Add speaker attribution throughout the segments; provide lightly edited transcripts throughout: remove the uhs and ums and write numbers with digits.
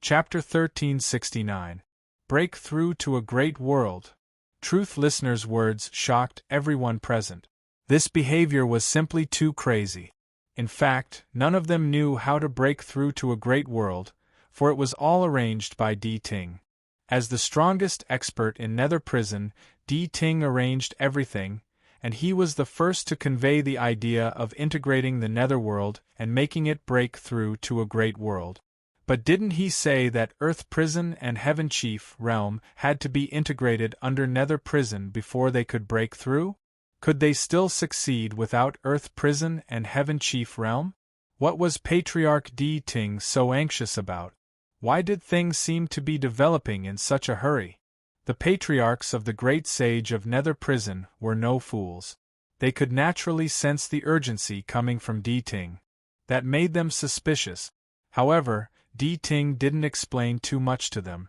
Speaker 1: Chapter 1369. Break Through to a Great World. Truth listeners' words shocked everyone present. This behavior was simply too crazy. In fact, none of them knew how to break through to a great world, for it was all arranged by Di Ting. As the strongest expert in Nether Prison, Di Ting arranged everything, and he was the first to convey the idea of integrating the Netherworld and making it break through to a great world. But didn't he say that Earth Prison and Heaven Chief Realm had to be integrated under Nether Prison before they could break through? Could they still succeed without Earth Prison and Heaven Chief Realm? What was Patriarch Di Ting so anxious about? Why did things seem to be developing in such a hurry? The patriarchs of the Great Sage of Nether Prison were no fools. They could naturally sense the urgency coming from Di Ting. That made them suspicious. However, Di Ting didn't explain too much to them.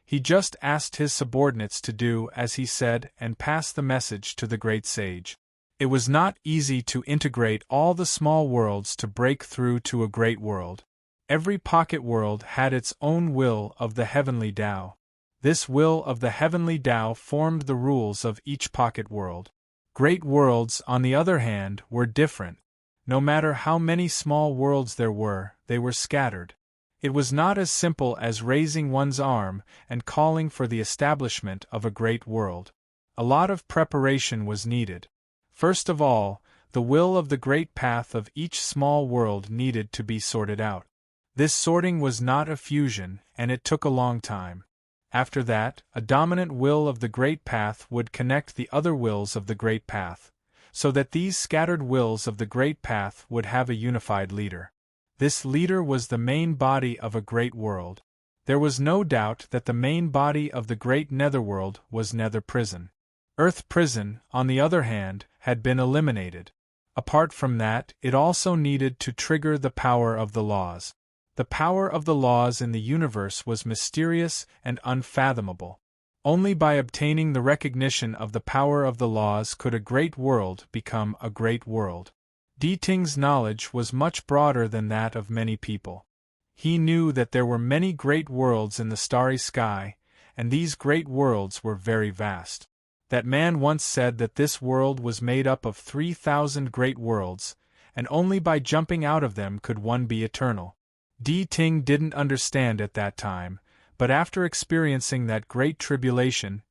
Speaker 1: He just asked his subordinates to do as he said and pass the message to the Great Sage. It was not easy to integrate all the small worlds to break through to a great world. Every pocket world had its own will of the heavenly Tao. This will of the heavenly Tao formed the rules of each pocket world. Great worlds, on the other hand, were different. No matter how many small worlds there were, they were scattered. It was not as simple as raising one's arm and calling for the establishment of a great world. A lot of preparation was needed. First of all, the will of the great path of each small world needed to be sorted out. This sorting was not a fusion, and it took a long time. After that, a dominant will of the great path would connect the other wills of the great path, so that these scattered wills of the great path would have a unified leader. This leader was the main body of a great world. There was no doubt that the main body of the great netherworld was Nether Prison. Earth Prison, on the other hand, had been eliminated. Apart from that, it also needed to trigger the power of the laws. The power of the laws in the universe was mysterious and unfathomable. Only by obtaining the recognition of the power of the laws could a great world become a great world. Di Ting's knowledge was much broader than that of many people. He knew that there were many great worlds in the starry sky, and these great worlds were very vast. That man once said that this world was made up of 3,000 great worlds, and only by jumping out of them could one be eternal. Di Ting didn't understand at that time, but after experiencing that great tribulation,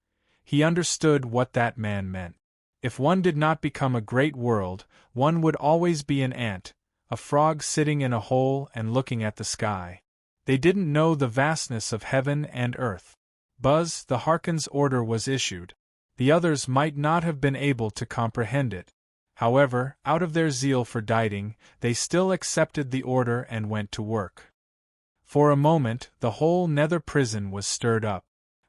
Speaker 1: he understood what that man meant. If one did not become a great world, one would always be an ant, a frog sitting in a hole and looking at the sky. They didn't know the vastness of heaven and earth. Buzz, the Harkon's order was issued. The others might not have been able to comprehend it. However, out of their zeal for dieting, they still accepted the order and went to work. For a moment, the whole Nether Prison was stirred up.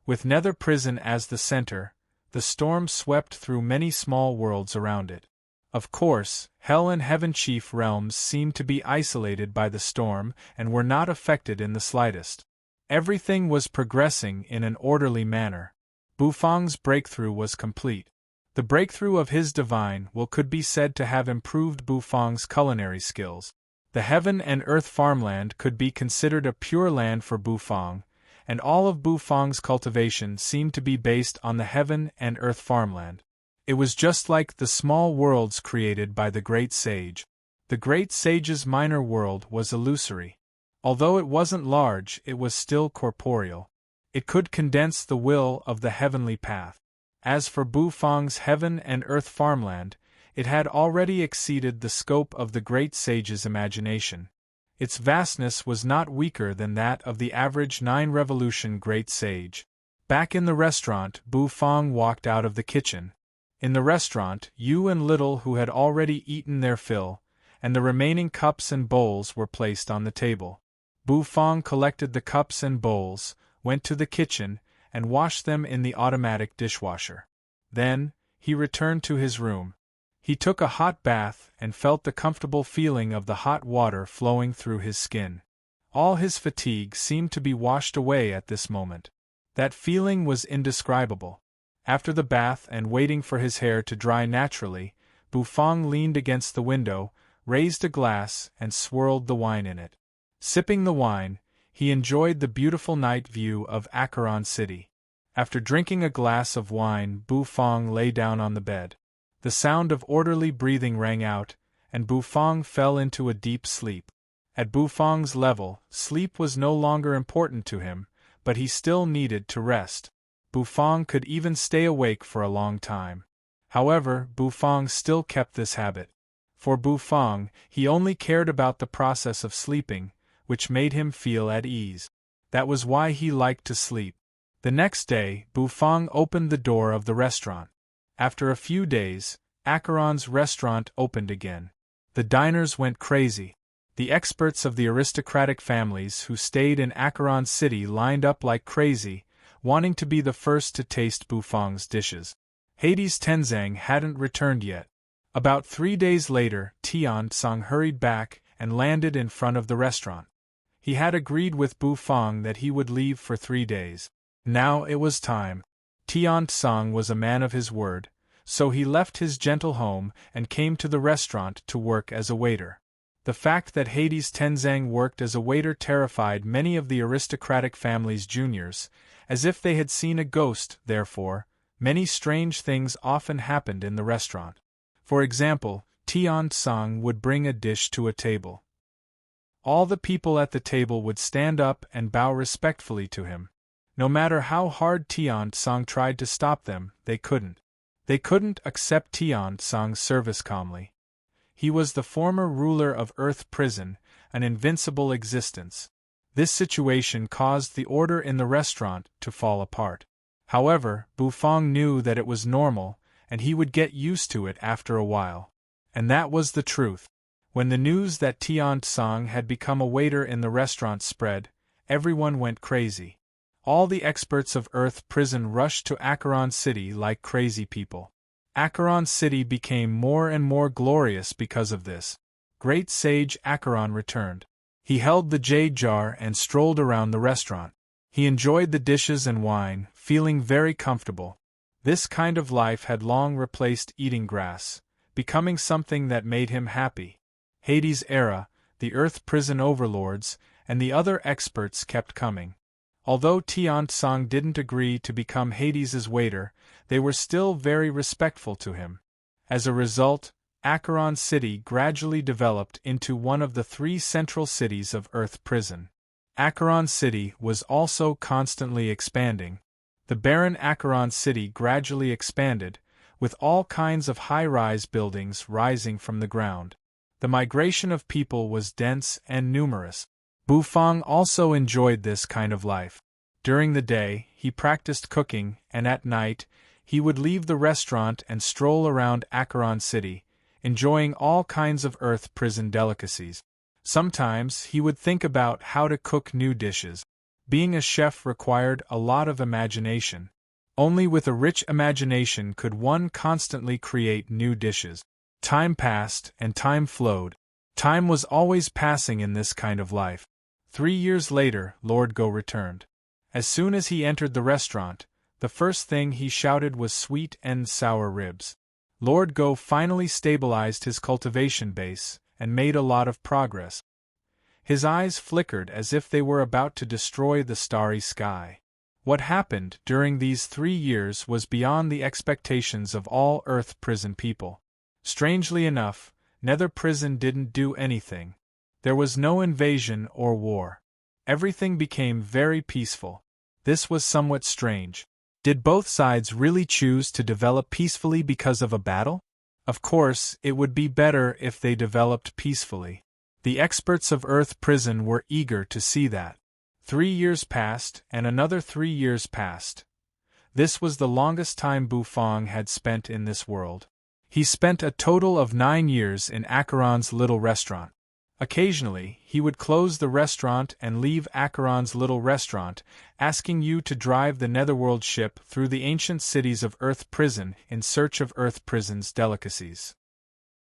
Speaker 1: With Nether Prison as the center, the storm swept through many small worlds around it. Of course, Hell and Heaven Chief Realms seemed to be isolated by the storm and were not affected in the slightest. Everything was progressing in an orderly manner. Bufang's breakthrough was complete. The breakthrough of his divine will could be said to have improved Bufang's culinary skills. The heaven and earth farmland could be considered a pure land for Bufang, and all of Bufang's cultivation seemed to be based on the heaven and earth farmland. It was just like the small worlds created by the Great Sage. The Great Sage's minor world was illusory. Although it wasn't large, it was still corporeal. It could condense the will of the heavenly path. As for Bufang's heaven and earth farmland, it had already exceeded the scope of the Great Sage's imagination. Its vastness was not weaker than that of the average 9-revolution Great Sage. Back in the restaurant, Bufang walked out of the kitchen. In the restaurant, Yu and Little, who had already eaten their fill, and the remaining cups and bowls were placed on the table. Bufang collected the cups and bowls, went to the kitchen, and washed them in the automatic dishwasher. Then, he returned to his room. He took a hot bath and felt the comfortable feeling of the hot water flowing through his skin. All his fatigue seemed to be washed away at this moment. That feeling was indescribable. After the bath and waiting for his hair to dry naturally, Bufang leaned against the window, raised a glass, and swirled the wine in it. Sipping the wine, he enjoyed the beautiful night view of Acheron City. After drinking a glass of wine, Bu Fong lay down on the bed. The sound of orderly breathing rang out, and Bu Fong fell into a deep sleep. At Bu Fong's level, sleep was no longer important to him, but he still needed to rest. Bu Fong could even stay awake for a long time. However, Bu Fong still kept this habit. For Bu Fong, he only cared about the process of sleeping, which made him feel at ease. That was why he liked to sleep. The next day, Bu Fong opened the door of the restaurant. After a few days, Acheron's restaurant opened again. The diners went crazy. The experts of the aristocratic families who stayed in Acheron City lined up like crazy, wanting to be the first to taste Bu Fong's dishes. Hades Tenzang hadn't returned yet. About 3 days later, Tian Tsang hurried back and landed in front of the restaurant. He had agreed with Bu Fong that he would leave for 3 days. Now it was time. Tian Tsang was a man of his word, so he left his gentle home and came to the restaurant to work as a waiter. The fact that Hades Tenzang worked as a waiter terrified many of the aristocratic family's juniors, as if they had seen a ghost. Therefore, many strange things often happened in the restaurant. For example, Tian Tsang would bring a dish to a table. All the people at the table would stand up and bow respectfully to him. No matter how hard Tian Tsang tried to stop them, they couldn't. They couldn't accept Tian Tsang's service calmly. He was the former ruler of Earth Prison, an invincible existence. This situation caused the order in the restaurant to fall apart. However, Bu Fong knew that it was normal, and he would get used to it after a while. And that was the truth. When the news that Tian Tsang had become a waiter in the restaurant spread, everyone went crazy. All the experts of Earth Prison rushed to Acheron City like crazy people. Acheron City became more and more glorious because of this. Great Sage Acheron returned. He held the jade jar and strolled around the restaurant. He enjoyed the dishes and wine, feeling very comfortable. This kind of life had long replaced eating grass, becoming something that made him happy. Hades' era, the Earth Prison overlords, and the other experts kept coming. Although Tian Tsang didn't agree to become Hades' waiter, they were still very respectful to him. As a result, Acheron City gradually developed into one of the 3 central cities of Earth Prison. Acheron City was also constantly expanding. The barren Acheron City gradually expanded, with all kinds of high-rise buildings rising from the ground. The migration of people was dense and numerous. Bu Fong also enjoyed this kind of life. During the day, he practiced cooking, and at night, he would leave the restaurant and stroll around Acheron City, enjoying all kinds of Earth Prison delicacies. Sometimes, he would think about how to cook new dishes. Being a chef required a lot of imagination. Only with a rich imagination could one constantly create new dishes. Time passed, and time flowed. Time was always passing in this kind of life. 3 years later, Lord Go returned. As soon as he entered the restaurant, the first thing he shouted was sweet and sour ribs. Lord Go finally stabilized his cultivation base and made a lot of progress. His eyes flickered as if they were about to destroy the starry sky. What happened during these 3 years was beyond the expectations of all Earth Prison people. Strangely enough, Nether Prison didn't do anything. There was no invasion or war. Everything became very peaceful. This was somewhat strange. Did both sides really choose to develop peacefully because of a battle? Of course, it would be better if they developed peacefully. The experts of Earth Prison were eager to see that. 3 years passed, and another 3 years passed. This was the longest time Bu Fong had spent in this world. He spent a total of 9 years in Acheron's little restaurant. Occasionally, he would close the restaurant and leave Acheron's little restaurant, asking you to drive the Netherworld ship through the ancient cities of Earth Prison in search of Earth Prison's delicacies.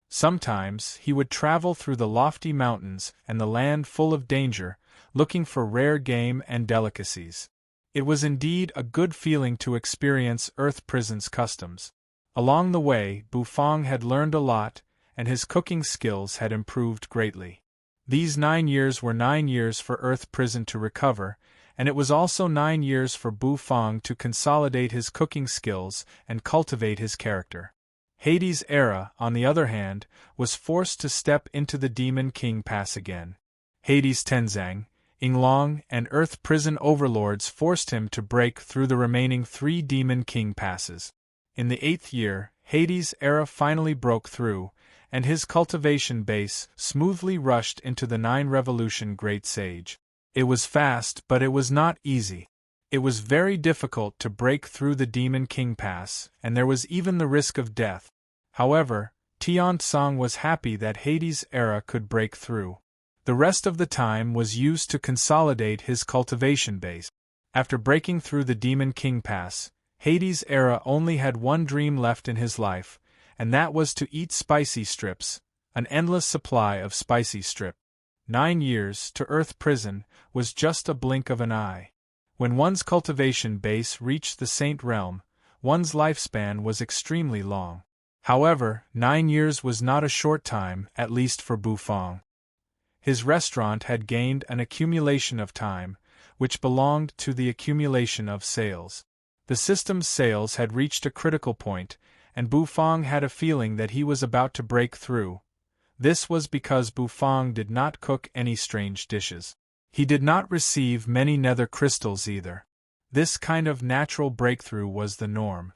Speaker 1: Sometimes, he would travel through the lofty mountains and the land full of danger, looking for rare game and delicacies. It was indeed a good feeling to experience Earth Prison's customs. Along the way, Bu Fong had learned a lot, and his cooking skills had improved greatly. These 9 years were 9 years for Earth Prison to recover, and it was also 9 years for Bu Fong to consolidate his cooking skills and cultivate his character. Hades' era, on the other hand, was forced to step into the Demon King Pass again. Hades' Tenzang, Yinglong, and Earth Prison overlords forced him to break through the remaining 3 Demon King Passes. In the 8th year, Hades' era finally broke through, and his cultivation base smoothly rushed into the 9 Revolution Great Sage. It was fast, but it was not easy. It was very difficult to break through the Demon King Pass, and there was even the risk of death. However, Tian Song was happy that Hades' era could break through. The rest of the time was used to consolidate his cultivation base. After breaking through the Demon King Pass, Hades' era only had one dream left in his life, and that was to eat spicy strips, an endless supply of spicy strip. 9 years to Earth Prison was just a blink of an eye. When one's cultivation base reached the Saint Realm, one's lifespan was extremely long. However, 9 years was not a short time, at least for Bu Fong. His restaurant had gained an accumulation of time, which belonged to the accumulation of sales. The system's sales had reached a critical point, and Bu Fong had a feeling that he was about to break through. This was because Bu Fong did not cook any strange dishes. He did not receive many nether crystals either. This kind of natural breakthrough was the norm.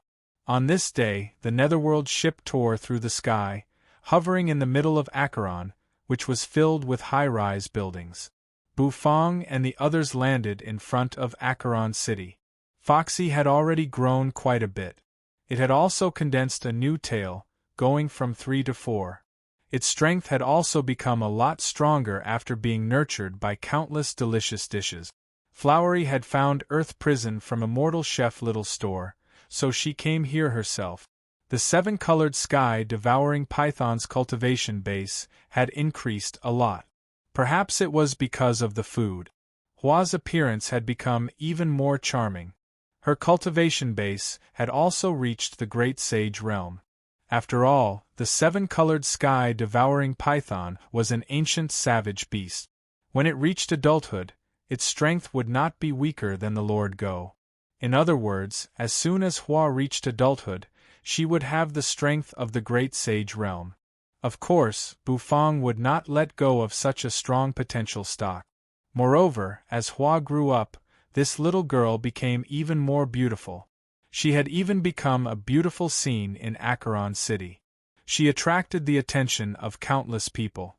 Speaker 1: On this day, the netherworld ship tore through the sky, hovering in the middle of Acheron, which was filled with high-rise buildings. Bu Fong and the others landed in front of Acheron City. Foxy had already grown quite a bit. It had also condensed a new tail, going from 3 to 4. Its strength had also become a lot stronger after being nurtured by countless delicious dishes. Flowery had found Earth Prison from immortal chef Little Store, so she came here herself. The 7-colored sky-devouring python's cultivation base had increased a lot. Perhaps it was because of the food. Hua's appearance had become even more charming. Her cultivation base had also reached the Great Sage Realm. After all, the 7-colored sky-devouring python was an ancient savage beast. When it reached adulthood, its strength would not be weaker than the Lord Go. In other words, as soon as Hua reached adulthood, she would have the strength of the Great Sage Realm. Of course, Bu Fong would not let go of such a strong potential stock. Moreover, as Hua grew up, this little girl became even more beautiful. She had even become a beautiful scene in Acheron City. She attracted the attention of countless people.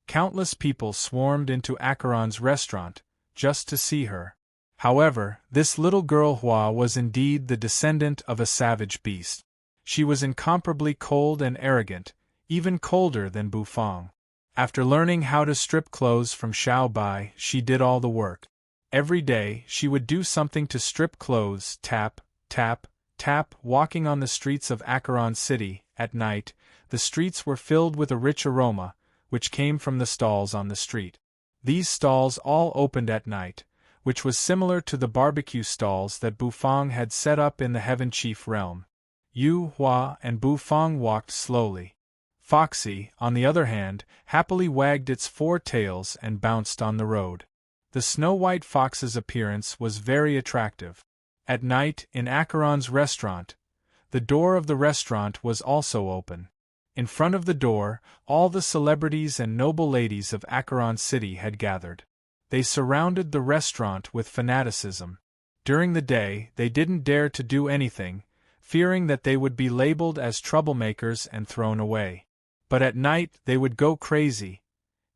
Speaker 1: Countless people swarmed into Acheron's restaurant, just to see her. However, this little girl Hua was indeed the descendant of a savage beast. She was incomparably cold and arrogant, even colder than Bu Fong. After learning how to strip clothes from Xiao Bai, she did all the work. Every day, she would do something to strip clothes, tap, tap, tap, walking on the streets of Acheron City. At night, the streets were filled with a rich aroma, which came from the stalls on the street. These stalls all opened at night, which was similar to the barbecue stalls that Bu Fong had set up in the Heaven Chief realm. Yu, Hua, and Bu Fong walked slowly. Foxy, on the other hand, happily wagged its 4 tails and bounced on the road. The snow-white fox's appearance was very attractive. At night, in Acheron's restaurant, the door of the restaurant was also open. In front of the door, all the celebrities and noble ladies of Acheron City had gathered. They surrounded the restaurant with fanaticism. During the day, they didn't dare to do anything, fearing that they would be labeled as troublemakers and thrown away. But at night, they would go crazy.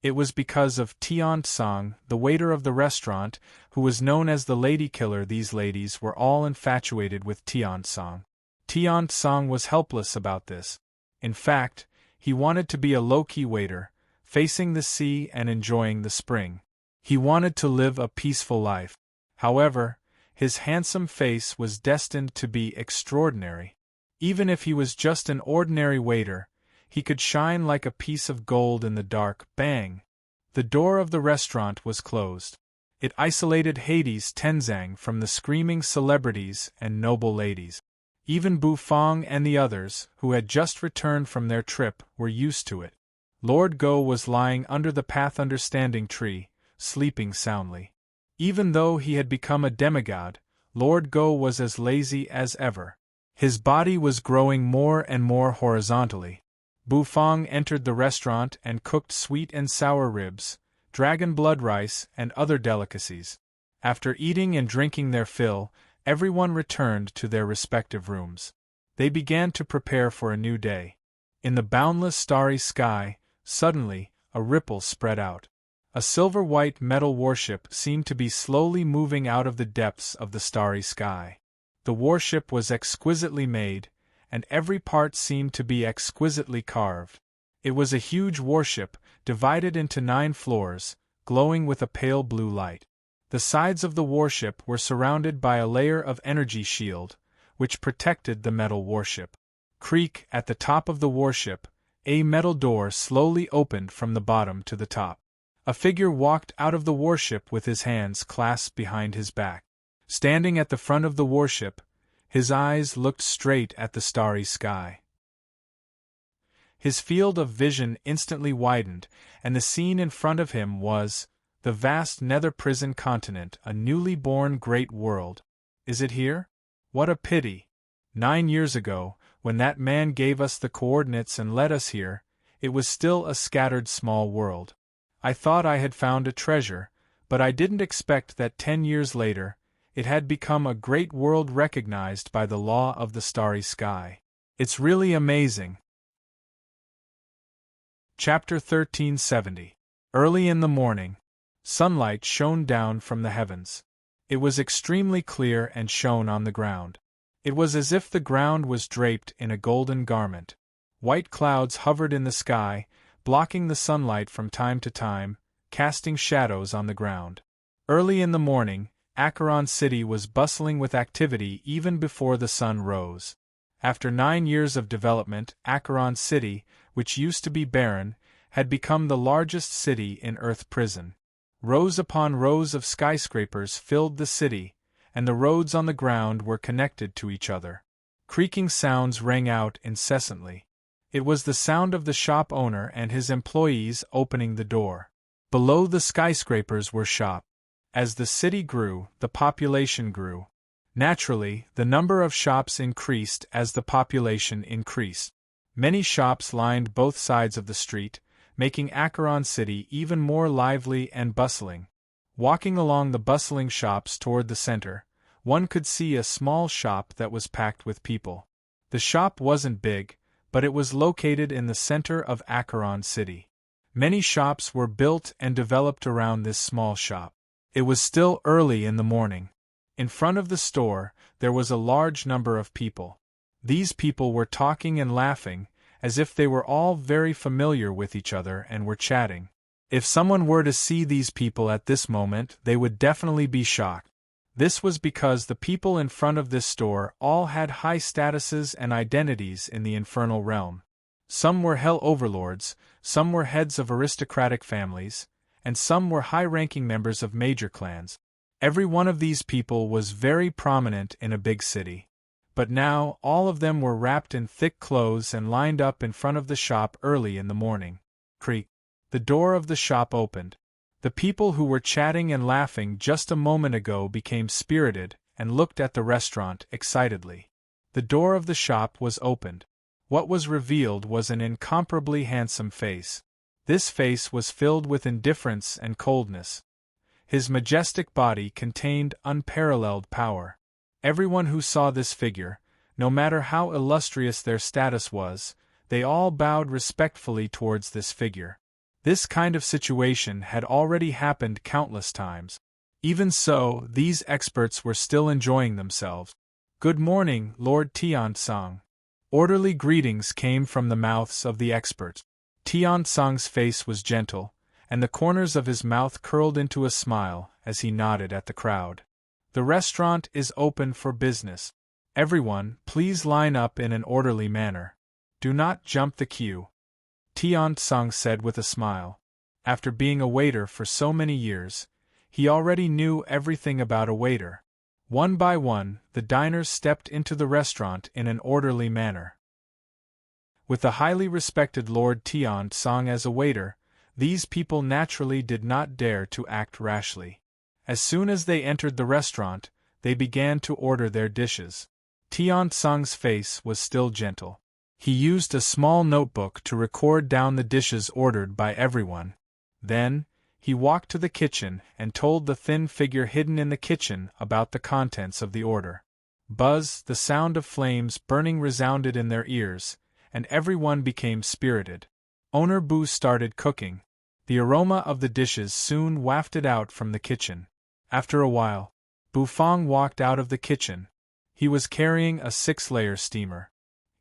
Speaker 1: It was because of Tian Song, the waiter of the restaurant, who was known as the lady killer. These ladies were all infatuated with Tian Song. Tian Song was helpless about this. In fact, he wanted to be a low-key waiter, facing the sea and enjoying the spring. He wanted to live a peaceful life. However, his handsome face was destined to be extraordinary. Even if he was just an ordinary waiter, he could shine like a piece of gold in the dark. Bang! The door of the restaurant was closed. It isolated Hades' Tenzang from the screaming celebrities and noble ladies. Even Bu Fong and the others, who had just returned from their trip, were used to it. Lord Go was lying under the path understanding tree, sleeping soundly. Even though he had become a demigod, Lord Go was as lazy as ever. His body was growing more and more horizontally. Bu Fong entered the restaurant and cooked sweet and sour ribs, dragon blood rice, and other delicacies. After eating and drinking their fill, everyone returned to their respective rooms. They began to prepare for a new day. In the boundless starry sky, suddenly, a ripple spread out. A silver-white metal warship seemed to be slowly moving out of the depths of the starry sky. The warship was exquisitely made, and every part seemed to be exquisitely carved. It was a huge warship, divided into 9 floors, glowing with a pale blue light. The sides of the warship were surrounded by a layer of energy shield, which protected the metal warship. Creak, at the top of the warship, a metal door slowly opened from the bottom to the top. A figure walked out of the warship with his hands clasped behind his back. Standing at the front of the warship, his eyes looked straight at the starry sky. His field of vision instantly widened, and the scene in front of him was the vast nether prison continent, a newly born great world. Is it here? What a pity! 9 years ago, when that man gave us the coordinates and led us here, it was still a scattered small world. I thought I had found a treasure, but I didn't expect that 10 years later, it had become a great world recognized by the law of the starry sky. It's really amazing. Chapter 1370. Early in the morning, sunlight shone down from the heavens. It was extremely clear and shone on the ground. It was as if the ground was draped in a golden garment. White clouds hovered in the sky, blocking the sunlight from time to time, casting shadows on the ground. Early in the morning, Acheron City was bustling with activity even before the sun rose. After 9 years of development, Acheron City, which used to be barren, had become the largest city in Earth Prison. Rows upon rows of skyscrapers filled the city, and the roads on the ground were connected to each other. Creaking sounds rang out incessantly. It was the sound of the shop owner and his employees opening the door. Below the skyscrapers were shops. As the city grew, the population grew. Naturally, the number of shops increased as the population increased. Many shops lined both sides of the street, making Acheron City even more lively and bustling. Walking along the bustling shops toward the center, one could see a small shop that was packed with people. The shop wasn't big, but it was located in the center of Acheron City. Many shops were built and developed around this small shop. It was still early in the morning. In front of the store, there was a large number of people. These people were talking and laughing, as if they were all very familiar with each other and were chatting. If someone were to see these people at this moment, they would definitely be shocked. This was because the people in front of this store all had high statuses and identities in the infernal realm. Some were hell overlords, some were heads of aristocratic families, and some were high-ranking members of major clans. Every one of these people was very prominent in a big city. But now, all of them were wrapped in thick clothes and lined up in front of the shop early in the morning. Creak. The door of the shop opened. The people who were chatting and laughing just a moment ago became spirited and looked at the restaurant excitedly. The door of the shop was opened. What was revealed was an incomparably handsome face. This face was filled with indifference and coldness. His majestic body contained unparalleled power. Everyone who saw this figure, no matter how illustrious their status was, they all bowed respectfully towards this figure. This kind of situation had already happened countless times. Even so, these experts were still enjoying themselves. "Good morning, Lord Tian-Song." Orderly greetings came from the mouths of the experts. Tian-Song's face was gentle, and the corners of his mouth curled into a smile as he nodded at the crowd. "The restaurant is open for business. Everyone, please line up in an orderly manner. Do not jump the queue," Tian-Song said with a smile. After being a waiter for so many years, he already knew everything about a waiter. One by one, the diners stepped into the restaurant in an orderly manner. With the highly respected Lord Tian Song as a waiter, these people naturally did not dare to act rashly. As soon as they entered the restaurant, they began to order their dishes. Tian Song's face was still gentle. He used a small notebook to record down the dishes ordered by everyone. Then, he walked to the kitchen and told the thin figure hidden in the kitchen about the contents of the order. Buzz, the sound of flames burning resounded in their ears, and everyone became spirited. Owner Bu started cooking. The aroma of the dishes soon wafted out from the kitchen. After a while, Bu Fong walked out of the kitchen. He was carrying a 6-layer steamer.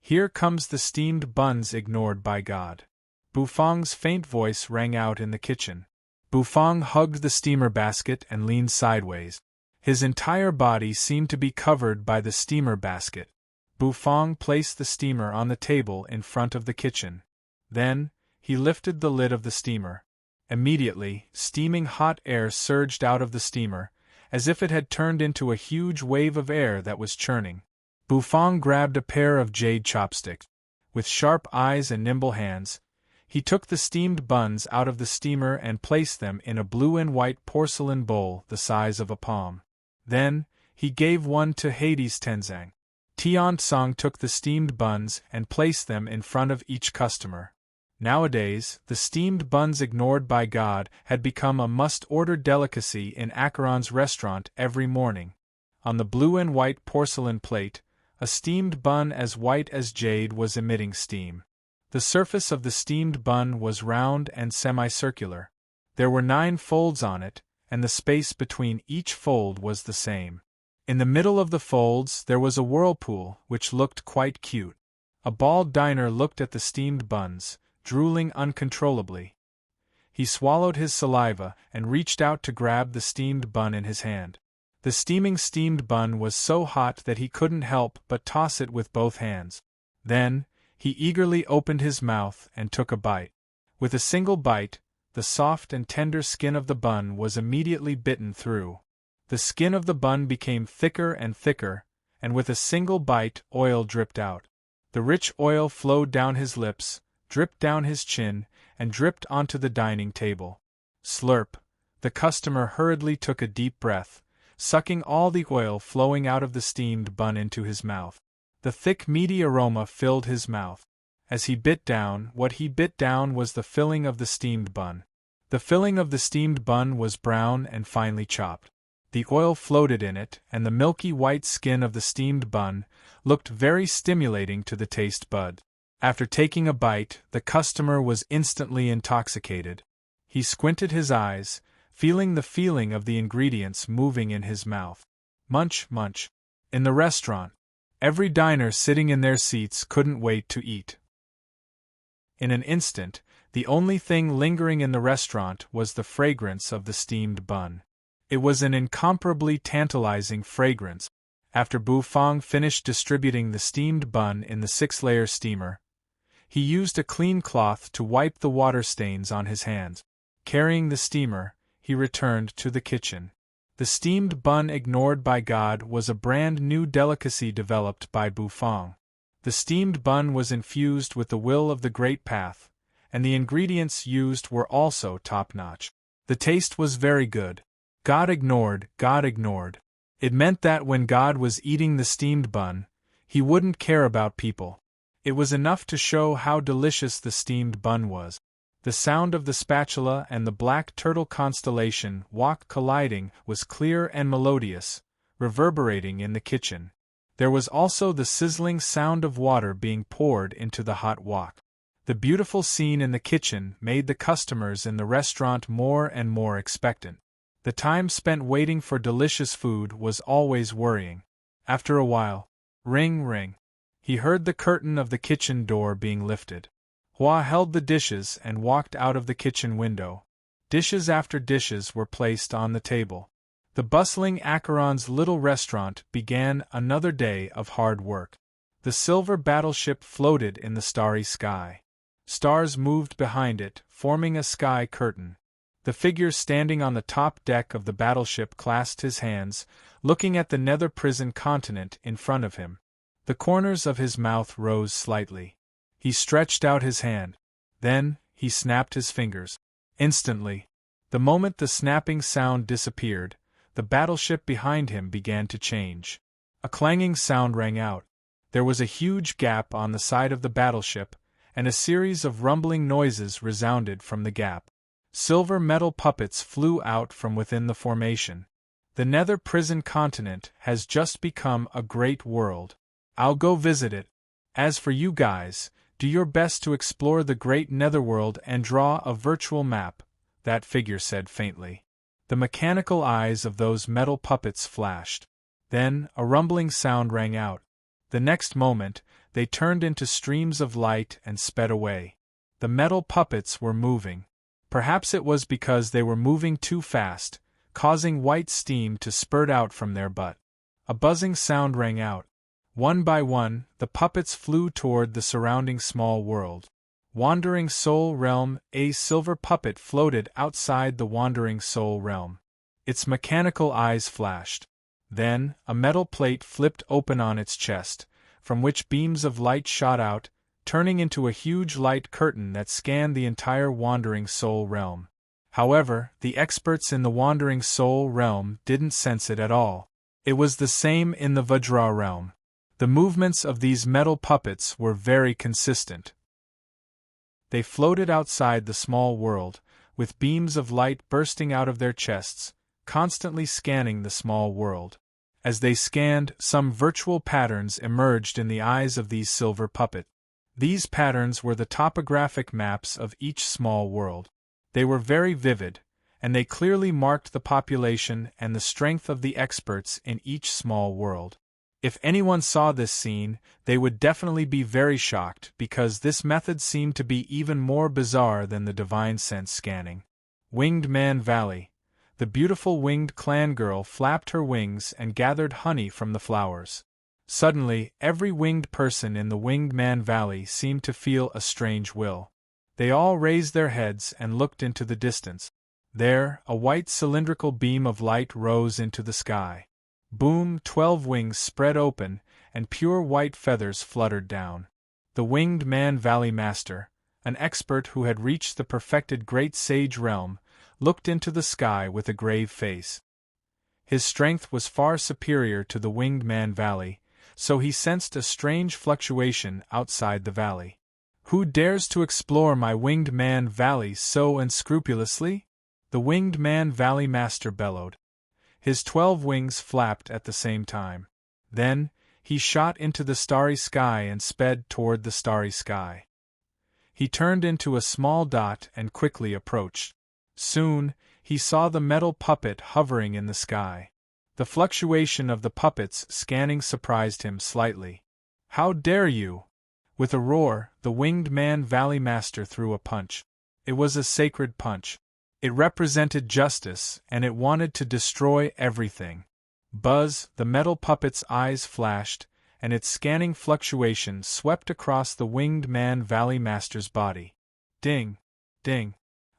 Speaker 1: "Here comes the steamed buns ignored by God." Bu Fong's faint voice rang out in the kitchen. Bu Fong hugged the steamer basket and leaned sideways. His entire body seemed to be covered by the steamer basket. Bu Fong placed the steamer on the table in front of the kitchen. Then, he lifted the lid of the steamer. Immediately, steaming hot air surged out of the steamer, as if it had turned into a huge wave of air that was churning. Bu Fong grabbed a pair of jade chopsticks. With sharp eyes and nimble hands, he took the steamed buns out of the steamer and placed them in a blue and white porcelain bowl the size of a palm. Then, he gave one to Hades Tenzang. Tian Song took the steamed buns and placed them in front of each customer. Nowadays, the steamed buns ignored by God had become a must-order delicacy in Acheron's restaurant every morning. On the blue and white porcelain plate, a steamed bun as white as jade was emitting steam. The surface of the steamed bun was round and semicircular. There were 9 folds on it, and the space between each fold was the same. In the middle of the folds there was a whirlpool, which looked quite cute. A bald diner looked at the steamed buns, drooling uncontrollably. He swallowed his saliva and reached out to grab the steamed bun in his hand. The steamed bun was so hot that he couldn't help but toss it with both hands. Then, he eagerly opened his mouth and took a bite. With a single bite, the soft and tender skin of the bun was immediately bitten through. The skin of the bun became thicker and thicker, and with a single bite, oil dripped out. The rich oil flowed down his lips, dripped down his chin, and dripped onto the dining table. Slurp! The customer hurriedly took a deep breath, sucking all the oil flowing out of the steamed bun into his mouth. The thick meaty aroma filled his mouth. As he bit down, what he bit down was the filling of the steamed bun. The filling of the steamed bun was brown and finely chopped. The oil floated in it, and the milky white skin of the steamed bun looked very stimulating to the taste bud. After taking a bite, the customer was instantly intoxicated. He squinted his eyes, feeling the feeling of the ingredients moving in his mouth. Munch, munch. In the restaurant, every diner sitting in their seats couldn't wait to eat. In an instant, the only thing lingering in the restaurant was the fragrance of the steamed bun. It was an incomparably tantalizing fragrance. After Bu Fong finished distributing the steamed bun in the 6-layer steamer, he used a clean cloth to wipe the water stains on his hands. Carrying the steamer, he returned to the kitchen. The steamed bun ignored by God was a brand new delicacy developed by Bu Fong. The steamed bun was infused with the will of the Great Path, and the ingredients used were also top-notch. The taste was very good. God ignored. It meant that when God was eating the steamed bun, he wouldn't care about people. It was enough to show how delicious the steamed bun was. The sound of the spatula and the black turtle constellation wok colliding was clear and melodious, reverberating in the kitchen. There was also the sizzling sound of water being poured into the hot wok. The beautiful scene in the kitchen made the customers in the restaurant more and more expectant. The time spent waiting for delicious food was always worrying. After a while, ring, ring. He heard the curtain of the kitchen door being lifted. Hua held the dishes and walked out of the kitchen window. Dishes after dishes were placed on the table. The bustling Acheron's little restaurant began another day of hard work. The silver battleship floated in the starry sky. Stars moved behind it, forming a sky curtain. The figure standing on the top deck of the battleship clasped his hands, looking at the nether prison continent in front of him. The corners of his mouth rose slightly. He stretched out his hand. Then, he snapped his fingers. Instantly, the moment the snapping sound disappeared, the battleship behind him began to change. A clanging sound rang out. There was a huge gap on the side of the battleship, and a series of rumbling noises resounded from the gap. Silver metal puppets flew out from within the formation. The Nether Prison continent has just become a great world. I'll go visit it. As for you guys, do your best to explore the great netherworld and draw a virtual map, that figure said faintly. The mechanical eyes of those metal puppets flashed. Then, a rumbling sound rang out. The next moment, they turned into streams of light and sped away. The metal puppets were moving. Perhaps it was because they were moving too fast, causing white steam to spurt out from their butt. A buzzing sound rang out. One by one, the puppets flew toward the surrounding small world. Wandering Soul Realm. A silver puppet floated outside the Wandering Soul Realm. Its mechanical eyes flashed. Then, a metal plate flipped open on its chest, from which beams of light shot out, turning into a huge light curtain that scanned the entire Wandering Soul Realm. However, the experts in the Wandering Soul Realm didn't sense it at all. It was the same in the Vajra Realm. The movements of these metal puppets were very consistent. They floated outside the small world, with beams of light bursting out of their chests, constantly scanning the small world. As they scanned, some virtual patterns emerged in the eyes of these silver puppets. These patterns were the topographic maps of each small world. They were very vivid, and they clearly marked the population and the strength of the experts in each small world. If anyone saw this scene, they would definitely be very shocked because this method seemed to be even more bizarre than the divine sense scanning. Winged Man Valley. The beautiful winged clan girl flapped her wings and gathered honey from the flowers. Suddenly, every winged person in the Winged Man Valley seemed to feel a strange will. They all raised their heads and looked into the distance. There, a white cylindrical beam of light rose into the sky. Boom! 12 wings spread open, and pure white feathers fluttered down. The Winged Man Valley Master, an expert who had reached the perfected Great Sage realm, looked into the sky with a grave face. His strength was far superior to the Winged Man Valley, so he sensed a strange fluctuation outside the valley. Who dares to explore my Winged Man Valley so unscrupulously? The Winged Man Valley Master bellowed. His 12 wings flapped at the same time. Then, he shot into the starry sky and sped toward the starry sky. He turned into a small dot and quickly approached. Soon, he saw the metal puppet hovering in the sky. The fluctuation of the puppet's scanning surprised him slightly. How dare you! With a roar, the Winged Man Valley Master threw a punch. It was a sacred punch. It represented justice, and it wanted to destroy everything. Buzz, the metal puppet's eyes flashed, and its scanning fluctuation swept across the Winged Man Valley Master's body. Ding! Ding!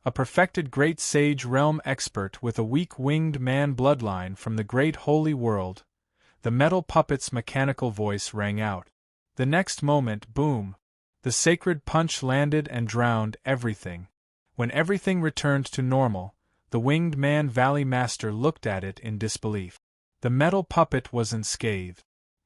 Speaker 1: A perfected Great Sage Realm expert with a weak Winged Man bloodline from the Great Holy World. The metal puppet's mechanical voice rang out. The next moment, boom! The sacred punch landed and drowned everything. When everything returned to normal, the Winged Man Valley Master looked at it in disbelief. The metal puppet was unscathed.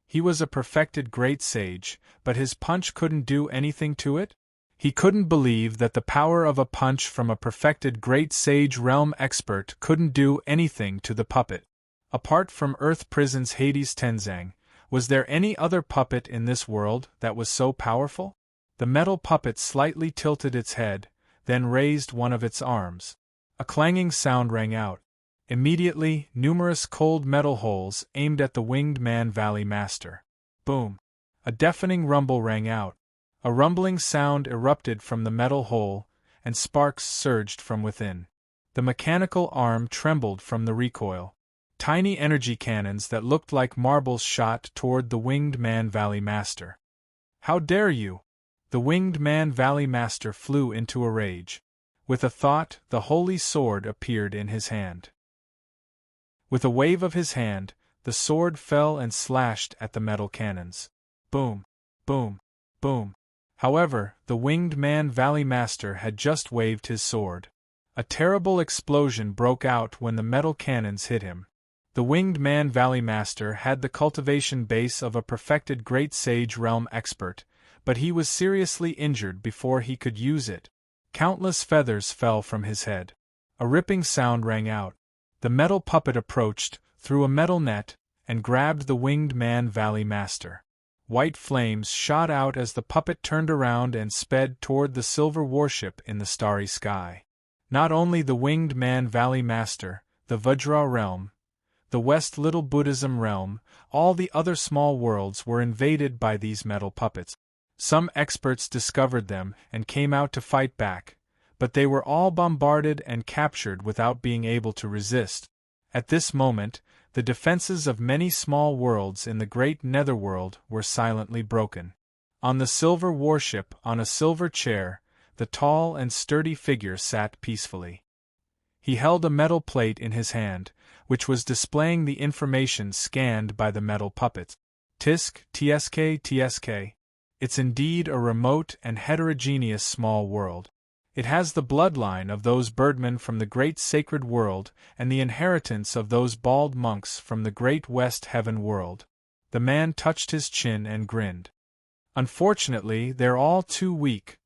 Speaker 1: He was a perfected Great Sage, but his punch couldn't do anything to it? He couldn't believe that the power of a punch from a perfected Great Sage Realm expert couldn't do anything to the puppet. Apart from Earth Prison's Hades Tenzang, was there any other puppet in this world that was so powerful? The metal puppet slightly tilted its head, then raised one of its arms. A clanging sound rang out. Immediately, numerous cold metal holes aimed at the Winged Man Valley Master. Boom! A deafening rumble rang out. A rumbling sound erupted from the metal hole, and sparks surged from within. The mechanical arm trembled from the recoil. Tiny energy cannons that looked like marbles shot toward the Winged Man Valley Master. How dare you! The Winged Man Valley Master flew into a rage. With a thought, the holy sword appeared in his hand. With a wave of his hand, the sword fell and slashed at the metal cannons. Boom! Boom! Boom! However, the Winged Man Valley Master had just waved his sword. A terrible explosion broke out when the metal cannons hit him. The Winged Man Valley Master had the cultivation base of a perfected Great Sage Realm expert, but he was seriously injured before he could use it. Countless feathers fell from his head. A ripping sound rang out. The metal puppet approached, through a metal net, and grabbed the Winged Man Valley Master. White flames shot out as the puppet turned around and sped toward the silver warship in the starry sky. Not only the Winged Man Valley Master, the Vajra realm, the West Little Buddhism realm, all the other small worlds were invaded by these metal puppets. Some experts discovered them and came out to fight back, but they were all bombarded and captured without being able to resist. At this moment, the defenses of many small worlds in the great netherworld were silently broken. On the silver warship, on a silver chair, the tall and sturdy figure sat peacefully. He held a metal plate in his hand, which was displaying the information scanned by the metal puppets. Tisk, tsk, tsk. It's indeed a remote and heterogeneous small world. It has the bloodline of those birdmen from the great sacred world and the inheritance of those bald monks from the great west heaven world. The man touched his chin and grinned. Unfortunately, they're all too weak.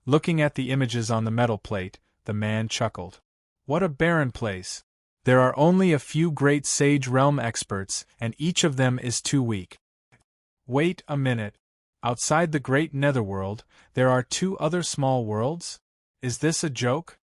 Speaker 1: Looking at the images on the metal plate, the man chuckled. What a barren place. There are only a few great sage realm experts, and each of them is too weak. Wait a minute. Outside the great netherworld, there are 2 other small worlds? Is this a joke?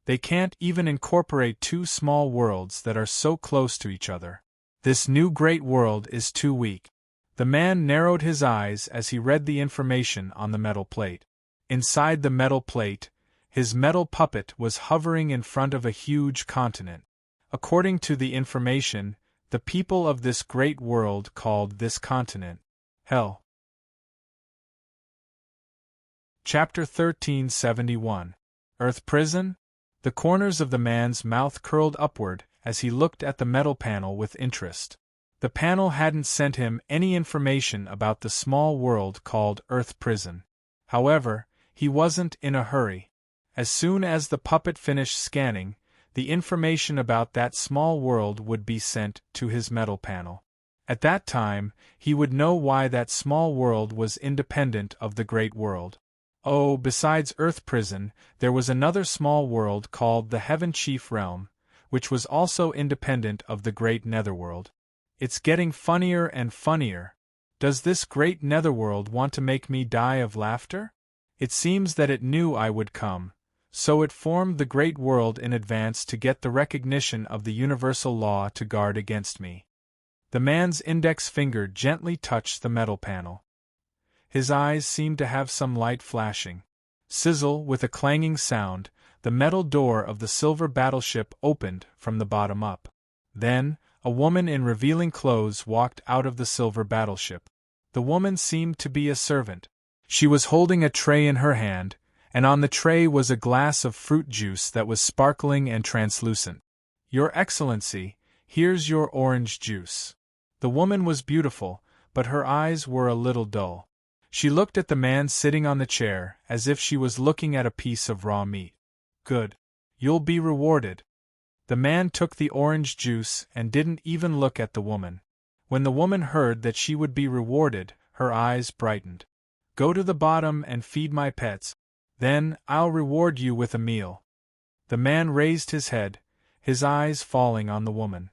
Speaker 1: They can't even incorporate 2 small worlds that are so close to each other. This new great world is too weak. The man narrowed his eyes as he read the information on the metal plate. Inside the metal plate, his metal puppet was hovering in front of a huge continent. According to the information, the people of this great world called this continent Hell. Chapter 1371. Earth Prison? The corners of the man's mouth curled upward as he looked at the metal panel with interest. The panel hadn't sent him any information about the small world called Earth Prison. However, he wasn't in a hurry. As soon as the puppet finished scanning, the information about that small world would be sent to his metal panel. At that time, he would know why that small world was independent of the great world. Oh, besides Earth Prison, there was another small world called the Heaven Chief Realm, which was also independent of the great netherworld. It's getting funnier and funnier. Does this great netherworld want to make me die of laughter? It seems that it knew I would come, so it formed the great world in advance to get the recognition of the universal law to guard against me. The man's index finger gently touched the metal panel. His eyes seemed to have some light flashing. Sizzle, with a clanging sound, the metal door of the silver battleship opened from the bottom up. Then, a woman in revealing clothes walked out of the silver battleship. The woman seemed to be a servant. She was holding a tray in her hand, and on the tray was a glass of fruit juice that was sparkling and translucent. Your Excellency, here's your orange juice. The woman was beautiful, but her eyes were a little dull. She looked at the man sitting on the chair as if she was looking at a piece of raw meat. Good. You'll be rewarded. The man took the orange juice and didn't even look at the woman. When the woman heard that she would be rewarded, her eyes brightened. Go to the bottom and feed my pets. Then, I'll reward you with a meal. The man raised his head, his eyes falling on the woman.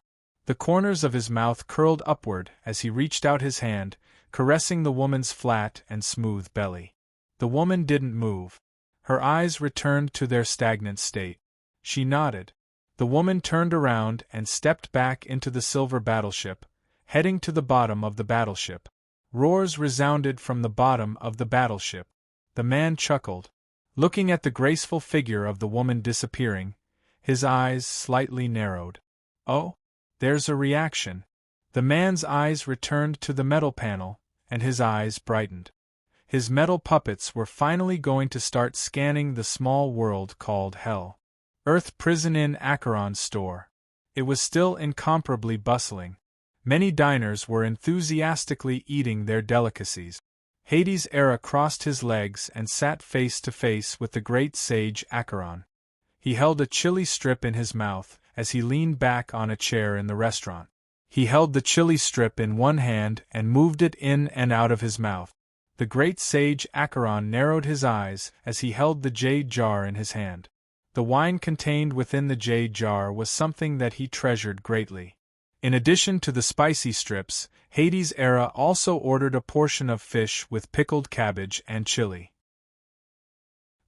Speaker 1: The corners of his mouth curled upward as he reached out his hand, caressing the woman's flat and smooth belly. The woman didn't move. Her eyes returned to their stagnant state. She nodded. The woman turned around and stepped back into the silver battleship, heading to the bottom of the battleship. Roars resounded from the bottom of the battleship. The man chuckled. Looking at the graceful figure of the woman disappearing, his eyes slightly narrowed. Oh, there's a reaction. The man's eyes returned to the metal panel, and his eyes brightened. His metal puppets were finally going to start scanning the small world called Hell. Earth Prison in Acheron's store. It was still incomparably bustling. Many diners were enthusiastically eating their delicacies. Hades' era crossed his legs and sat face to face with the great sage Acheron. He held a chili strip in his mouth as he leaned back on a chair in the restaurant. He held the chili strip in one hand and moved it in and out of his mouth. The great sage Acheron narrowed his eyes as he held the jade jar in his hand. The wine contained within the jade jar was something that he treasured greatly. In addition to the spicy strips, Hades' era also ordered a portion of fish with pickled cabbage and chili.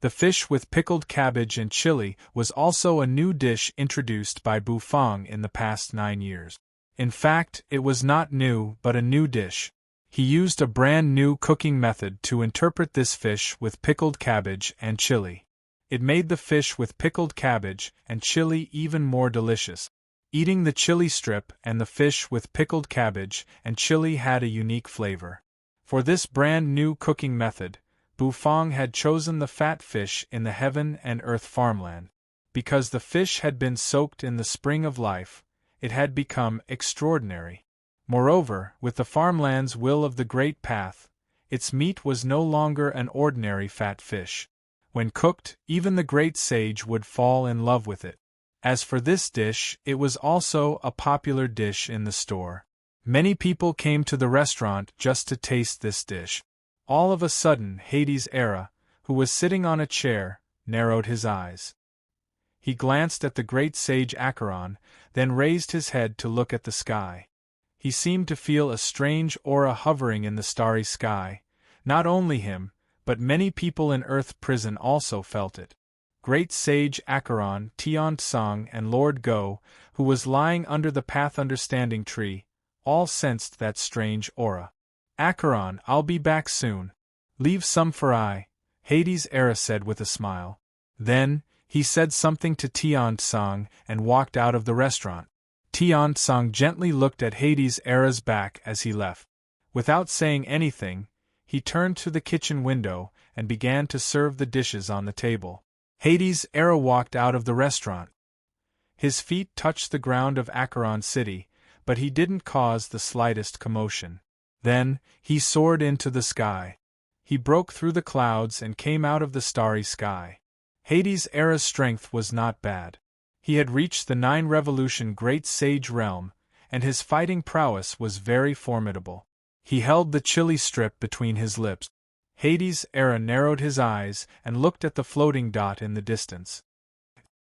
Speaker 1: The fish with pickled cabbage and chili was also a new dish introduced by Bufang in the past 9 years. In fact, it was not new but a new dish. He used a brand new cooking method to interpret this fish with pickled cabbage and chili. It made the fish with pickled cabbage and chili even more delicious. Eating the chili strip and the fish with pickled cabbage and chili had a unique flavor. For this brand new cooking method, Bufang had chosen the fat fish in the heaven and earth farmland. Because the fish had been soaked in the spring of life, it had become extraordinary. Moreover, with the farmland's will of the great path, its meat was no longer an ordinary fat fish. When cooked, even the great sage would fall in love with it. As for this dish, it was also a popular dish in the store. Many people came to the restaurant just to taste this dish. All of a sudden, Hades' era, who was sitting on a chair, narrowed his eyes. He glanced at the great sage Acheron, then raised his head to look at the sky. He seemed to feel a strange aura hovering in the starry sky. Not only him, but many people in Earth Prison also felt it. Great sage Acheron, Tian Tsang, and Lord Go, who was lying under the Path Understanding tree, all sensed that strange aura. Acheron, I'll be back soon. Leave some for I, Hades' era said with a smile. Then, he said something to Tian Tsang and walked out of the restaurant. Tian Tsang gently looked at Hades' era's back as he left. Without saying anything, he turned to the kitchen window and began to serve the dishes on the table. Hades' era walked out of the restaurant. His feet touched the ground of Acheron City, but he didn't cause the slightest commotion. Then, he soared into the sky. He broke through the clouds and came out of the starry sky. Hades' era's strength was not bad. He had reached the 9-revolution Great Sage realm, and his fighting prowess was very formidable. He held the chili strip between his lips. Hades' era narrowed his eyes and looked at the floating dot in the distance.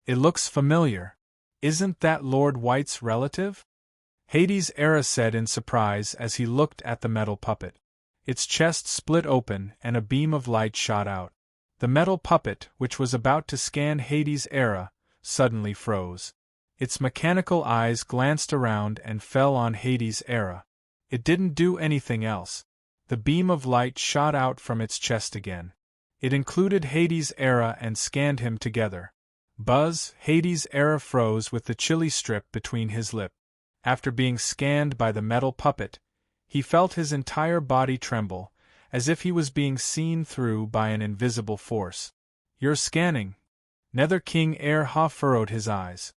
Speaker 1: It looks familiar. Isn't that Lord White's relative? Hades' era said in surprise as he looked at the metal puppet. Its chest split open and a beam of light shot out. The metal puppet, which was about to scan Hades' era, suddenly froze. Its mechanical eyes glanced around and fell on Hades' era. It didn't do anything else. The beam of light shot out from its chest again. It included Hades' era and scanned him together. Buzz, Hades' era froze with the chili strip between his lips. After being scanned by the metal puppet, he felt his entire body tremble, as if he was being seen through by an invisible force. You're scanning. Nether King Ha furrowed his eyes.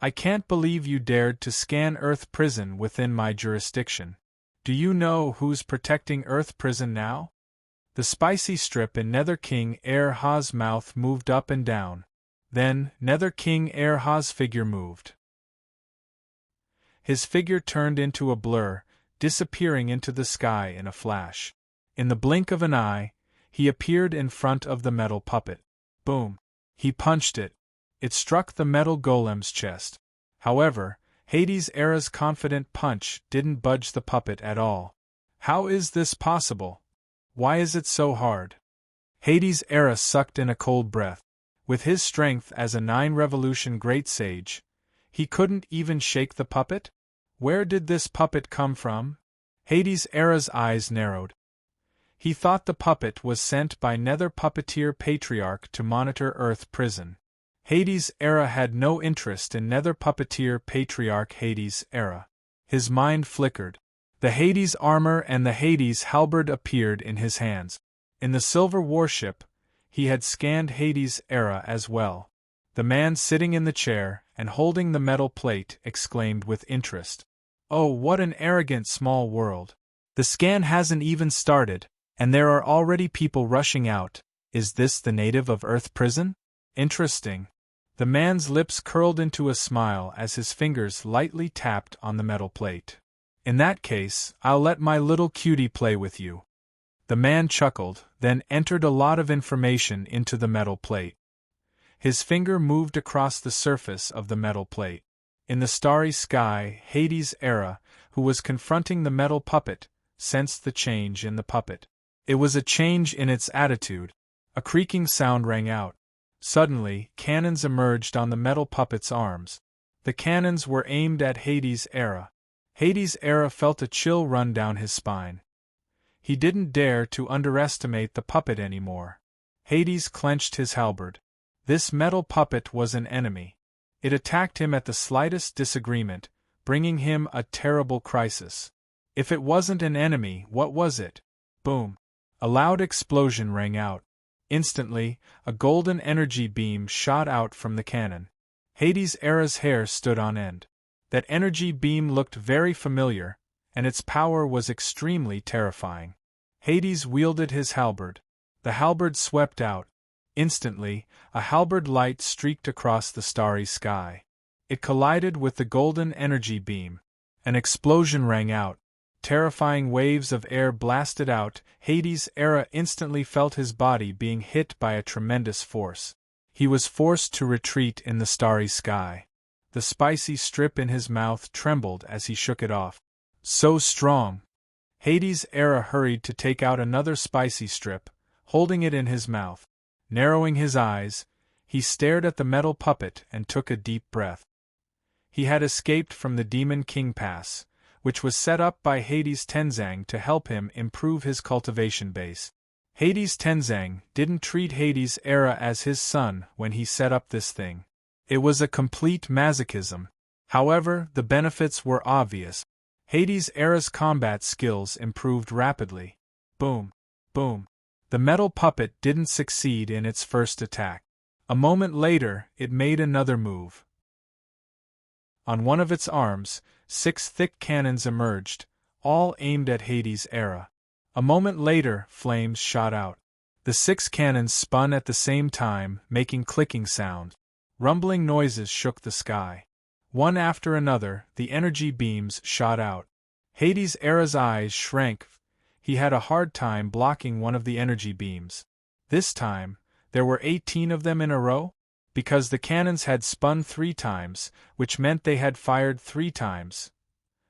Speaker 1: I can't believe you dared to scan Earth Prison within my jurisdiction. Do you know who's protecting Earth Prison now? The spicy strip in Nether King Ha's mouth moved up and down. Then, Nether King Ha's figure moved. His figure turned into a blur, disappearing into the sky in a flash. In the blink of an eye, he appeared in front of the metal puppet. Boom! He punched it. It struck the metal golem's chest. However, Hades' era's confident punch didn't budge the puppet at all. How is this possible? Why is it so hard? Hades' era sucked in a cold breath. With his strength as a 9-revolution great sage, he couldn't even shake the puppet? Where did this puppet come from? Hades' era's eyes narrowed. He thought the puppet was sent by Nether Puppeteer Patriarch to monitor Earth Prison. Hades' era had no interest in Nether Puppeteer Patriarch Hades' era. His mind flickered. The Hades armor and the Hades halberd appeared in his hands. In the silver warship, he had scanned Hades' era as well. The man sitting in the chair and holding the metal plate exclaimed with interest. Oh, what an arrogant small world. The scan hasn't even started, And there are already people rushing out. Is this the native of Earth Prison? Interesting. The man's lips curled into a smile as his fingers lightly tapped on the metal plate. In that case, I'll let my little cutie play with you. The man chuckled, then entered a lot of information into the metal plate. His finger moved across the surface of the metal plate. In the starry sky, Hades' Era, who was confronting the metal puppet, sensed the change in the puppet. It was a change in its attitude. A creaking sound rang out. Suddenly, cannons emerged on the metal puppet's arms. The cannons were aimed at Hades' Era. Hades' Era felt a chill run down his spine. He didn't dare to underestimate the puppet anymore. Hades clenched his halberd. This metal puppet was an enemy. It attacked him at the slightest disagreement, bringing him a terrible crisis. If it wasn't an enemy, what was it? Boom! A loud explosion rang out. Instantly, a golden energy beam shot out from the cannon. Hades' Era's hair stood on end. That energy beam looked very familiar, and its power was extremely terrifying. Hades wielded his halberd. The halberd swept out. Instantly, a halberd light streaked across the starry sky. It collided with the golden energy beam. An explosion rang out. Terrifying waves of air blasted out. Hades' Era instantly felt his body being hit by a tremendous force. He was forced to retreat in the starry sky. The spicy strip in his mouth trembled as he shook it off. So strong! Hades' Era hurried to take out another spicy strip, holding it in his mouth. Narrowing his eyes, he stared at the metal puppet and took a deep breath. He had escaped from the Demon King Pass, which was set up by Hades Tenzang to help him improve his cultivation base. Hades Tenzang didn't treat Hades' Era as his son when he set up this thing. It was a complete masochism. However, the benefits were obvious. Hades' Era's combat skills improved rapidly. Boom! Boom! The metal puppet didn't succeed in its first attack. A moment later, it made another move. On one of its arms, 6 thick cannons emerged, all aimed at Hades' Era. A moment later, flames shot out. The 6 cannons spun at the same time, making clicking sound. Rumbling noises shook the sky. One after another, the energy beams shot out. Hades' Era's eyes shrank. He had a hard time blocking one of the energy beams. This time, there were 18 of them in a row? Because the cannons had spun 3 times, which meant they had fired 3 times.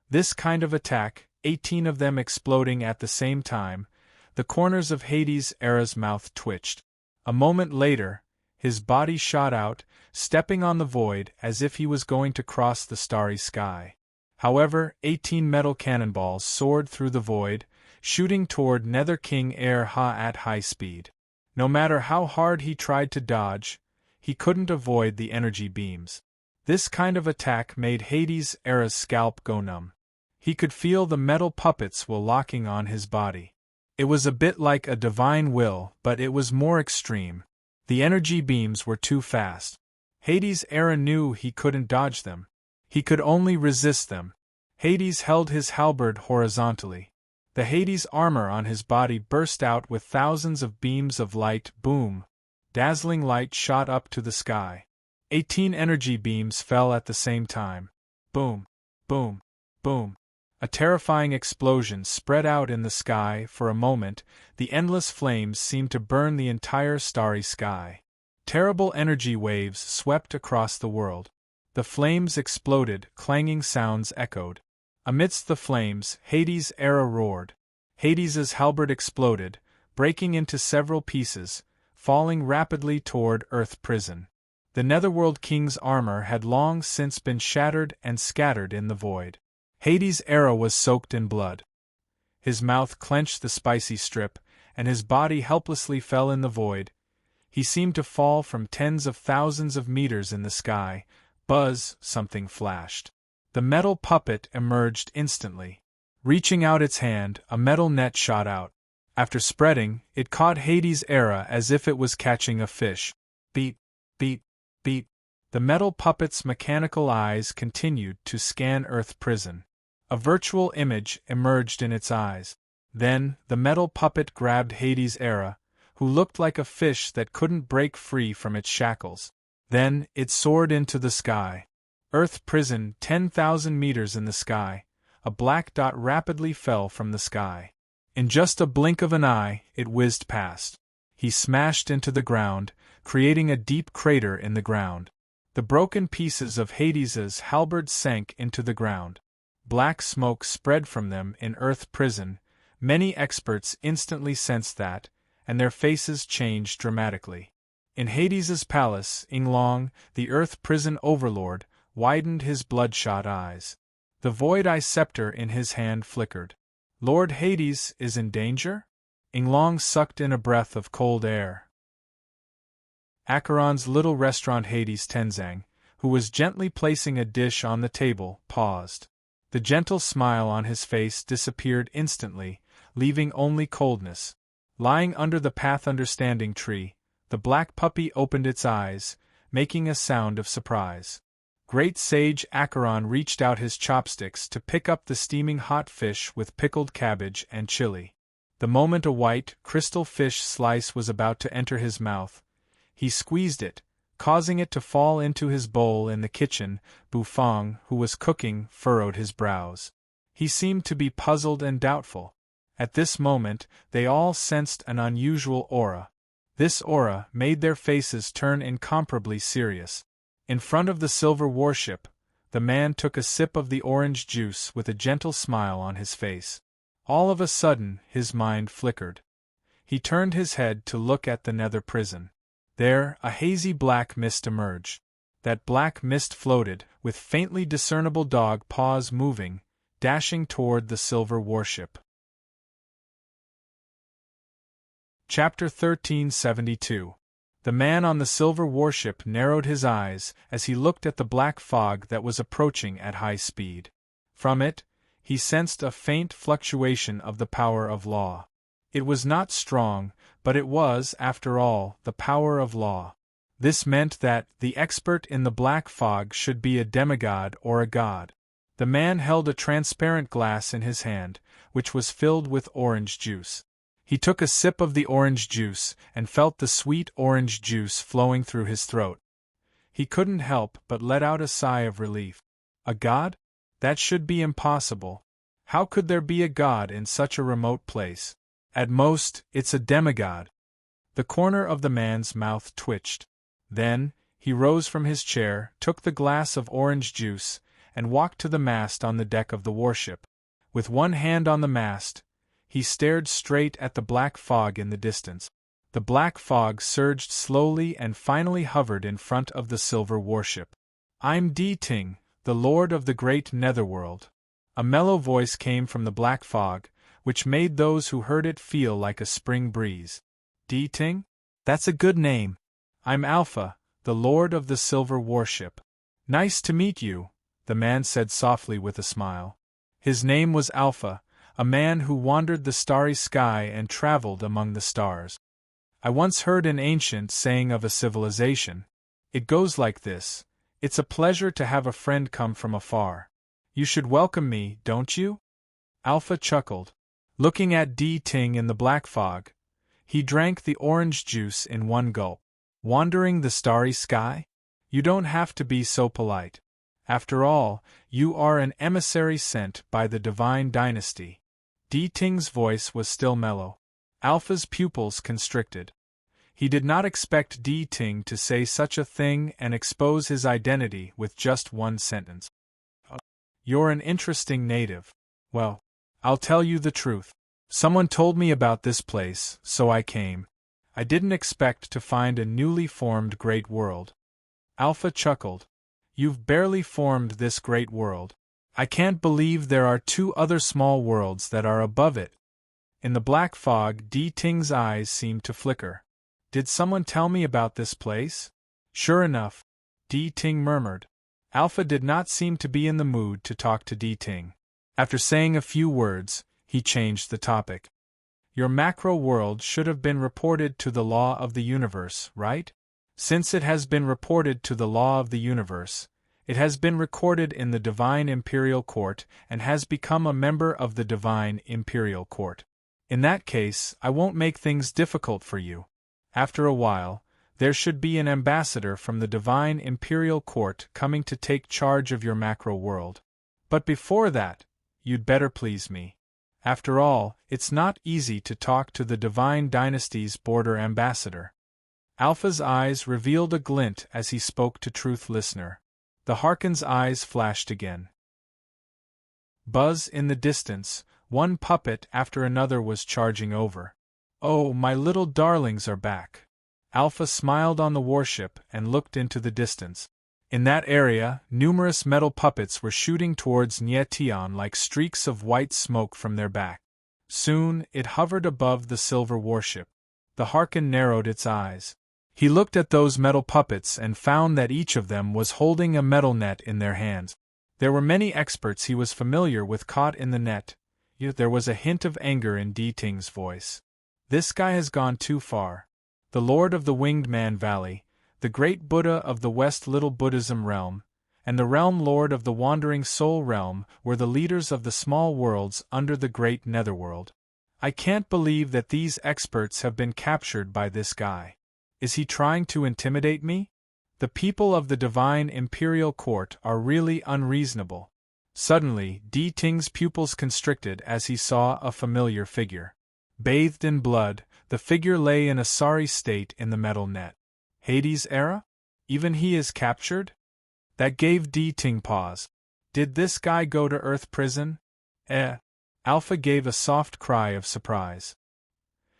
Speaker 1: This kind of attack, 18 of them exploding at the same time, the corners of Hades' Era's mouth twitched. A moment later, his body shot out, stepping on the void as if he was going to cross the starry sky. However, 18 metal cannonballs soared through the void, shooting toward Nether King Ha at high speed. No matter how hard he tried to dodge, he couldn't avoid the energy beams. This kind of attack made Hades' Era's scalp go numb. He could feel the metal puppets were locking on his body. It was a bit like a divine will, but it was more extreme. The energy beams were too fast. Hades' Era knew he couldn't dodge them. He could only resist them. Hades held his halberd horizontally. The Hades armor on his body burst out with thousands of beams of light. Boom! Dazzling light shot up to the sky. 18 energy beams fell at the same time. Boom! Boom! Boom! A terrifying explosion spread out in the sky. For a moment, the endless flames seemed to burn the entire starry sky. Terrible energy waves swept across the world. The flames exploded, clanging sounds echoed. Amidst the flames, Hades' Era roared. Hades' halberd exploded, breaking into several pieces, falling rapidly toward Earth Prison. The Netherworld King's armor had long since been shattered and scattered in the void. Hades' Era was soaked in blood. His mouth clenched the spicy strip, and his body helplessly fell in the void. He seemed to fall from tens of thousands of meters in the sky. Buzz! Something flashed. The metal puppet emerged instantly. Reaching out its hand, a metal net shot out. After spreading, it caught Hades' Era as if it was catching a fish. Beat, beat, beat. The metal puppet's mechanical eyes continued to scan Earth Prison. A virtual image emerged in its eyes. Then, the metal puppet grabbed Hades' Era, who looked like a fish that couldn't break free from its shackles. Then, it soared into the sky. Earth prison, 10,000 meters in the sky. A black dot rapidly fell from the sky. In just a blink of an eye, it whizzed past. He smashed into the ground, creating a deep crater in the ground. The broken pieces of Hades's halberd sank into the ground. Black smoke spread from them in Earth prison. Many experts instantly sensed that, and their faces changed dramatically. In Hades's palace, Inglong, the Earth prison overlord, widened his bloodshot eyes. The void-eye scepter in his hand flickered. Lord Hades is in danger? Inglong sucked in a breath of cold air. Acheron's little restaurant Hades Tenzang, who was gently placing a dish on the table, paused. The gentle smile on his face disappeared instantly, leaving only coldness. Lying under the path understanding tree, the black puppy opened its eyes, making a sound of surprise. Great sage Acheron reached out his chopsticks to pick up the steaming hot fish with pickled cabbage and chili. The moment a white, crystal fish slice was about to enter his mouth, he squeezed it, causing it to fall into his bowl in the kitchen. Bufang, who was cooking, furrowed his brows. He seemed to be puzzled and doubtful. At this moment, they all sensed an unusual aura. This aura made their faces turn incomparably serious. In front of the silver warship, the man took a sip of the orange juice with a gentle smile on his face. All of a sudden, his mind flickered. He turned his head to look at the nether prison. There, a hazy black mist emerged. That black mist floated, with faintly discernible dog paws moving, dashing toward the silver warship. Chapter 1372. The man on the silver warship narrowed his eyes as he looked at the black fog that was approaching at high speed. From it, he sensed a faint fluctuation of the power of law. It was not strong, but it was, after all, the power of law. This meant that the expert in the black fog should be a demigod or a god. The man held a transparent glass in his hand, which was filled with orange juice. He took a sip of the orange juice and felt the sweet orange juice flowing through his throat. He couldn't help but let out a sigh of relief. A god? That should be impossible. How could there be a god in such a remote place? At most, it's a demigod. The corner of the man's mouth twitched. Then, he rose from his chair, took the glass of orange juice, and walked to the mast on the deck of the warship. With one hand on the mast, he stared straight at the black fog in the distance. The black fog surged slowly and finally hovered in front of the silver warship. "I'm Di Ting, the lord of the great netherworld." A mellow voice came from the black fog, which made those who heard it feel like a spring breeze. "Di Ting? That's a good name. I'm Alpha, the lord of the silver warship." "Nice to meet you," the man said softly with a smile. His name was Alpha, a man who wandered the starry sky and traveled among the stars. "I once heard an ancient saying of a civilization. It goes like this: it's a pleasure to have a friend come from afar. You should welcome me, don't you?" Alpha chuckled. Looking at Di Ting in the black fog, he drank the orange juice in one gulp. "Wandering the starry sky? You don't have to be so polite. After all, you are an emissary sent by the divine dynasty." Di Ting's voice was still mellow. Alpha's pupils constricted. He did not expect Di Ting to say such a thing and expose his identity with just one sentence. "You're an interesting native. Well, I'll tell you the truth. Someone told me about this place, so I came. I didn't expect to find a newly formed great world." Alpha chuckled. "You've barely formed this great world. I can't believe there are two other small worlds that are above it." In the black fog, Di Ting's eyes seemed to flicker. "Did someone tell me about this place?" "Sure enough," Di Ting murmured. Alpha did not seem to be in the mood to talk to Di Ting. After saying a few words, he changed the topic. "Your macro world should have been reported to the law of the universe, right? Since it has been reported to the law of the universe, it has been recorded in the Divine Imperial Court and has become a member of the Divine Imperial Court. In that case, I won't make things difficult for you. After a while, there should be an ambassador from the divine imperial court coming to take charge of your macro world. But before that, you'd better please me. After all, it's not easy to talk to the divine dynasty's border ambassador. Alpha's eyes revealed a glint as he spoke to Truth Listener. The Harkon's eyes flashed again. Buzz in the distance, one puppet after another was charging over. Oh, my little darlings are back. Alpha smiled on the warship and looked into the distance. In that area, numerous metal puppets were shooting towards Nyetion like streaks of white smoke from their back. Soon, it hovered above the silver warship. The Harkon narrowed its eyes. He looked at those metal puppets and found that each of them was holding a metal net in their hands. There were many experts he was familiar with caught in the net, yet there was a hint of anger in D Ting's voice. This guy has gone too far. The Lord of the Winged Man Valley, the great Buddha of the West Little Buddhism realm, and the realm lord of the Wandering Soul realm were the leaders of the small worlds under the great netherworld. I can't believe that these experts have been captured by this guy. Is he trying to intimidate me? The people of the divine imperial court are really unreasonable. Suddenly, D Ting's pupils constricted as he saw a familiar figure. Bathed in blood, the figure lay in a sorry state in the metal net. Hades era? Even he is captured? That gave D Ting pause. Did this guy go to Earth prison? Alpha gave a soft cry of surprise.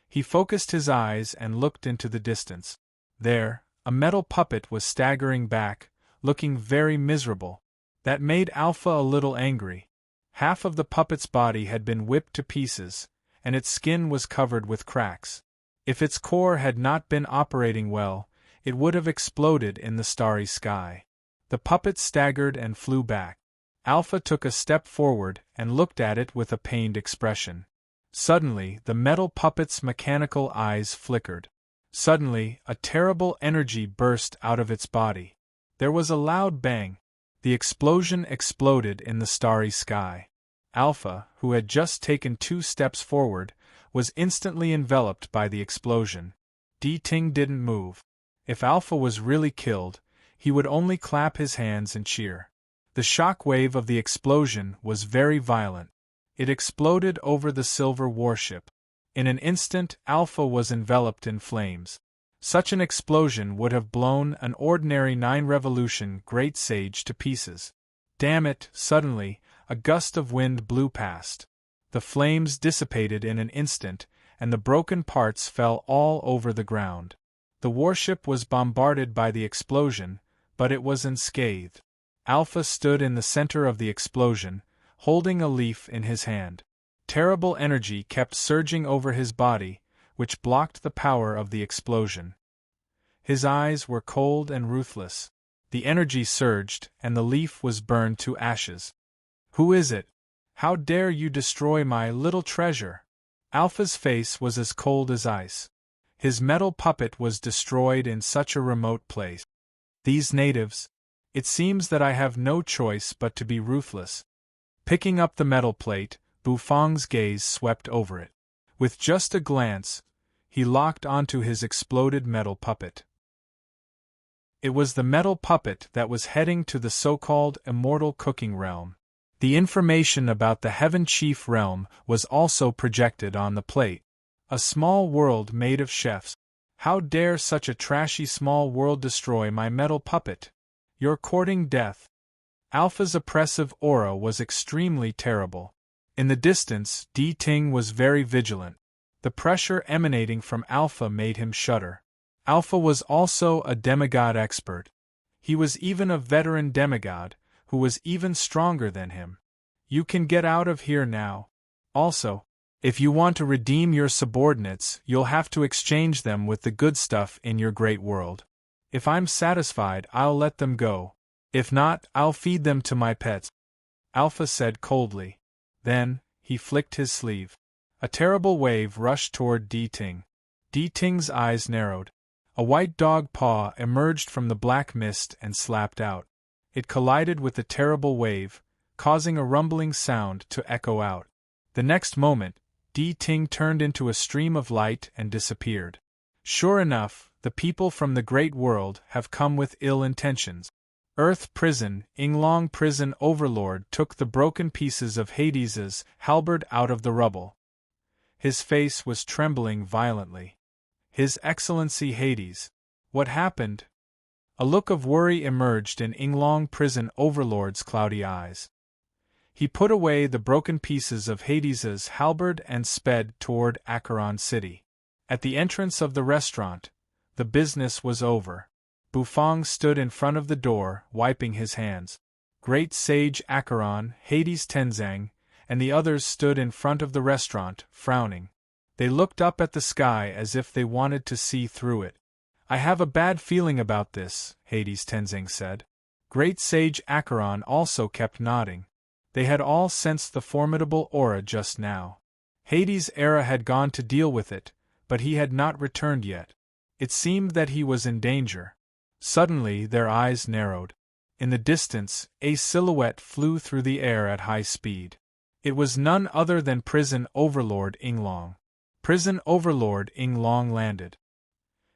Speaker 1: He focused his eyes and looked into the distance. There, a metal puppet was staggering back, looking very miserable. That made Alpha a little angry. Half of the puppet's body had been whipped to pieces, and its skin was covered with cracks. If its core had not been operating well, it would have exploded in the starry sky. The puppet staggered and flew back. Alpha took a step forward and looked at it with a pained expression. Suddenly, the metal puppet's mechanical eyes flickered. Suddenly, a terrible energy burst out of its body. There was a loud bang. The explosion exploded in the starry sky. Alpha, who had just taken 2 steps forward, was instantly enveloped by the explosion. D Ting didn't move. If Alpha was really killed, he would only clap his hands and cheer. The shock wave of the explosion was very violent. It exploded over the silver warship. In an instant, Alpha was enveloped in flames. Such an explosion would have blown an ordinary 9-revolution great sage to pieces. Damn it, suddenly, a gust of wind blew past. The flames dissipated in an instant, and the broken parts fell all over the ground. The warship was bombarded by the explosion, but it was unscathed. Alpha stood in the center of the explosion, holding a leaf in his hand. Terrible energy kept surging over his body, which blocked the power of the explosion. His eyes were cold and ruthless. The energy surged, and the leaf was burned to ashes. Who is it? How dare you destroy my little treasure? Alpha's face was as cold as ice. His metal puppet was destroyed in such a remote place. These natives. It seems that I have no choice but to be ruthless. Picking up the metal plate, Bufang's gaze swept over it. With just a glance, he locked onto his exploded metal puppet. It was the metal puppet that was heading to the so-called immortal cooking realm. The information about the Heaven Chief realm was also projected on the plate. A small world made of chefs. How dare such a trashy small world destroy my metal puppet? You're courting death. Alpha's oppressive aura was extremely terrible. In the distance, D Ting was very vigilant. The pressure emanating from Alpha made him shudder. Alpha was also a demigod expert. He was even a veteran demigod, who was even stronger than him. You can get out of here now. Also, if you want to redeem your subordinates, you'll have to exchange them with the good stuff in your great world. If I'm satisfied, I'll let them go. If not, I'll feed them to my pets. Alpha said coldly. Then, he flicked his sleeve. A terrible wave rushed toward D Ting. D Ting's eyes narrowed. A white dog paw emerged from the black mist and slapped out. It collided with the terrible wave, causing a rumbling sound to echo out. The next moment, Di Ting turned into a stream of light and disappeared. Sure enough, the people from the great world have come with ill intentions. Earth Prison, Inglong Prison Overlord took the broken pieces of Hades's halberd out of the rubble. His face was trembling violently. His Excellency Hades. What happened? A look of worry emerged in Inglong Prison Overlord's cloudy eyes. He put away the broken pieces of Hades's halberd and sped toward Acheron City. At the entrance of the restaurant, the business was over. Bufang stood in front of the door, wiping his hands. Great Sage Acheron, Hades Tenzang, and the others stood in front of the restaurant, frowning. They looked up at the sky as if they wanted to see through it. I have a bad feeling about this, Hades Tenzang said. Great Sage Acheron also kept nodding. They had all sensed the formidable aura just now. Hades' era had gone to deal with it, but he had not returned yet. It seemed that he was in danger. Suddenly their eyes narrowed. In the distance, a silhouette flew through the air at high speed. It was none other than Prison Overlord Inglong. Prison Overlord Inglong landed.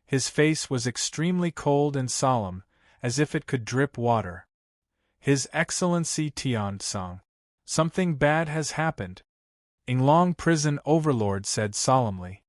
Speaker 1: His face was extremely cold and solemn, as if it could drip water. His Excellency Tian Song. Something bad has happened. Inglong Prison Overlord said solemnly.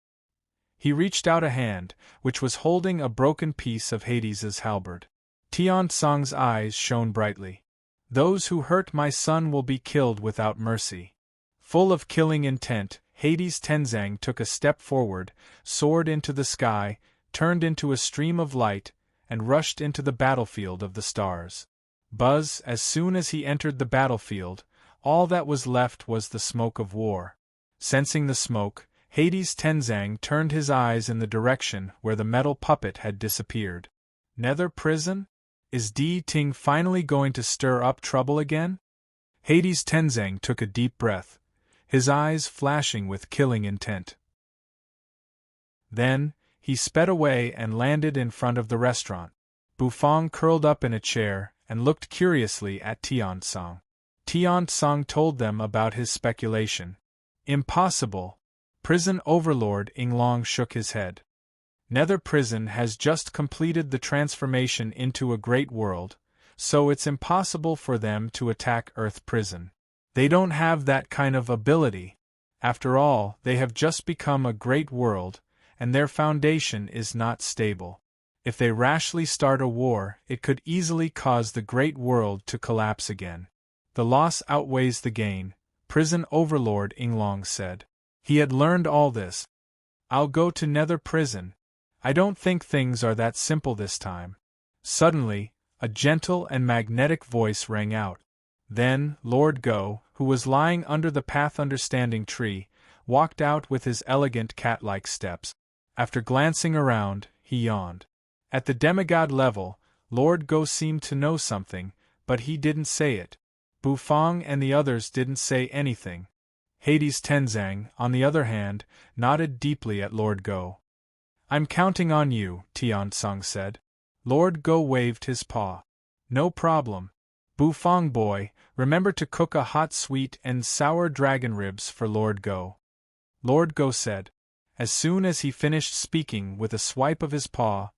Speaker 1: He reached out a hand, which was holding a broken piece of Hades's halberd. Tian Song's eyes shone brightly. Those who hurt my son will be killed without mercy. Full of killing intent, Hades Tenzang took a step forward, soared into the sky, turned into a stream of light, and rushed into the battlefield of the stars. Buzz, as soon as he entered the battlefield, all that was left was the smoke of war. Sensing the smoke, Hades Tenzang turned his eyes in the direction where the metal puppet had disappeared. Nether Prison? Is Di Ting finally going to stir up trouble again? Hades Tenzang took a deep breath, his eyes flashing with killing intent. Then, he sped away and landed in front of the restaurant. Bufang curled up in a chair and looked curiously at Tian Song. Tian Song told them about his speculation. Impossible. Prison Overlord Inglong shook his head. Nether Prison has just completed the transformation into a great world, so it's impossible for them to attack Earth Prison. They don't have that kind of ability. After all, they have just become a great world, and their foundation is not stable. If they rashly start a war, it could easily cause the great world to collapse again. The loss outweighs the gain, Prison Overlord Inglong said. He had learned all this. I'll go to Nether Prison. I don't think things are that simple this time. Suddenly, a gentle and magnetic voice rang out. Then, Lord Go, who was lying under the Path Understanding tree, walked out with his elegant cat-like steps. After glancing around, he yawned. At the demigod level, Lord Go seemed to know something, but he didn't say it. Bufang and the others didn't say anything. Hades Tenzang, on the other hand, nodded deeply at Lord Go. I'm counting on you, Tian Song said. Lord Go waved his paw. No problem. Bufang boy, remember to cook a hot sweet and sour dragon ribs for Lord Go. Lord Go said. As soon as he finished speaking with a swipe of his paw,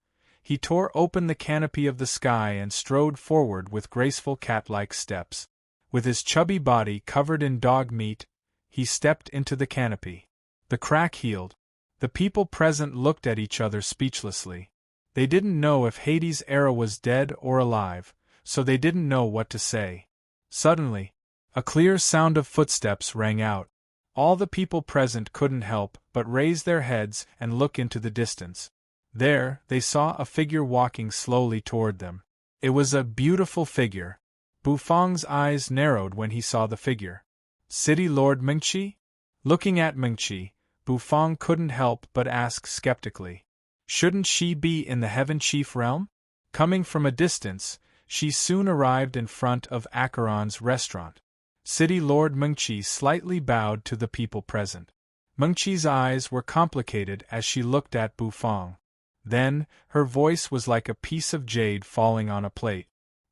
Speaker 1: he tore open the canopy of the sky and strode forward with graceful cat-like steps. With his chubby body covered in dog meat, he stepped into the canopy. The crack healed. The people present looked at each other speechlessly. They didn't know if Hades' era was dead or alive, so they didn't know what to say. Suddenly, a clear sound of footsteps rang out. All the people present couldn't help but raise their heads and look into the distance. There, they saw a figure walking slowly toward them. It was a beautiful figure. Bufang's eyes narrowed when he saw the figure. City Lord Mengqi? Looking at Mengqi, Bufang couldn't help but ask skeptically. Shouldn't she be in the Heaven Chief realm? Coming from a distance, she soon arrived in front of Acheron's restaurant. City Lord Mengqi slightly bowed to the people present. Mengqi's eyes were complicated as she looked at Bufang. Then, her voice was like a piece of jade falling on a plate.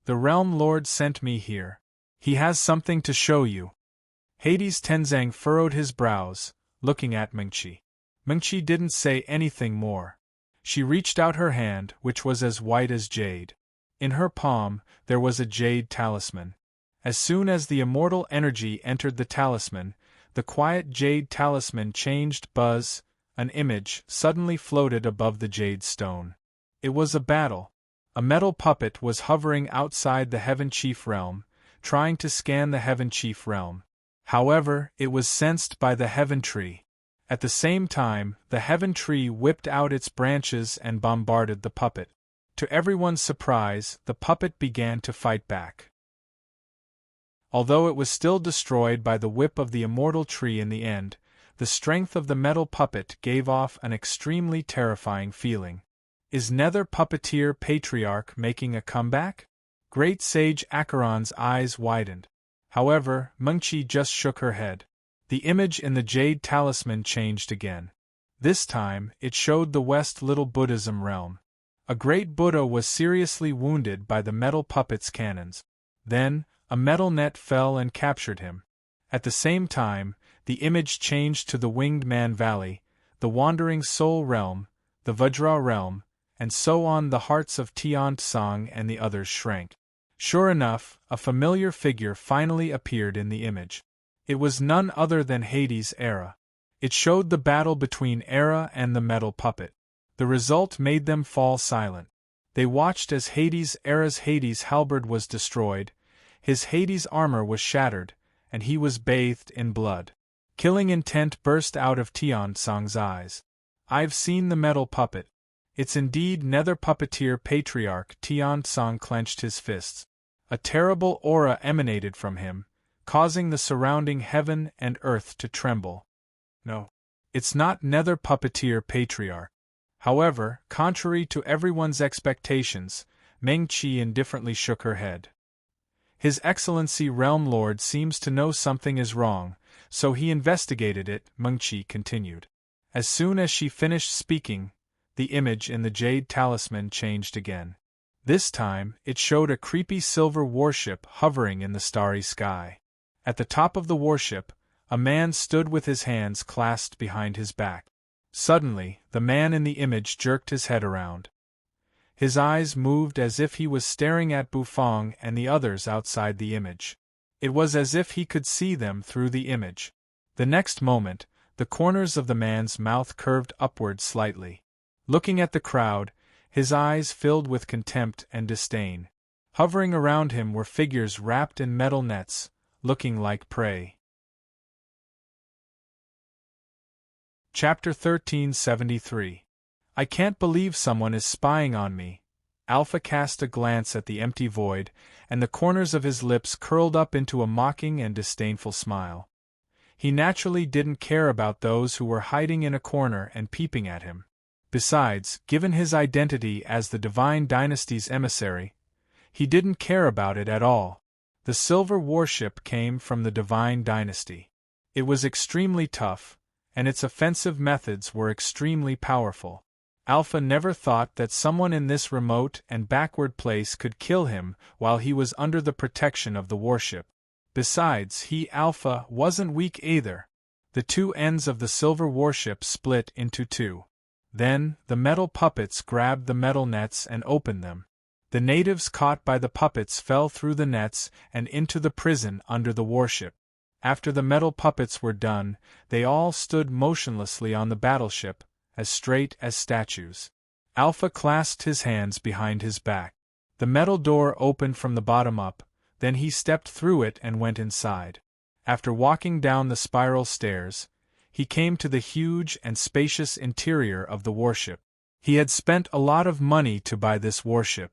Speaker 1: The Realm Lord sent me here. He has something to show you. Hades Tenzang furrowed his brows, looking at Mengqi. Mengqi didn't say anything more. She reached out her hand, which was as white as jade. In her palm, there was a jade talisman. As soon as the immortal energy entered the talisman, the quiet jade talisman changed. Buzz, an image suddenly floated above the jade stone. It was a battle. A metal puppet was hovering outside the Heaven Chief realm, trying to scan the Heaven Chief realm. However, it was sensed by the Heaven Tree. At the same time, the Heaven Tree whipped out its branches and bombarded the puppet. To everyone's surprise, the puppet began to fight back. Although it was still destroyed by the whip of the immortal tree in the end, the strength of the metal puppet gave off an extremely terrifying feeling. Is Nether Puppeteer Patriarch making a comeback? Great Sage Acheron's eyes widened. However, Mengqi just shook her head. The image in the jade talisman changed again. This time, it showed the West Little Buddhism realm. A great Buddha was seriously wounded by the metal puppet's cannons. Then, a metal net fell and captured him. At the same time, the image changed to the Winged Man Valley, the Wandering Soul realm, the Vajra realm, and so on. The hearts of Tian Tsang and the others shrank. Sure enough, a familiar figure finally appeared in the image. It was none other than Hades' Era. It showed the battle between Era and the metal puppet. The result made them fall silent. They watched as Era's Hades' halberd was destroyed, his Hades' armor was shattered, and he was bathed in blood. Killing intent burst out of Tian Tsang's eyes. I've seen the metal puppet. It's indeed Nether Puppeteer Patriarch. Tian Tsang clenched his fists. A terrible aura emanated from him, causing the surrounding heaven and earth to tremble. No. It's not Nether Puppeteer Patriarch. However, contrary to everyone's expectations, Mengqi indifferently shook her head. His Excellency Realm Lord seems to know something is wrong, so he investigated it, Mengqi continued. As soon as she finished speaking, the image in the jade talisman changed again. This time, it showed a creepy silver warship hovering in the starry sky. At the top of the warship, a man stood with his hands clasped behind his back. Suddenly, the man in the image jerked his head around. His eyes moved as if he was staring at Bufang and the others outside the image. It was as if he could see them through the image. The next moment, the corners of the man's mouth curved upward slightly. Looking at the crowd, his eyes filled with contempt and disdain. Hovering around him were figures wrapped in metal nets, looking like prey. Chapter 1373. I can't believe someone is spying on me. Alpha cast a glance at the empty void, and the corners of his lips curled up into a mocking and disdainful smile. He naturally didn't care about those who were hiding in a corner and peeping at him. Besides, given his identity as the Divine Dynasty's emissary, he didn't care about it at all. The silver warship came from the Divine Dynasty. It was extremely tough, and its offensive methods were extremely powerful. Alpha never thought that someone in this remote and backward place could kill him while he was under the protection of the warship. Besides, Alpha, wasn't weak either. The two ends of the silver warship split into two. Then, the metal puppets grabbed the metal nets and opened them. The natives caught by the puppets fell through the nets and into the prison under the warship. After the metal puppets were done, they all stood motionlessly on the battleship, as straight as statues. Alpha clasped his hands behind his back. The metal door opened from the bottom up, then he stepped through it and went inside. After walking down the spiral stairs, he came to the huge and spacious interior of the warship. He had spent a lot of money to buy this warship.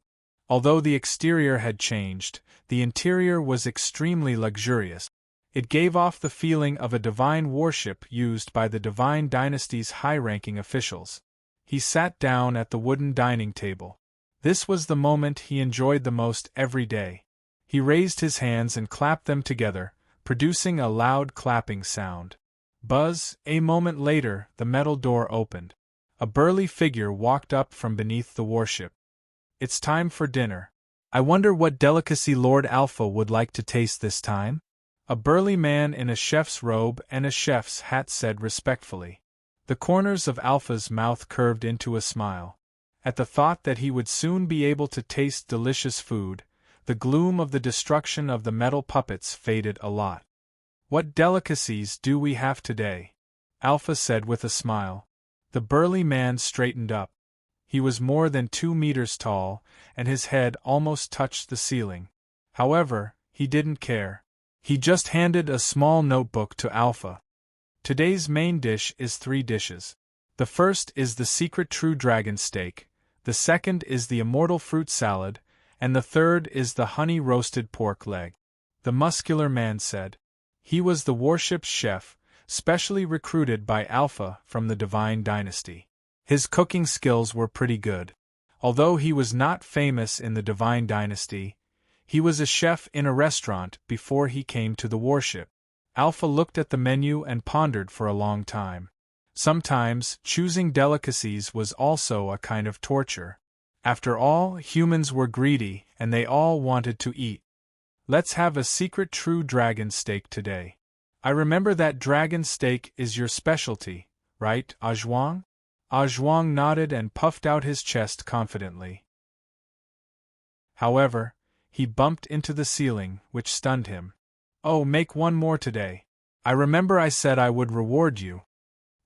Speaker 1: Although the exterior had changed, the interior was extremely luxurious. It gave off the feeling of a divine warship used by the Divine Dynasty's high-ranking officials. He sat down at the wooden dining table. This was the moment he enjoyed the most every day. He raised his hands and clapped them together, producing a loud clapping sound. Buzz, a moment later, the metal door opened. A burly figure walked up from beneath the warship. It's time for dinner. I wonder what delicacy Lord Alpha would like to taste this time? A burly man in a chef's robe and a chef's hat said respectfully. The corners of Alpha's mouth curved into a smile. At the thought that he would soon be able to taste delicious food, the gloom of the destruction of the metal puppets faded a lot. "What delicacies do we have today?" Alpha said with a smile. The burly man straightened up. He was more than 2 meters tall, and his head almost touched the ceiling. However, he didn't care. He just handed a small notebook to Alpha. "Today's main dish is 3 dishes. The first is the secret true dragon steak, the second is the immortal fruit salad, and the third is the honey-roasted pork leg," the muscular man said. He was the warship's chef, specially recruited by Alpha from the Divine Dynasty. His cooking skills were pretty good. Although he was not famous in the Divine Dynasty, he was a chef in a restaurant before he came to the warship. Alpha looked at the menu and pondered for a long time. Sometimes, choosing delicacies was also a kind of torture. After all, humans were greedy, and they all wanted to eat. "Let's have a secret true dragon steak today. I remember that dragon steak is your specialty, right, Zhuang?" Zhuang nodded and puffed out his chest confidently. However, he bumped into the ceiling, which stunned him. "Oh, make one more today. I remember I said I would reward you."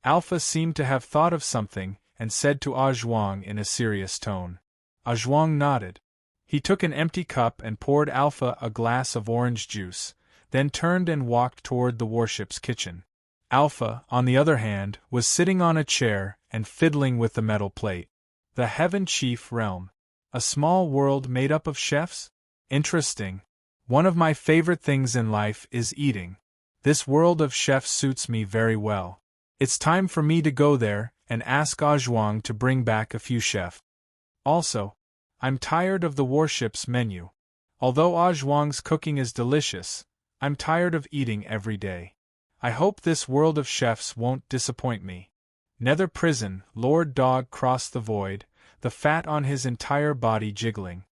Speaker 1: Alpha seemed to have thought of something, and said to Zhuang in a serious tone. Zhuang nodded. He took an empty cup and poured Alpha a glass of orange juice, then turned and walked toward the warship's kitchen. Alpha, on the other hand, was sitting on a chair and fiddling with the metal plate. The Heaven Chief Realm. A small world made up of chefs? Interesting. One of my favorite things in life is eating. This world of chefs suits me very well. It's time for me to go there and ask Zhuang to bring back a few chefs. Also, I'm tired of the warship's menu. Although Zhuang's cooking is delicious, I'm tired of eating every day. I hope this world of chefs won't disappoint me. Nether Prison, Lord Dog crossed the void, the fat on his entire body jiggling.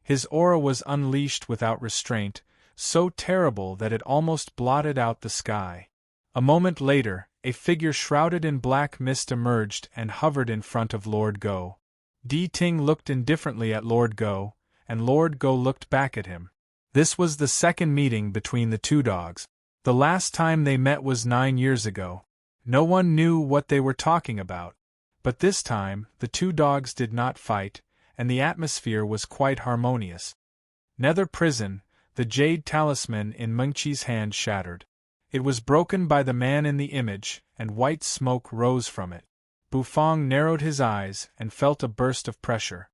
Speaker 1: His aura was unleashed without restraint, so terrible that it almost blotted out the sky. A moment later, a figure shrouded in black mist emerged and hovered in front of Lord Go. Di Ting looked indifferently at Lord Go, and Lord Go looked back at him. This was the second meeting between the two dogs. The last time they met was 9 years ago. No one knew what they were talking about. But this time, the two dogs did not fight, and the atmosphere was quite harmonious. Nether Prison, the jade talisman in Mengqi's hand shattered. It was broken by the man in the image, and white smoke rose from it. Bufang narrowed his eyes and felt a burst of pressure.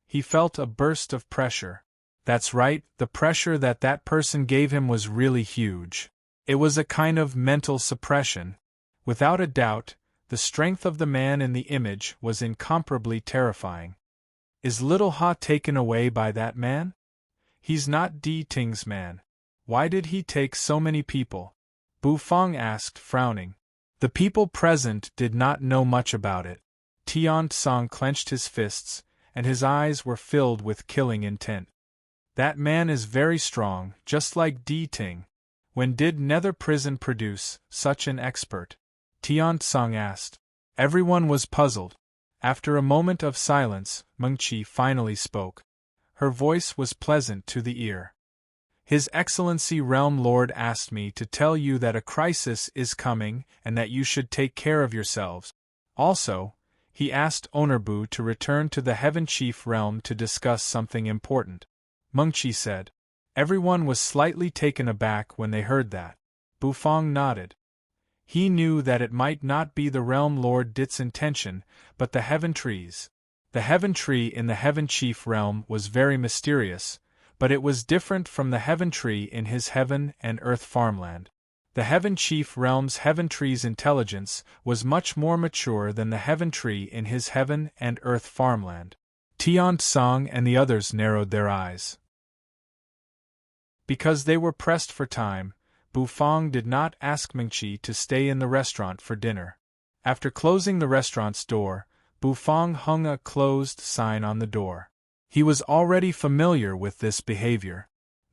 Speaker 1: He felt a burst of pressure. That's right, the pressure that person gave him was really huge. It was a kind of mental suppression. Without a doubt, the strength of the man in the image was incomparably terrifying. Is Little Ha taken away by that man? He's not Di Ting's man. Why did he take so many people? Bufang asked, frowning. The people present did not know much about it. Tian Tsang clenched his fists, and his eyes were filled with killing intent. That man is very strong, just like Di Ting. When did Nether Prison produce such an expert? Tian Tsang asked. Everyone was puzzled. After a moment of silence, Mengqi finally spoke. Her voice was pleasant to the ear. His Excellency Realm Lord asked me to tell you that a crisis is coming and that you should take care of yourselves. Also, he asked Onerbu to return to the Heaven Chief Realm to discuss something important. Mengqi said. Everyone was slightly taken aback when they heard that. Bufang nodded. He knew that it might not be the Realm Lord Dit's intention, but the Heaven Tree's. The Heaven Tree in the Heaven Chief Realm was very mysterious, but it was different from the Heaven Tree in his Heaven and Earth farmland. The Heaven Chief Realm's Heaven Tree's intelligence was much more mature than the Heaven Tree in his Heaven and Earth farmland. Tian Tsang and the others narrowed their eyes. Because they were pressed for time, Bufang did not ask Mengqi to stay in the restaurant for dinner. After closing the restaurant's door, Bufang hung a closed sign on the door. He was already familiar with this behavior.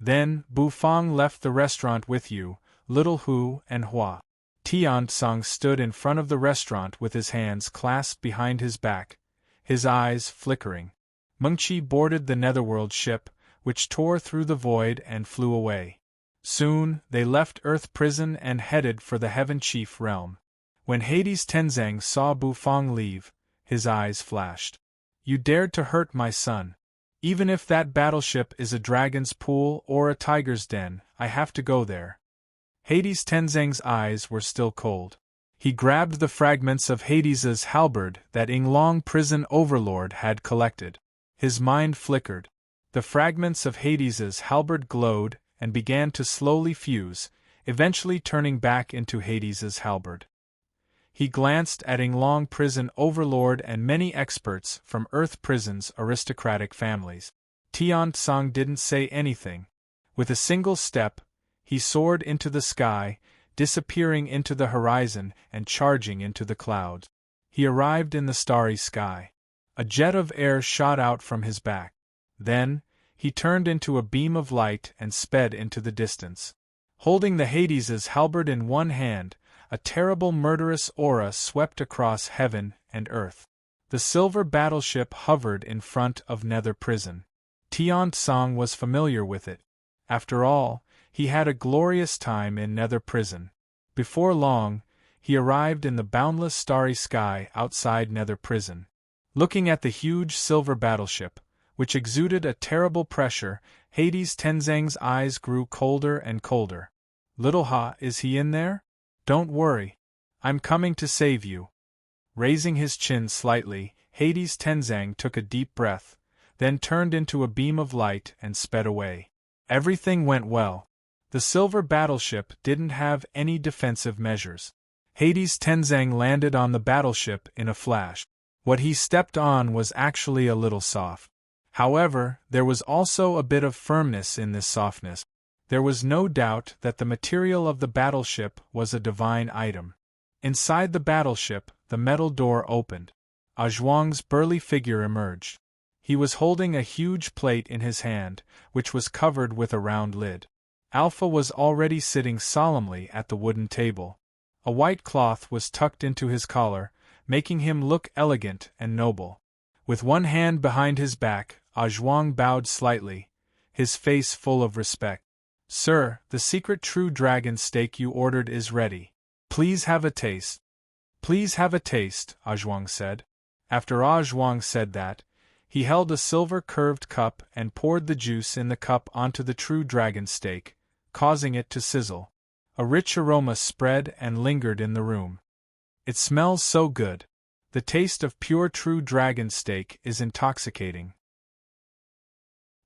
Speaker 1: Then, Bufang left the restaurant with you, little Hu and Hua. Tian-tsang stood in front of the restaurant with his hands clasped behind his back, his eyes flickering. Mengqi boarded the netherworld ship, which tore through the void and flew away. Soon, they left Earth Prison and headed for the Heaven Chief realm. When Hades Tenzang saw Bufang leave, his eyes flashed. You dared to hurt my son. Even if that battleship is a dragon's pool or a tiger's den, I have to go there. Hades Tenzang's eyes were still cold. He grabbed the fragments of Hades's halberd that Yinglong prison overlord had collected. His mind flickered. The fragments of Hades's halberd glowed and began to slowly fuse, eventually turning back into Hades's halberd. He glanced at Yinglong prison overlord and many experts from Earth Prison's aristocratic families. Tian-tsang didn't say anything. With a single step, he soared into the sky, disappearing into the horizon and charging into the clouds. He arrived in the starry sky. A jet of air shot out from his back. Then, he turned into a beam of light and sped into the distance. Holding the Hades's halberd in one hand, a terrible murderous aura swept across heaven and earth. The silver battleship hovered in front of Nether Prison. Tian-tsang was familiar with it. After all, he had a glorious time in Nether Prison. Before long, he arrived in the boundless starry sky outside Nether Prison. Looking at the huge silver battleship, which exuded a terrible pressure, Hades Tenzang's eyes grew colder and colder. Little Ha, is he in there? Don't worry. I'm coming to save you. Raising his chin slightly, Hades Tenzang took a deep breath, then turned into a beam of light and sped away. Everything went well. The silver battleship didn't have any defensive measures. Hades Tenzang landed on the battleship in a flash. What he stepped on was actually a little soft. However, there was also a bit of firmness in this softness. There was no doubt that the material of the battleship was a divine item. Inside the battleship, the metal door opened. A Zhuang's burly figure emerged. He was holding a huge plate in his hand, which was covered with a round lid. Alpha was already sitting solemnly at the wooden table. A white cloth was tucked into his collar, making him look elegant and noble. With one hand behind his back, A Zhuang bowed slightly, his face full of respect. Sir, the secret true dragon steak you ordered is ready. Please have a taste. Please have a taste, A Zhuang said. After A Zhuang said that, he held a silver curved cup and poured the juice in the cup onto the true dragon steak, causing it to sizzle. A rich aroma spread and lingered in the room. It smells so good. The taste of pure true dragon steak is intoxicating.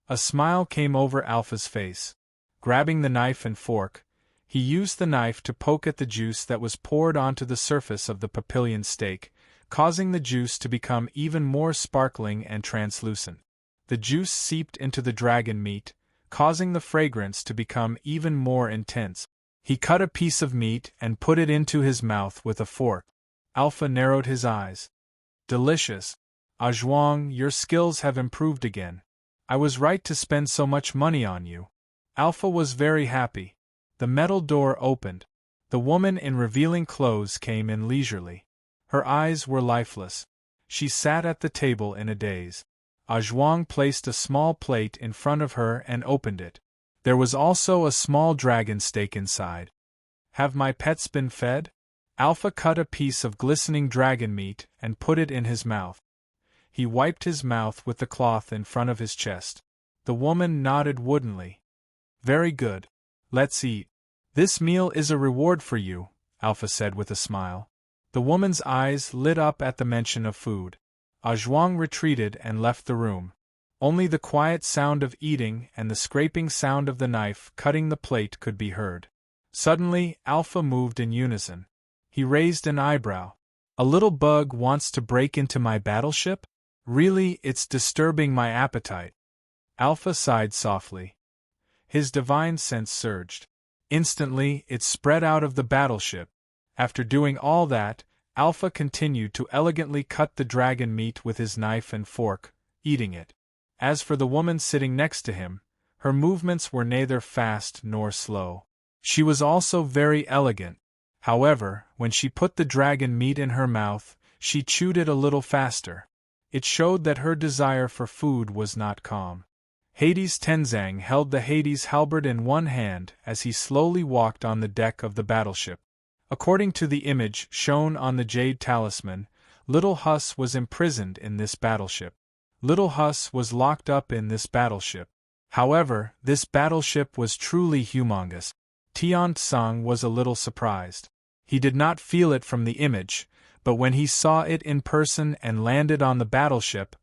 Speaker 1: A smile came over Alpha's face. Grabbing the knife and fork, he used the knife to poke at the juice that was poured onto the surface of the papillion steak, causing the juice to become even more sparkling and translucent. The juice seeped into the dragon meat, causing the fragrance to become even more intense. He cut a piece of meat and put it into his mouth with a fork. Alpha narrowed his eyes. Delicious. A Zhuang, your skills have improved again. I was right to spend so much money on you. Alpha was very happy. The metal door opened. The woman in revealing clothes came in leisurely. Her eyes were lifeless. She sat at the table in a daze. A Zhuang placed a small plate in front of her and opened it. There was also a small dragon steak inside. Have my pets been fed? Alpha cut a piece of glistening dragon meat and put it in his mouth. He wiped his mouth with the cloth in front of his chest. The woman nodded woodenly. Very good. Let's eat. This meal is a reward for you, Alpha said with a smile. The woman's eyes lit up at the mention of food. A Zhuang retreated and left the room. Only the quiet sound of eating and the scraping sound of the knife cutting the plate could be heard. Suddenly, Alpha moved in unison. He raised an eyebrow. A little bug wants to break into my battleship? Really, it's disturbing my appetite. Alpha sighed softly. His divine sense surged. Instantly, it spread out of the battleship. After doing all that, Alpha continued to elegantly cut the dragon meat with his knife and fork, eating it. As for the woman sitting next to him, Her movements were neither fast nor slow. She was also very elegant. However, when she put the dragon meat in her mouth, she chewed it a little faster. It showed that her desire for food was not calm. Hades Tenzang held the Hades halberd in one hand as he slowly walked on the deck of the battleship. According to the image shown on the jade talisman, Little Huss was imprisoned in this battleship. Little Huss was locked up in this battleship. However, this battleship was truly humongous. Tian Tsang was a little surprised. He did not feel it from the image, but when he saw it in person and landed on the battleship,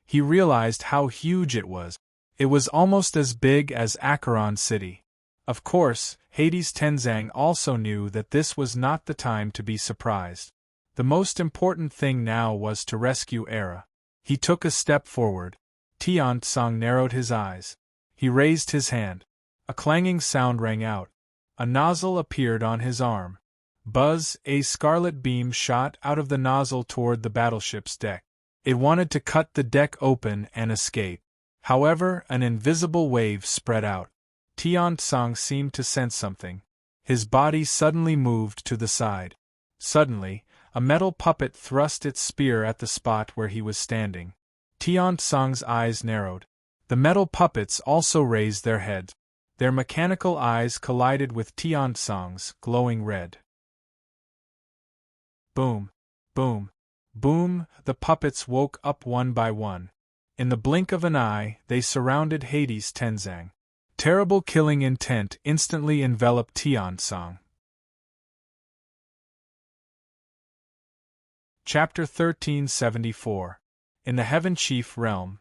Speaker 1: he realized how huge it was. It was almost as big as Acheron City. Of course, Hades Tenzang also knew that this was not the time to be surprised. The most important thing now was to rescue Era. He took a step forward. Tian Tsang narrowed his eyes. He raised his hand. A clanging sound rang out. A nozzle appeared on his arm. Buzz, a scarlet beam shot out of the nozzle toward the battleship's deck. It wanted to cut the deck open and escape. However, an invisible wave spread out. Tian Tsang seemed to sense something. His body suddenly moved to the side. Suddenly, a metal puppet thrust its spear at the spot where he was standing. Tian Tsang's eyes narrowed. The metal puppets also raised their heads. Their mechanical eyes collided with Tian Tsang's, glowing red. Boom, boom, boom, the puppets woke up one by one. In the blink of an eye, they surrounded Hades Tenzang. Terrible killing intent instantly enveloped Tian Tsang. Chapter 1374. In the Heaven Chief Realm.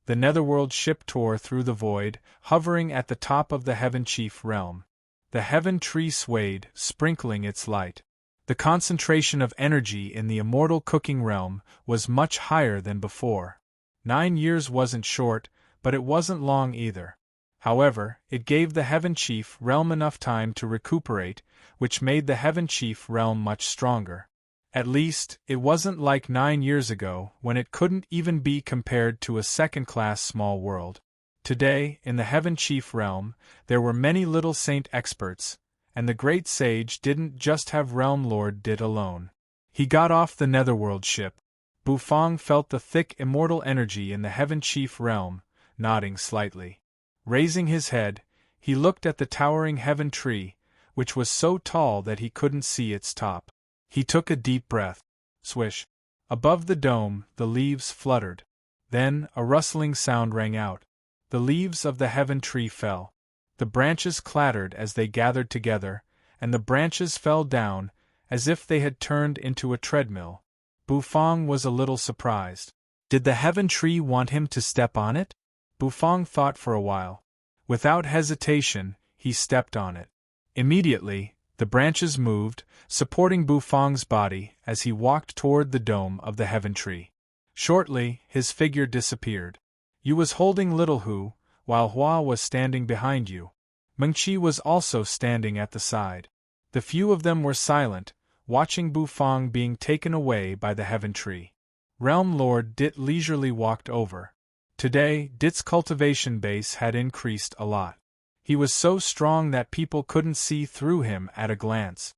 Speaker 1: The Netherworld ship tore through the void, hovering at the top of the Heaven Chief Realm. The Heaven Tree swayed, sprinkling its light. The concentration of energy in the immortal cooking realm was much higher than before. 9 years wasn't short, but it wasn't long either. However, it gave the Heaven Chief Realm enough time to recuperate, which made the Heaven Chief Realm much stronger. At least, it wasn't like 9 years ago, when it couldn't even be compared to a second-class small world. Today, in the Heaven Chief Realm, there were many little saint experts, and the great sage didn't just have Realm Lord did alone. He got off the Netherworld ship. Bufang felt the thick immortal energy in the Heaven Chief Realm, nodding slightly. Raising his head, he looked at the towering Heaven Tree, which was so tall that he couldn't see its top. He took a deep breath. Swish. Above the dome, the leaves fluttered. Then, a rustling sound rang out. The leaves of the Heaven Tree fell. The branches clattered as they gathered together, and the branches fell down, as if they had turned into a treadmill. Bufang was a little surprised. Did the Heaven Tree want him to step on it? Bufang thought for a while. Without hesitation, he stepped on it. Immediately, the branches moved, supporting Bufang's body as he walked toward the dome of the Heaven Tree. Shortly, his figure disappeared. You was holding Little Hu, while Hua was standing behind you. Mengqi was also standing at the side. The few of them were silent, watching Bufang being taken away by the Heaven Tree. Realm Lord Dit leisurely walked over. Today, Dit's cultivation base had increased a lot. He was so strong that people couldn't see through him at a glance.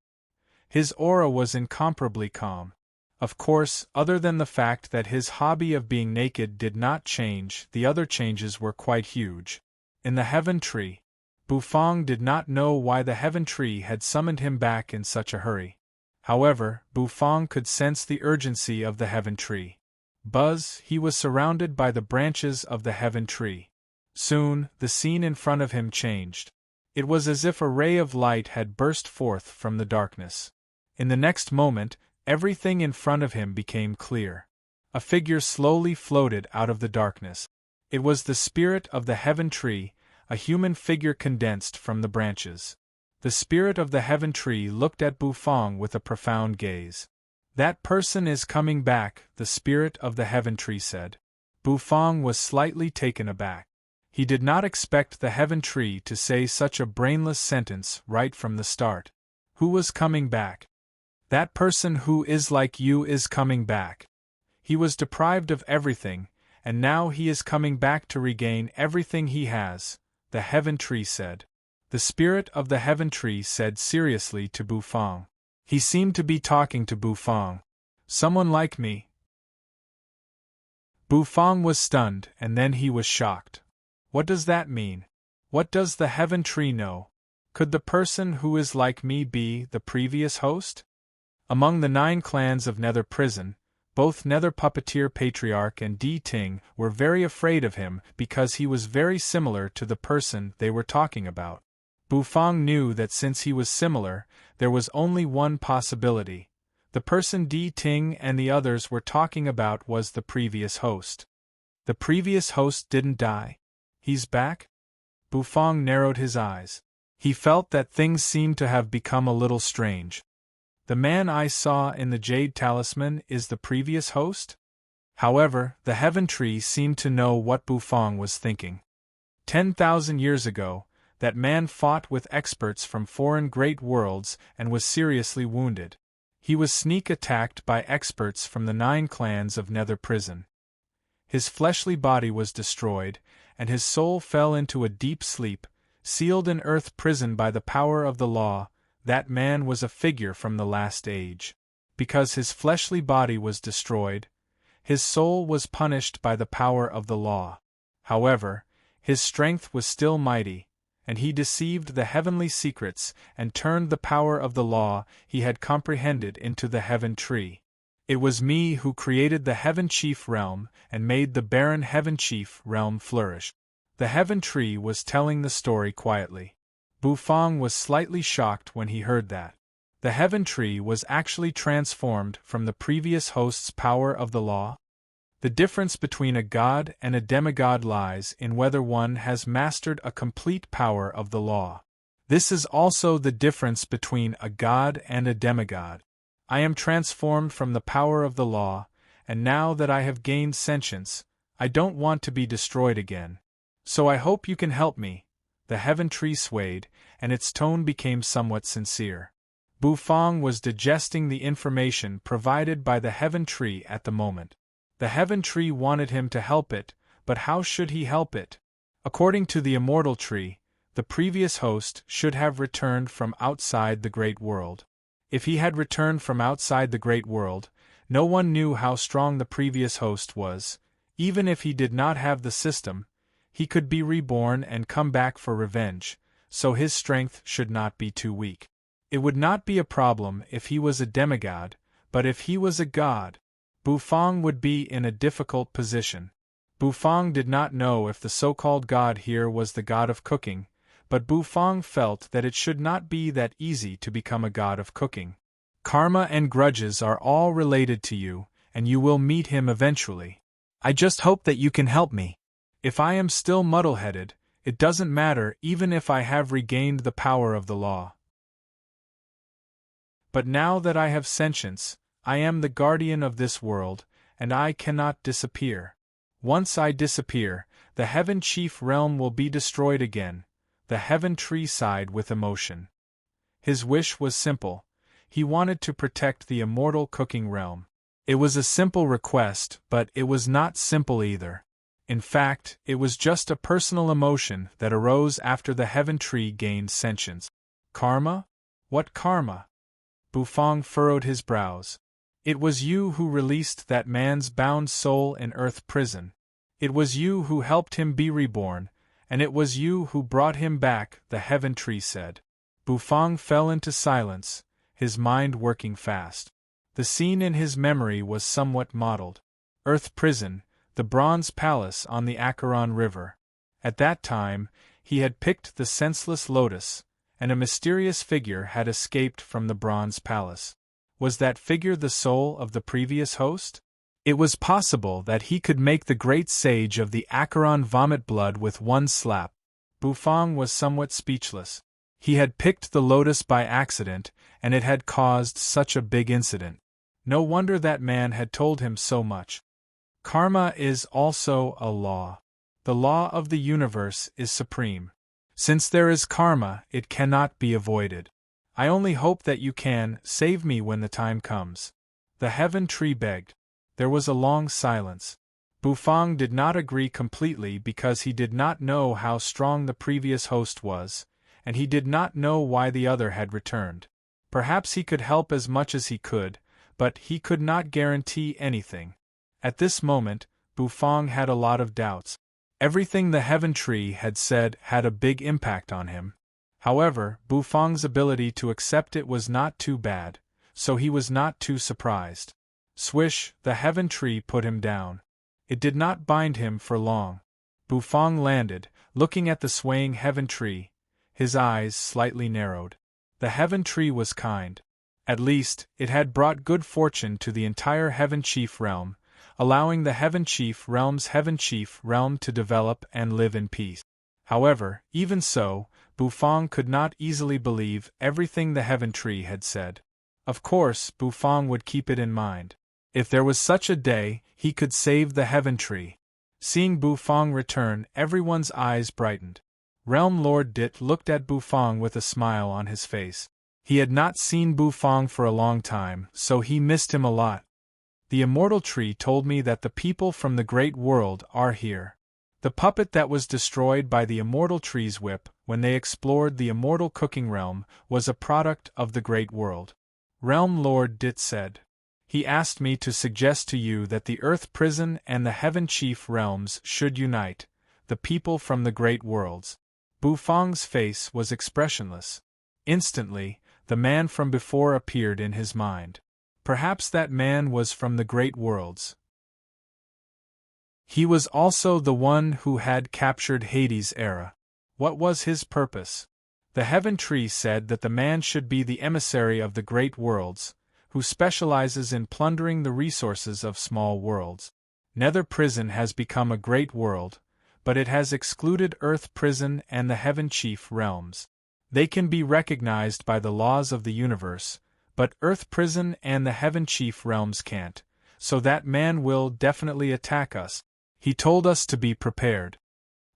Speaker 1: His aura was incomparably calm. Of course, other than the fact that his hobby of being naked did not change, the other changes were quite huge. In the Heaven Tree, Bufang did not know why the Heaven Tree had summoned him back in such a hurry. However, Bufang could sense the urgency of the Heaven Tree. Buzz, he was surrounded by the branches of the Heaven Tree. Soon, the scene in front of him changed. It was as if a ray of light had burst forth from the darkness. In the next moment, everything in front of him became clear. A figure slowly floated out of the darkness. It was the spirit of the Heaven Tree, a human figure condensed from the branches. The spirit of the Heaven Tree looked at Bufang with a profound gaze. That person is coming back, the spirit of the Heaven Tree said. Bufang was slightly taken aback. He did not expect the Heaven Tree to say such a brainless sentence right from the start. Who was coming back? That person who is like you is coming back. He was deprived of everything, and now he is coming back to regain everything he has. the heaven tree said. The spirit of the heaven tree said seriously to Bufang. He seemed to be talking to Bufang. Someone like me? Bufang was stunned, and then he was shocked. What does that mean? What does the heaven tree know? Could the person who is like me be the previous host? Among the 9 clans of Nether Prison, both Nether Puppeteer Patriarch and D Ting were very afraid of him because he was very similar to the person they were talking about. Bufang knew that since he was similar, there was only one possibility. The person D Ting and the others were talking about was the previous host. The previous host didn't die. He's back? Bufang narrowed his eyes. He felt that things seemed to have become a little strange. The man I saw in the Jade Talisman is the previous host? However, the Heaven Tree seemed to know what Bufang was thinking. 10,000 years ago, that man fought with experts from foreign great worlds and was seriously wounded. He was sneak attacked by experts from the 9 clans of Nether Prison. His fleshly body was destroyed, and his soul fell into a deep sleep, sealed in earth prison by the power of the law. That man was a figure from the last age. Because his fleshly body was destroyed, his soul was punished by the power of the law. However, his strength was still mighty, and he deceived the heavenly secrets and turned the power of the law he had comprehended into the Heaven Tree. It was me who created the Heaven Chief Realm and made the barren Heaven Chief Realm flourish. The Heaven Tree was telling the story quietly. Bufang was slightly shocked when he heard that. The Heaven Tree was actually transformed from the previous host's power of the law. The difference between a god and a demigod lies in whether one has mastered a complete power of the law. This is also the difference between a god and a demigod. I am transformed from the power of the law, and now that I have gained sentience, I don't want to be destroyed again. So I hope you can help me. The Heaven Tree swayed, and its tone became somewhat sincere. Bufang was digesting the information provided by the Heaven Tree at the moment. The Heaven Tree wanted him to help it, but how should he help it? According to the Immortal Tree, the previous host should have returned from outside the Great World. If he had returned from outside the Great World, no one knew how strong the previous host was. Even if he did not have the system, he could be reborn and come back for revenge, so his strength should not be too weak. It would not be a problem if he was a demigod, but if he was a god, Bufang would be in a difficult position. Bufang did not know if the so-called god here was the god of cooking, but Bufang felt that it should not be that easy to become a god of cooking. Karma and grudges are all related to you, and you will meet him eventually. I just hope that you can help me. If I am still muddle-headed, it doesn't matter even if I have regained the power of the law. But now that I have sentience, I am the guardian of this world, and I cannot disappear. Once I disappear, the Heaven Chief Realm will be destroyed again. The Heaven Tree sighed with emotion. His wish was simple. He wanted to protect the immortal cooking realm. It was a simple request, but it was not simple either. In fact, it was just a personal emotion that arose after the Heaven Tree gained sentience. Karma? What karma? Bufang furrowed his brows. It was you who released that man's bound soul in Earth prison. It was you who helped him be reborn, and it was you who brought him back, the Heaven Tree said. Bufang fell into silence, his mind working fast. The scene in his memory was somewhat modeled. Earth prison, the bronze palace on the Acheron River. At that time, he had picked the senseless lotus, and a mysterious figure had escaped from the bronze palace. Was that figure the soul of the previous host? It was possible that he could make the great sage of the Acheron vomit blood with one slap. Bufang was somewhat speechless. He had picked the lotus by accident, and it had caused such a big incident. No wonder that man had told him so much. Karma is also a law. The law of the universe is supreme. Since there is karma, it cannot be avoided. I only hope that you can save me when the time comes. The Heaven Tree begged. There was a long silence. Bufang did not agree completely because he did not know how strong the previous host was, and he did not know why the other had returned. Perhaps he could help as much as he could, but he could not guarantee anything. At this moment, Bufang had a lot of doubts. Everything the Heaven Tree had said had a big impact on him. However, Bufang's ability to accept it was not too bad, so he was not too surprised. Swish, the Heaven Tree put him down. It did not bind him for long. Bufang landed, looking at the swaying Heaven Tree, his eyes slightly narrowed. The Heaven Tree was kind. At least, it had brought good fortune to the entire Heaven Chief realm, allowing the Heaven Chief realm to develop and live in peace. However, even so, Bufang could not easily believe everything the Heaven Tree had said. Of course, Bufang would keep it in mind. If there was such a day, he could save the Heaven Tree. Seeing Bufang return, everyone's eyes brightened. Realm Lord Dit looked at Bufang with a smile on his face. He had not seen Bufang for a long time, so he missed him a lot. The Immortal Tree told me that the people from the Great World are here. The puppet that was destroyed by the Immortal Tree's whip when they explored the Immortal Cooking Realm was a product of the Great World. Realm Lord Dit said. He asked me to suggest to you that the Earth Prison and the Heaven Chief realms should unite, the people from the Great Worlds. Bufang's face was expressionless. Instantly, the man from before appeared in his mind. Perhaps that man was from the Great Worlds. He was also the one who had captured Hades' era. What was his purpose? The Heaven Tree said that the man should be the emissary of the Great Worlds, who specializes in plundering the resources of small worlds. Nether Prison has become a great world, but it has excluded Earth Prison and the Heaven Chief realms. They can be recognized by the laws of the universe, but Earth Prison and the Heaven Chief realms can't, so that man will definitely attack us. He told us to be prepared.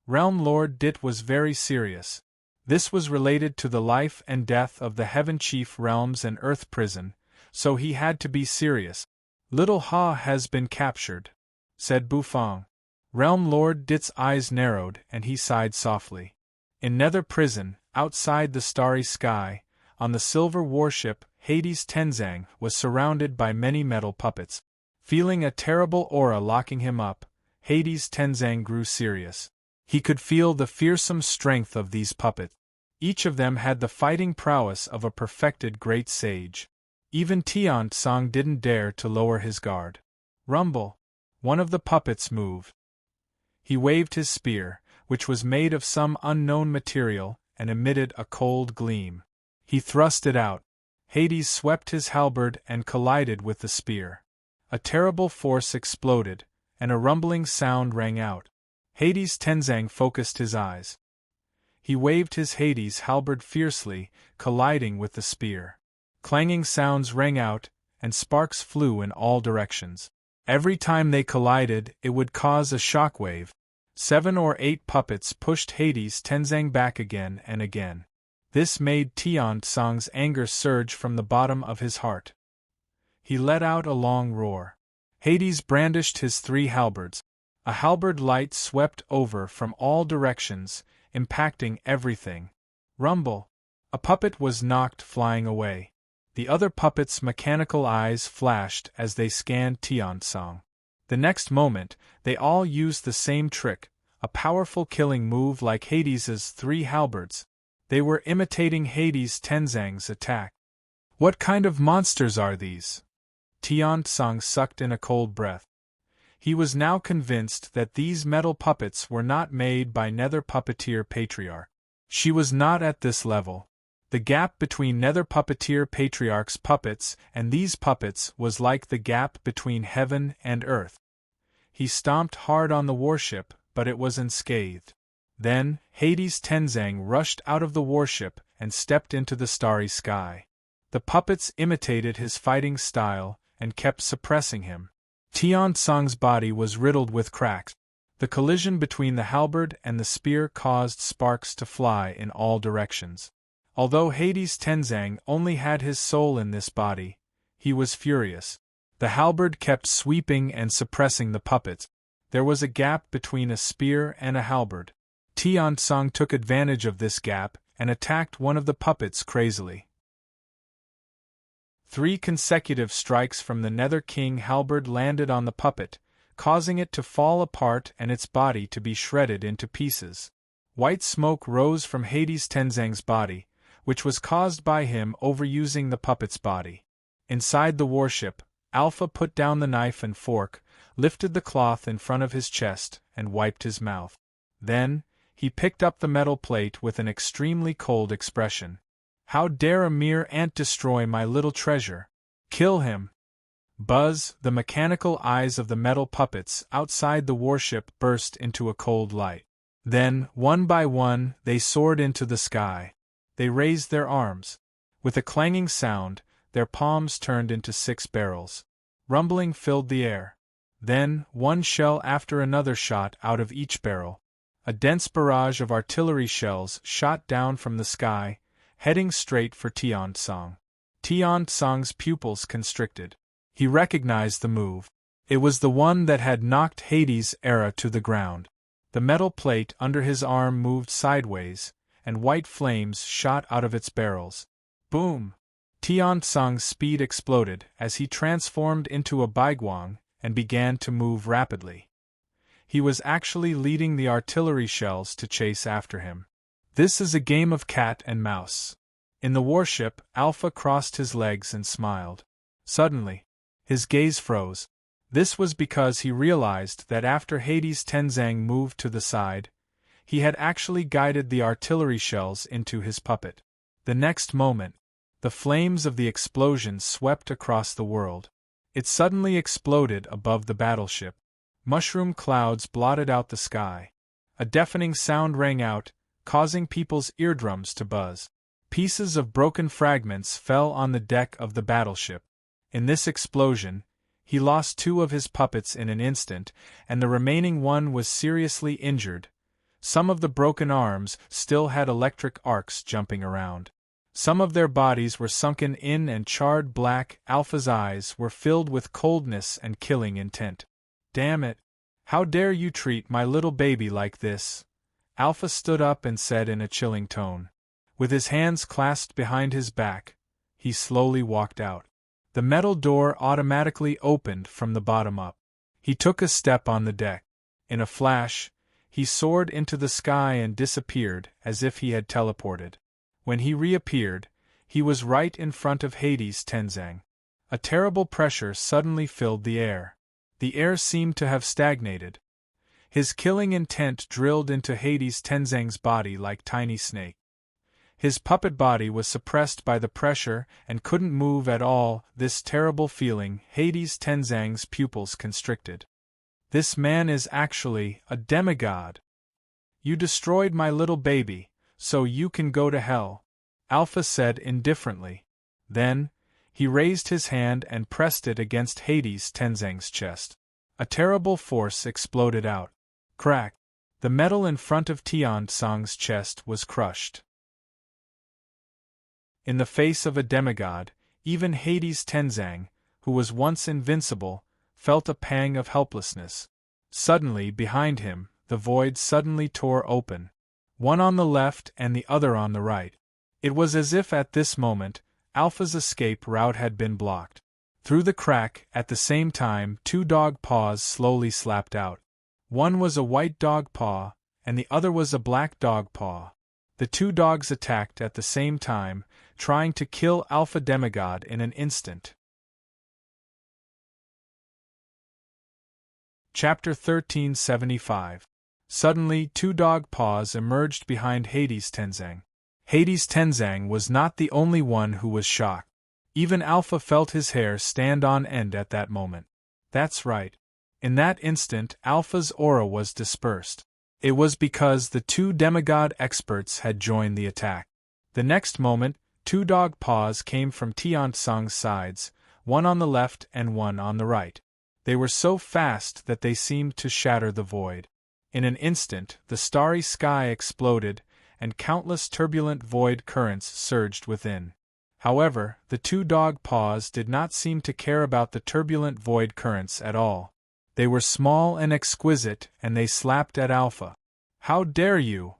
Speaker 1: Realm Lord Dit was very serious. This was related to the life and death of the Heaven Chief realms and Earth Prison, so he had to be serious. Little Ha has been captured, said Bufang. Realm Lord Dit's eyes narrowed and he sighed softly. In Nether Prison, outside the starry sky, on the silver warship, Hades Tenzang was surrounded by many metal puppets. Feeling a terrible aura locking him up, Hades Tenzang grew serious. He could feel the fearsome strength of these puppets. Each of them had the fighting prowess of a perfected great sage. Even Tian Tsang didn't dare to lower his guard. Rumble! One of the puppets moved. He waved his spear, which was made of some unknown material, and emitted a cold gleam. He thrust it out. Hades swept his halberd and collided with the spear. A terrible force exploded, and a rumbling sound rang out. Hades Tenzang focused his eyes. He waved his Hades halberd fiercely, colliding with the spear. Clanging sounds rang out, and sparks flew in all directions. Every time they collided, it would cause a shockwave. 7 or 8 puppets pushed Hades Tenzang back again and again. This made Tian Tsang's anger surge from the bottom of his heart. He let out a long roar. Hades brandished his 3 halberds. A halberd light swept over from all directions, impacting everything. Rumble! A puppet was knocked flying away. The other puppets' mechanical eyes flashed as they scanned Tian Tsang. The next moment, they all used the same trick, a powerful killing move like Hades's 3 halberds. They were imitating Hades Tenzang's attack. What kind of monsters are these? Tian Tsang sucked in a cold breath. He was now convinced that these metal puppets were not made by Nether Puppeteer Patriarch. She was not at this level. The gap between Nether Puppeteer Patriarch's puppets and these puppets was like the gap between heaven and earth. He stomped hard on the warship, but it was unscathed. Then, Hades Tenzang rushed out of the warship and stepped into the starry sky. The puppets imitated his fighting style and kept suppressing him. Tian Tsang's body was riddled with cracks. The collision between the halberd and the spear caused sparks to fly in all directions. Although Hades Tenzang only had his soul in this body, he was furious. The halberd kept sweeping and suppressing the puppets. There was a gap between a spear and a halberd. Tian-sung took advantage of this gap and attacked one of the puppets crazily. 3 consecutive strikes from the Nether King halberd landed on the puppet, causing it to fall apart and its body to be shredded into pieces. White smoke rose from Hades Tenzang's body, which was caused by him overusing the puppet's body. Inside the warship, Alpha put down the knife and fork, lifted the cloth in front of his chest, and wiped his mouth. Then, he picked up the metal plate with an extremely cold expression. How dare a mere ant destroy my little treasure? Kill him! Buzz, the mechanical eyes of the metal puppets outside the warship burst into a cold light. Then, one by one, they soared into the sky. They raised their arms. With a clanging sound, their palms turned into 6 barrels. Rumbling filled the air. Then, one shell after another shot out of each barrel. A dense barrage of artillery shells shot down from the sky, heading straight for Tian-sung. Tian-sung's pupils constricted. He recognized the move. It was the one that had knocked Hades' era to the ground. The metal plate under his arm moved sideways, and white flames shot out of its barrels. Boom! Tian-sung's speed exploded as he transformed into a baiguang and began to move rapidly. He was actually leading the artillery shells to chase after him. This is a game of cat and mouse. In the warship, Alpha crossed his legs and smiled. Suddenly, his gaze froze. This was because he realized that after Hades Tenzang moved to the side, he had actually guided the artillery shells into his puppet. The next moment, the flames of the explosion swept across the world. It suddenly exploded above the battleship. Mushroom clouds blotted out the sky. A deafening sound rang out, causing people's eardrums to buzz. Pieces of broken fragments fell on the deck of the battleship. In this explosion, he lost 2 of his puppets in an instant, and the remaining one was seriously injured. Some of the broken arms still had electric arcs jumping around. Some of their bodies were sunken in and charred black. Alpha's eyes were filled with coldness and killing intent. Damn it! How dare you treat my little baby like this? Alpha stood up and said in a chilling tone. With his hands clasped behind his back, he slowly walked out. The metal door automatically opened from the bottom up. He took a step on the deck. In a flash, he soared into the sky and disappeared as if he had teleported. When he reappeared, he was right in front of Hades Tenzang. A terrible pressure suddenly filled the air. The air seemed to have stagnated. His killing intent drilled into Hades Tenzang's body like tiny snake. His puppet body was suppressed by the pressure and couldn't move at all. This terrible feeling, Hades Tenzang's pupils constricted. This man is actually a demigod. You destroyed my little baby, so you can go to hell, Alpha said indifferently. Then, he raised his hand and pressed it against Hades Tenzang's chest. A terrible force exploded out. Crack! The metal in front of Tian-sung's chest was crushed. In the face of a demigod, even Hades Tenzang, who was once invincible, felt a pang of helplessness. Suddenly, behind him, the void suddenly tore open. One on the left and the other on the right. It was as if at this moment, Alpha's escape route had been blocked. Through the crack, at the same time, 2 dog paws slowly slapped out. One was a white dog paw, and the other was a black dog paw. The 2 dogs attacked at the same time, trying to kill Alpha Demigod in an instant. Chapter 1375. Suddenly 2 dog paws emerged behind Hades Tenzang. Hades Tenzang was not the only one who was shocked. Even Alpha felt his hair stand on end at that moment. That's right. In that instant, Alpha's aura was dispersed. It was because the 2 demigod experts had joined the attack. The next moment, 2 dog paws came from Tian-sung's sides, one on the left and one on the right. They were so fast that they seemed to shatter the void. In an instant, the starry sky exploded, and countless turbulent void currents surged within. However, the 2 dog paws did not seem to care about the turbulent void currents at all. They were small and exquisite, and they slapped at Alpha. "How dare you!"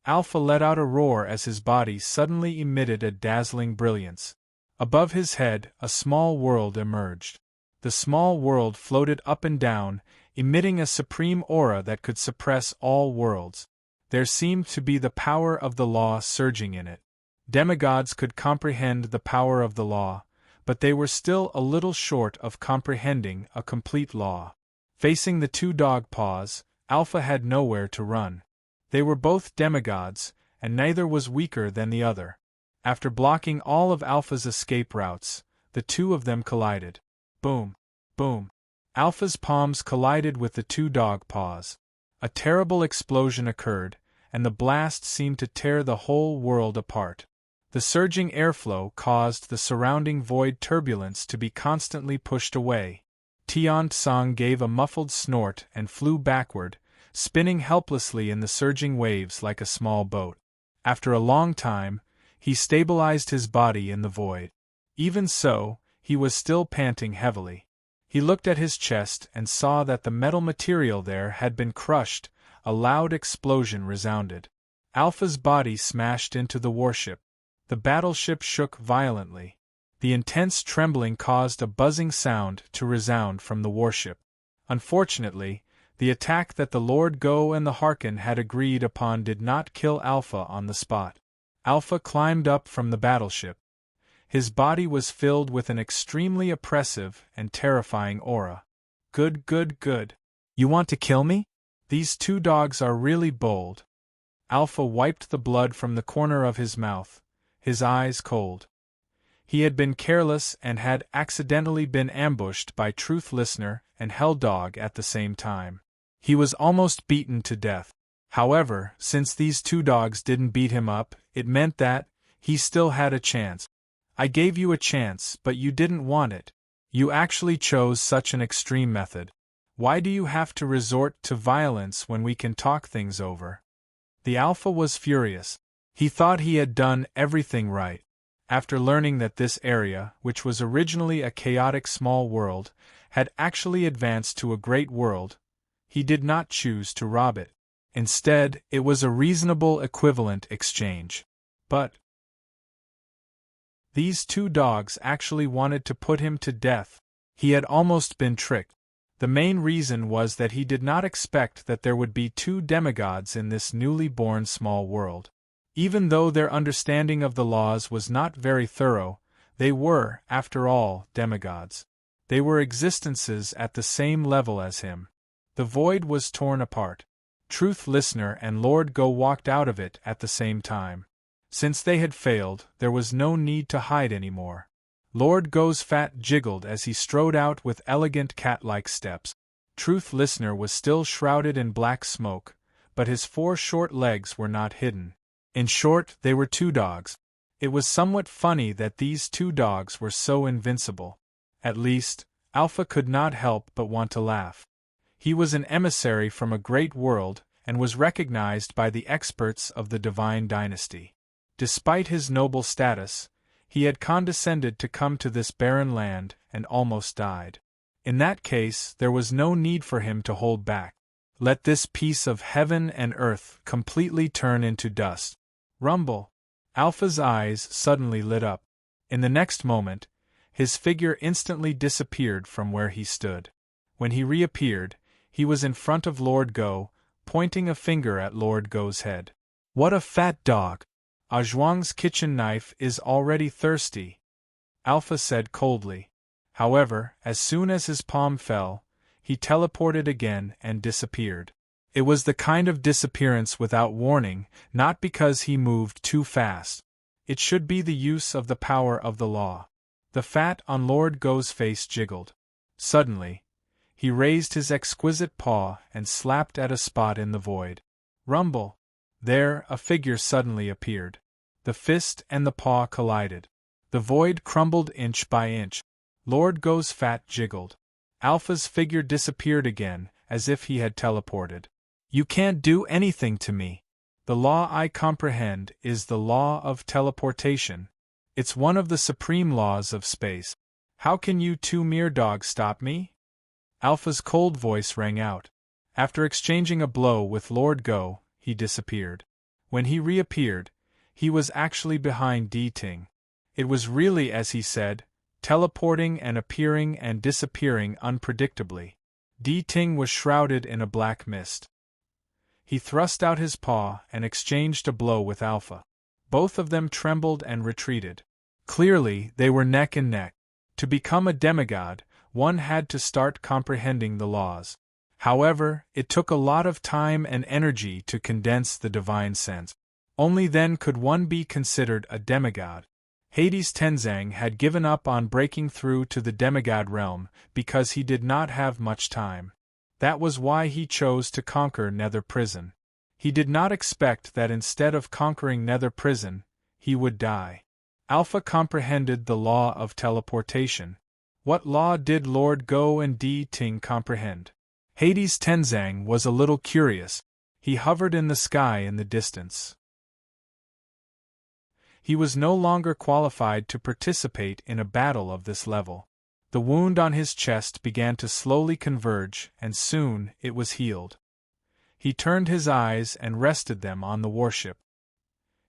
Speaker 1: Alpha let out a roar as his body suddenly emitted a dazzling brilliance. Above his head, a small world emerged. The small world floated up and down, emitting a supreme aura that could suppress all worlds. There seemed to be the power of the law surging in it. Demigods could comprehend the power of the law, but they were still a little short of comprehending a complete law. Facing the two dog paws, Alpha had nowhere to run. They were both demigods, and neither was weaker than the other. After blocking all of Alpha's escape routes, the two of them collided. Boom! Boom! Alpha's palms collided with the two dog paws. A terrible explosion occurred, and the blast seemed to tear the whole world apart. The surging airflow caused the surrounding void turbulence to be constantly pushed away. Tian Tsang gave a muffled snort and flew backward, spinning helplessly in the surging waves like a small boat. After a long time, he stabilized his body in the void. Even so, he was still panting heavily. He looked at his chest and saw that the metal material there had been crushed. A loud explosion resounded. Alpha's body smashed into the warship. The battleship shook violently. The intense trembling caused a buzzing sound to resound from the warship. Unfortunately, the attack that the Lord Go and the Harken had agreed upon did not kill Alpha on the spot. Alpha climbed up from the battleship. His body was filled with an extremely oppressive and terrifying aura. Good, good, good. You want to kill me? These two dogs are really bold. Alpha wiped the blood from the corner of his mouth, his eyes cold. He had been careless and had accidentally been ambushed by Truth Listener and Hell Dog at the same time. He was almost beaten to death. However, since these two dogs didn't beat him up, it meant that he still had a chance. I gave you a chance, but you didn't want it. You actually chose such an extreme method. Why do you have to resort to violence when we can talk things over? The Alpha was furious. He thought he had done everything right. After learning that this area, which was originally a chaotic small world, had actually advanced to a great world, he did not choose to rob it. Instead, it was a reasonable equivalent exchange. But these two dogs actually wanted to put him to death. He had almost been tricked. The main reason was that he did not expect that there would be two demigods in this newly born small world. Even though their understanding of the laws was not very thorough, they were, after all, demigods. They were existences at the same level as him. The void was torn apart. Truth Listener and Lord Go walked out of it at the same time. Since they had failed, there was no need to hide anymore. Lord Go's fat jiggled as he strode out with elegant cat-like steps. Truth Listener was still shrouded in black smoke, but his 4 short legs were not hidden. In short, they were two dogs. It was somewhat funny that these two dogs were so invincible. At least, Alpha could not help but want to laugh. He was an emissary from a great world and was recognized by the experts of the divine dynasty. Despite his noble status, he had condescended to come to this barren land and almost died. In that case, there was no need for him to hold back. Let this piece of heaven and earth completely turn into dust. Rumble! Alpha's eyes suddenly lit up. In the next moment, his figure instantly disappeared from where he stood. When he reappeared, he was in front of Lord Go, pointing a finger at Lord Go's head. What a fat dog! Zhuang's kitchen knife is already thirsty, Alpha said coldly. However, as soon as his palm fell, he teleported again and disappeared. It was the kind of disappearance without warning, not because he moved too fast. It should be the use of the power of the law. The fat on Lord Go's face jiggled. Suddenly, he raised his exquisite paw and slapped at a spot in the void. Rumble! There, a figure suddenly appeared. The fist and the paw collided. The void crumbled inch by inch. Lord Go's fat jiggled. Alpha's figure disappeared again, as if he had teleported. You can't do anything to me. The law I comprehend is the law of teleportation. It's one of the supreme laws of space. How can you two mere dogs stop me? Alpha's cold voice rang out. After exchanging a blow with Lord Go, he disappeared. When he reappeared, he was actually behind Di Ting. It was really as he said, teleporting and appearing and disappearing unpredictably. Di Ting was shrouded in a black mist. He thrust out his paw and exchanged a blow with Alpha. Both of them trembled and retreated. Clearly, they were neck and neck. To become a demigod, one had to start comprehending the laws. However, it took a lot of time and energy to condense the divine sense. Only then could one be considered a demigod. Hades Tenzang had given up on breaking through to the demigod realm because he did not have much time. That was why he chose to conquer Nether Prison. He did not expect that instead of conquering Nether Prison, he would die. Alpha comprehended the law of teleportation. What law did Lord Go and Di Ting comprehend? Hades Tenzang was a little curious. He hovered in the sky in the distance. He was no longer qualified to participate in a battle of this level. The wound on his chest began to slowly converge, and soon it was healed. He turned his eyes and rested them on the warship.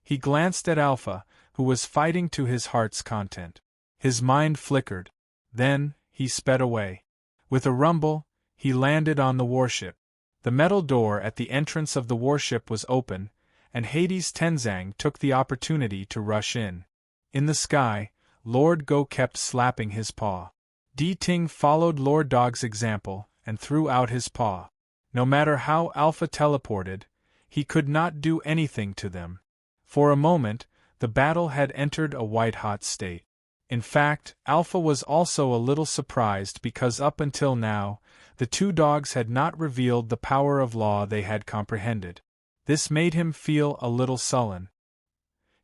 Speaker 1: He glanced at Alpha, who was fighting to his heart's content. His mind flickered. Then, he sped away. With a rumble, he landed on the warship. The metal door at the entrance of the warship was open, and Hades Tenzang took the opportunity to rush in. In the sky, Lord Go kept slapping his paw. Di Ting followed Lord Dog's example and threw out his paw. No matter how Alpha teleported, he could not do anything to them. For a moment, the battle had entered a white-hot state. In fact, Alpha was also a little surprised because up until now, the two dogs had not revealed the power of law they had comprehended. This made him feel a little sullen.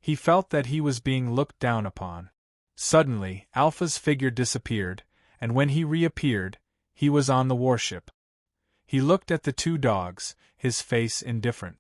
Speaker 1: He felt that he was being looked down upon. Suddenly, Alpha's figure disappeared, and when he reappeared, he was on the warship. He looked at the two dogs, his face indifferent.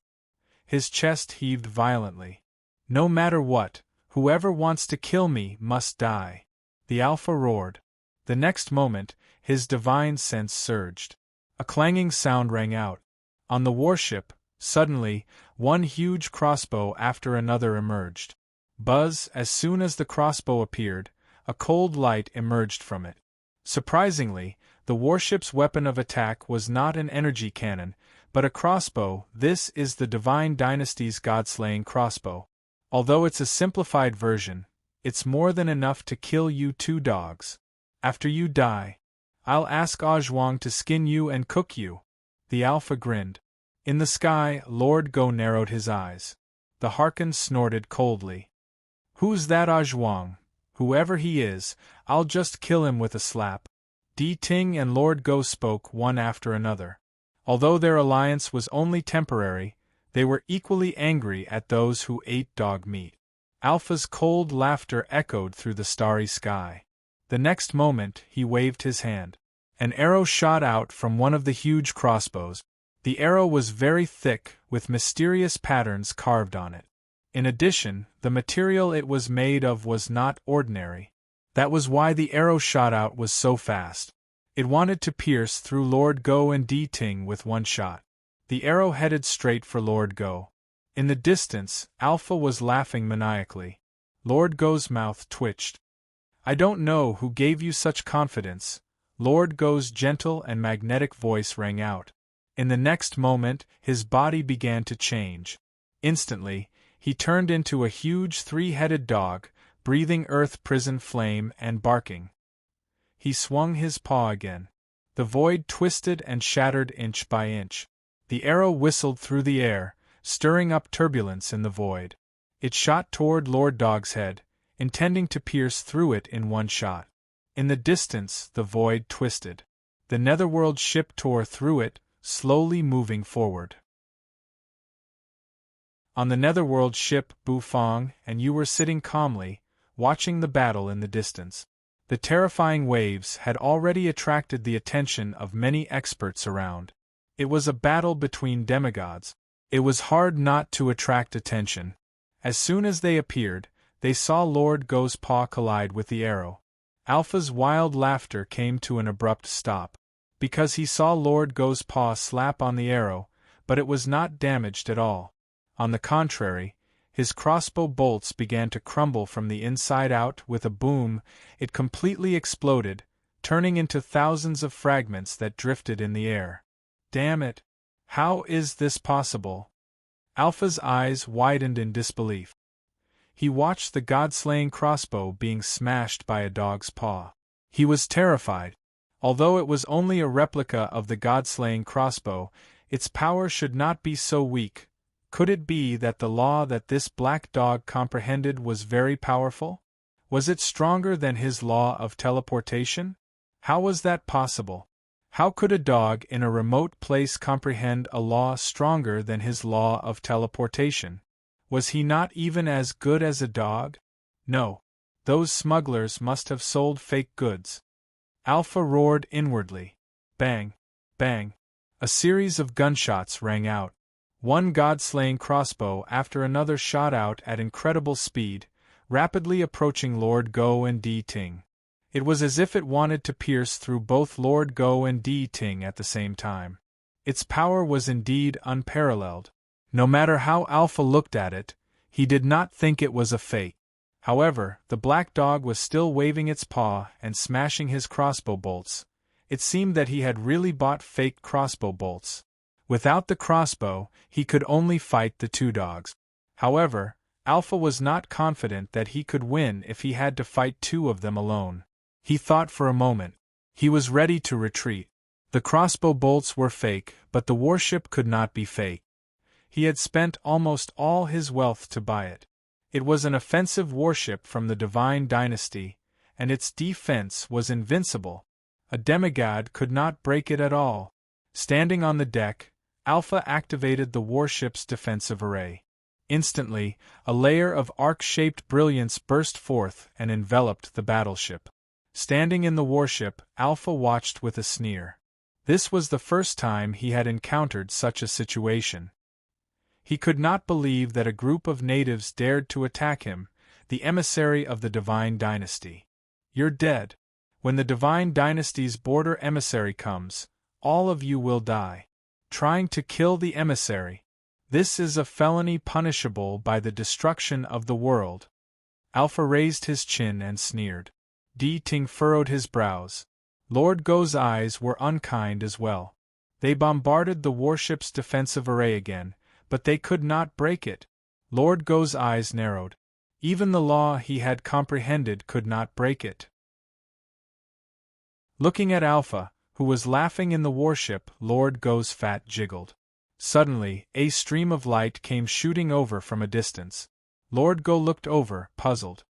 Speaker 1: His chest heaved violently. "No matter what, whoever wants to kill me must die," the Alpha roared. The next moment, his divine sense surged. A clanging sound rang out. On the warship, suddenly, one huge crossbow after another emerged. Buzz, as soon as the crossbow appeared, a cold light emerged from it. Surprisingly, the warship's weapon of attack was not an energy cannon, but a crossbow. This is the Divine Dynasty's God-slaying crossbow. Although it's a simplified version, it's more than enough to kill you two dogs. After you die, I'll ask Ozhuang to skin you and cook you. The Alpha grinned. In the sky, Lord Go narrowed his eyes. The Harkon snorted coldly. "Who's that Ozhuang? Whoever he is, I'll just kill him with a slap." Di Ting and Lord Go spoke one after another. Although their alliance was only temporary, they were equally angry at those who ate dog meat. Alpha's cold laughter echoed through the starry sky. The next moment, he waved his hand. An arrow shot out from one of the huge crossbows. The arrow was very thick, with mysterious patterns carved on it. In addition, the material it was made of was not ordinary. That was why the arrow shot out was so fast. It wanted to pierce through Lord Go and Di Ting with one shot. The arrow headed straight for Lord Go. In the distance, Alpha was laughing maniacally. Lord Go's mouth twitched. "I don't know who gave you such confidence," Lord Go's gentle and magnetic voice rang out. In the next moment, his body began to change. Instantly, he turned into a huge three-headed dog, breathing earth prison flame and barking. He swung his paw again. The void twisted and shattered inch by inch. The arrow whistled through the air, stirring up turbulence in the void. It shot toward Lord Dog's head, intending to pierce through it in one shot. In the distance, the void twisted. The netherworld ship tore through it, slowly moving forward. On the netherworld ship, Bufong and you were sitting calmly, watching the battle in the distance. The terrifying waves had already attracted the attention of many experts around. It was a battle between demigods. It was hard not to attract attention. As soon as they appeared, they saw Lord Go's paw collide with the arrow. Alpha's wild laughter came to an abrupt stop. because he saw Lord Go's paw slap on the arrow, but it was not damaged at all. On the contrary, his crossbow bolts began to crumble from the inside out. With a boom, it completely exploded, turning into thousands of fragments that drifted in the air. Damn it! How is this possible? Alpha's eyes widened in disbelief. He watched the god-slaying crossbow being smashed by a dog's paw. He was terrified. Although it was only a replica of the god-slaying crossbow, its power should not be so weak. Could it be that the law that this black dog comprehended was very powerful? Was it stronger than his law of teleportation? How was that possible? How could a dog in a remote place comprehend a law stronger than his law of teleportation? Was he not even as good as a dog? No. Those smugglers must have sold fake goods. Alpha roared inwardly. Bang! Bang! A series of gunshots rang out. One god-slaying crossbow after another shot out at incredible speed, rapidly approaching Lord Go and Di Ting. It was as if it wanted to pierce through both Lord Go and Di Ting at the same time. Its power was indeed unparalleled. No matter how Alpha looked at it, he did not think it was a fake. However, the black dog was still waving its paw and smashing his crossbow bolts. It seemed that he had really bought fake crossbow bolts. Without the crossbow, he could only fight the two dogs. However, Alpha was not confident that he could win if he had to fight two of them alone. He thought for a moment. He was ready to retreat. The crossbow bolts were fake, but the warship could not be fake. He had spent almost all his wealth to buy it. It was an offensive warship from the Divine Dynasty, and its defense was invincible. A demigod could not break it at all. Standing on the deck, Alpha activated the warship's defensive array. Instantly, a layer of arc-shaped brilliance burst forth and enveloped the battleship. Standing in the warship, Alpha watched with a sneer. This was the first time he had encountered such a situation. He could not believe that a group of natives dared to attack him, the emissary of the Divine Dynasty. You're dead. When the Divine Dynasty's border emissary comes, all of you will die. Trying to kill the emissary. This is a felony punishable by the destruction of the world. Alpha raised his chin and sneered. Di Ting furrowed his brows. Lord Go's eyes were unkind as well. They bombarded the warship's defensive array again, but they could not break it. Lord Go's eyes narrowed. Even the law he had comprehended could not break it. Looking at Alpha, who was laughing in the warship, Lord Go's fat jiggled. Suddenly, a stream of light came shooting over from a distance. Lord Go looked over, puzzled.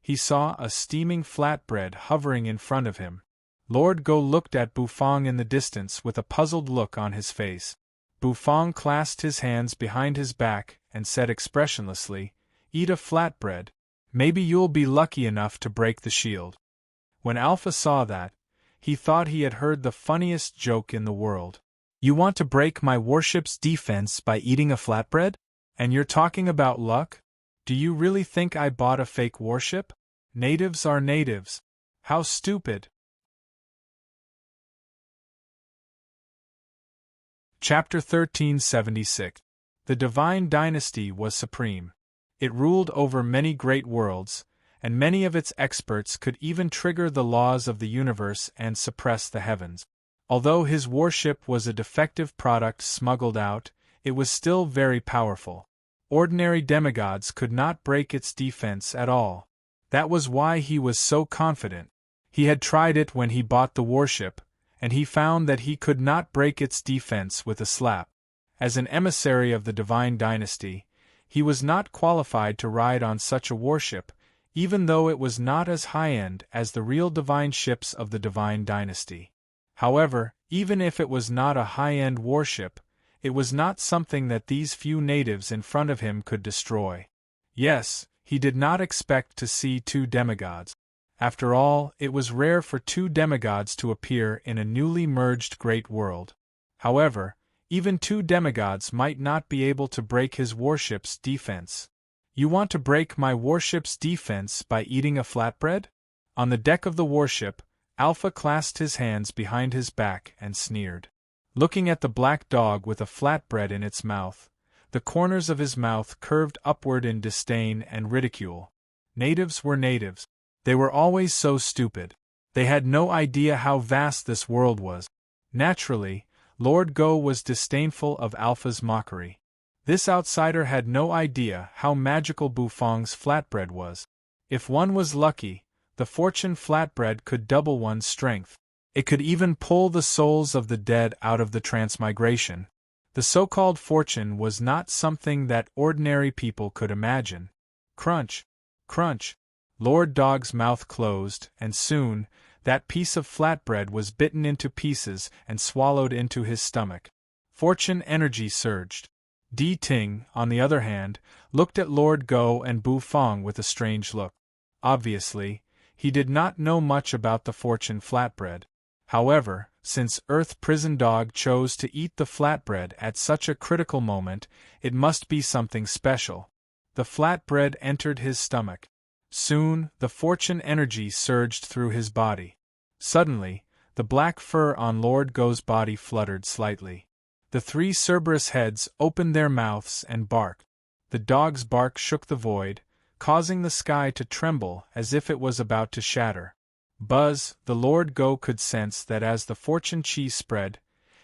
Speaker 1: He saw a steaming flatbread hovering in front of him. Lord Go looked at Bufang in the distance with a puzzled look on his face. Bufang clasped his hands behind his back and said expressionlessly, "Eat a flatbread. Maybe you'll be lucky enough to break the shield." When Alpha saw that, he thought he had heard the funniest joke in the world. "You want to break my warship's defense by eating a flatbread? And you're talking about luck? Do you really think I bought a fake warship? Natives are natives. How stupid." Chapter 1376. The Divine Dynasty was supreme. It ruled over many great worlds, and many of its experts could even trigger the laws of the universe and suppress the heavens. Although his warship was a defective product smuggled out, it was still very powerful. Ordinary demigods could not break its defense at all. That was why he was so confident. He had tried it when he bought the warship, and he found that he could not break its defense with a slap. As an emissary of the Divine Dynasty, he was not qualified to ride on such a warship, even though it was not as high-end as the real divine ships of the Divine Dynasty. However, even if it was not a high-end warship, it was not something that these few natives in front of him could destroy. Yes, he did not expect to see two demigods. After all, it was rare for two demigods to appear in a newly merged great world. However, even two demigods might not be able to break his warship's defense. "You want to break my warship's defense by eating a flatbread?" On the deck of the warship, Alpha clasped his hands behind his back and sneered. Looking at the black dog with a flatbread in its mouth, the corners of his mouth curved upward in disdain and ridicule. Natives were natives. They were always so stupid. They had no idea how vast this world was. Naturally, Lord Go was disdainful of Alpha's mockery. This outsider had no idea how magical Bufang's flatbread was. If one was lucky, the fortune flatbread could double one's strength. It could even pull the souls of the dead out of the transmigration. The so-called fortune was not something that ordinary people could imagine. Crunch! Crunch! Lord Dog's mouth closed, and soon, that piece of flatbread was bitten into pieces and swallowed into his stomach. Fortune energy surged. Di Ting, on the other hand, looked at Lord Go and Bufang with a strange look. Obviously, he did not know much about the fortune flatbread. However, since Earth Prison Dog chose to eat the flatbread at such a critical moment, it must be something special. The flatbread entered his stomach. Soon, the fortune energy surged through his body. Suddenly, the black fur on Lord Go's body fluttered slightly. The three Cerberus heads opened their mouths and barked. The dog's bark shook the void, causing the sky to tremble as if it was about to shatter. Buzz, the Lord Go could sense that as the fortune chi spread,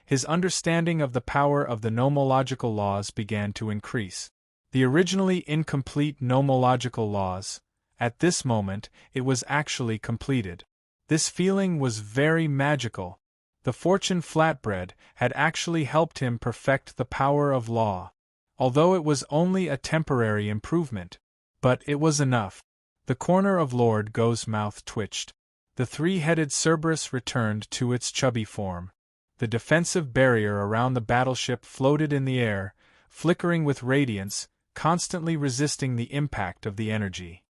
Speaker 1: his understanding of the power of the nomological laws began to increase. The originally incomplete nomological laws, at this moment, it was actually completed. This feeling was very magical. The fortune flatbread had actually helped him perfect the power of law. Although it was only a temporary improvement. But it was enough. The corner of Lord Go's mouth twitched. The three-headed Cerberus returned to its chubby form. The defensive barrier around the battleship floated in the air, flickering with radiance, constantly resisting the impact of the energy.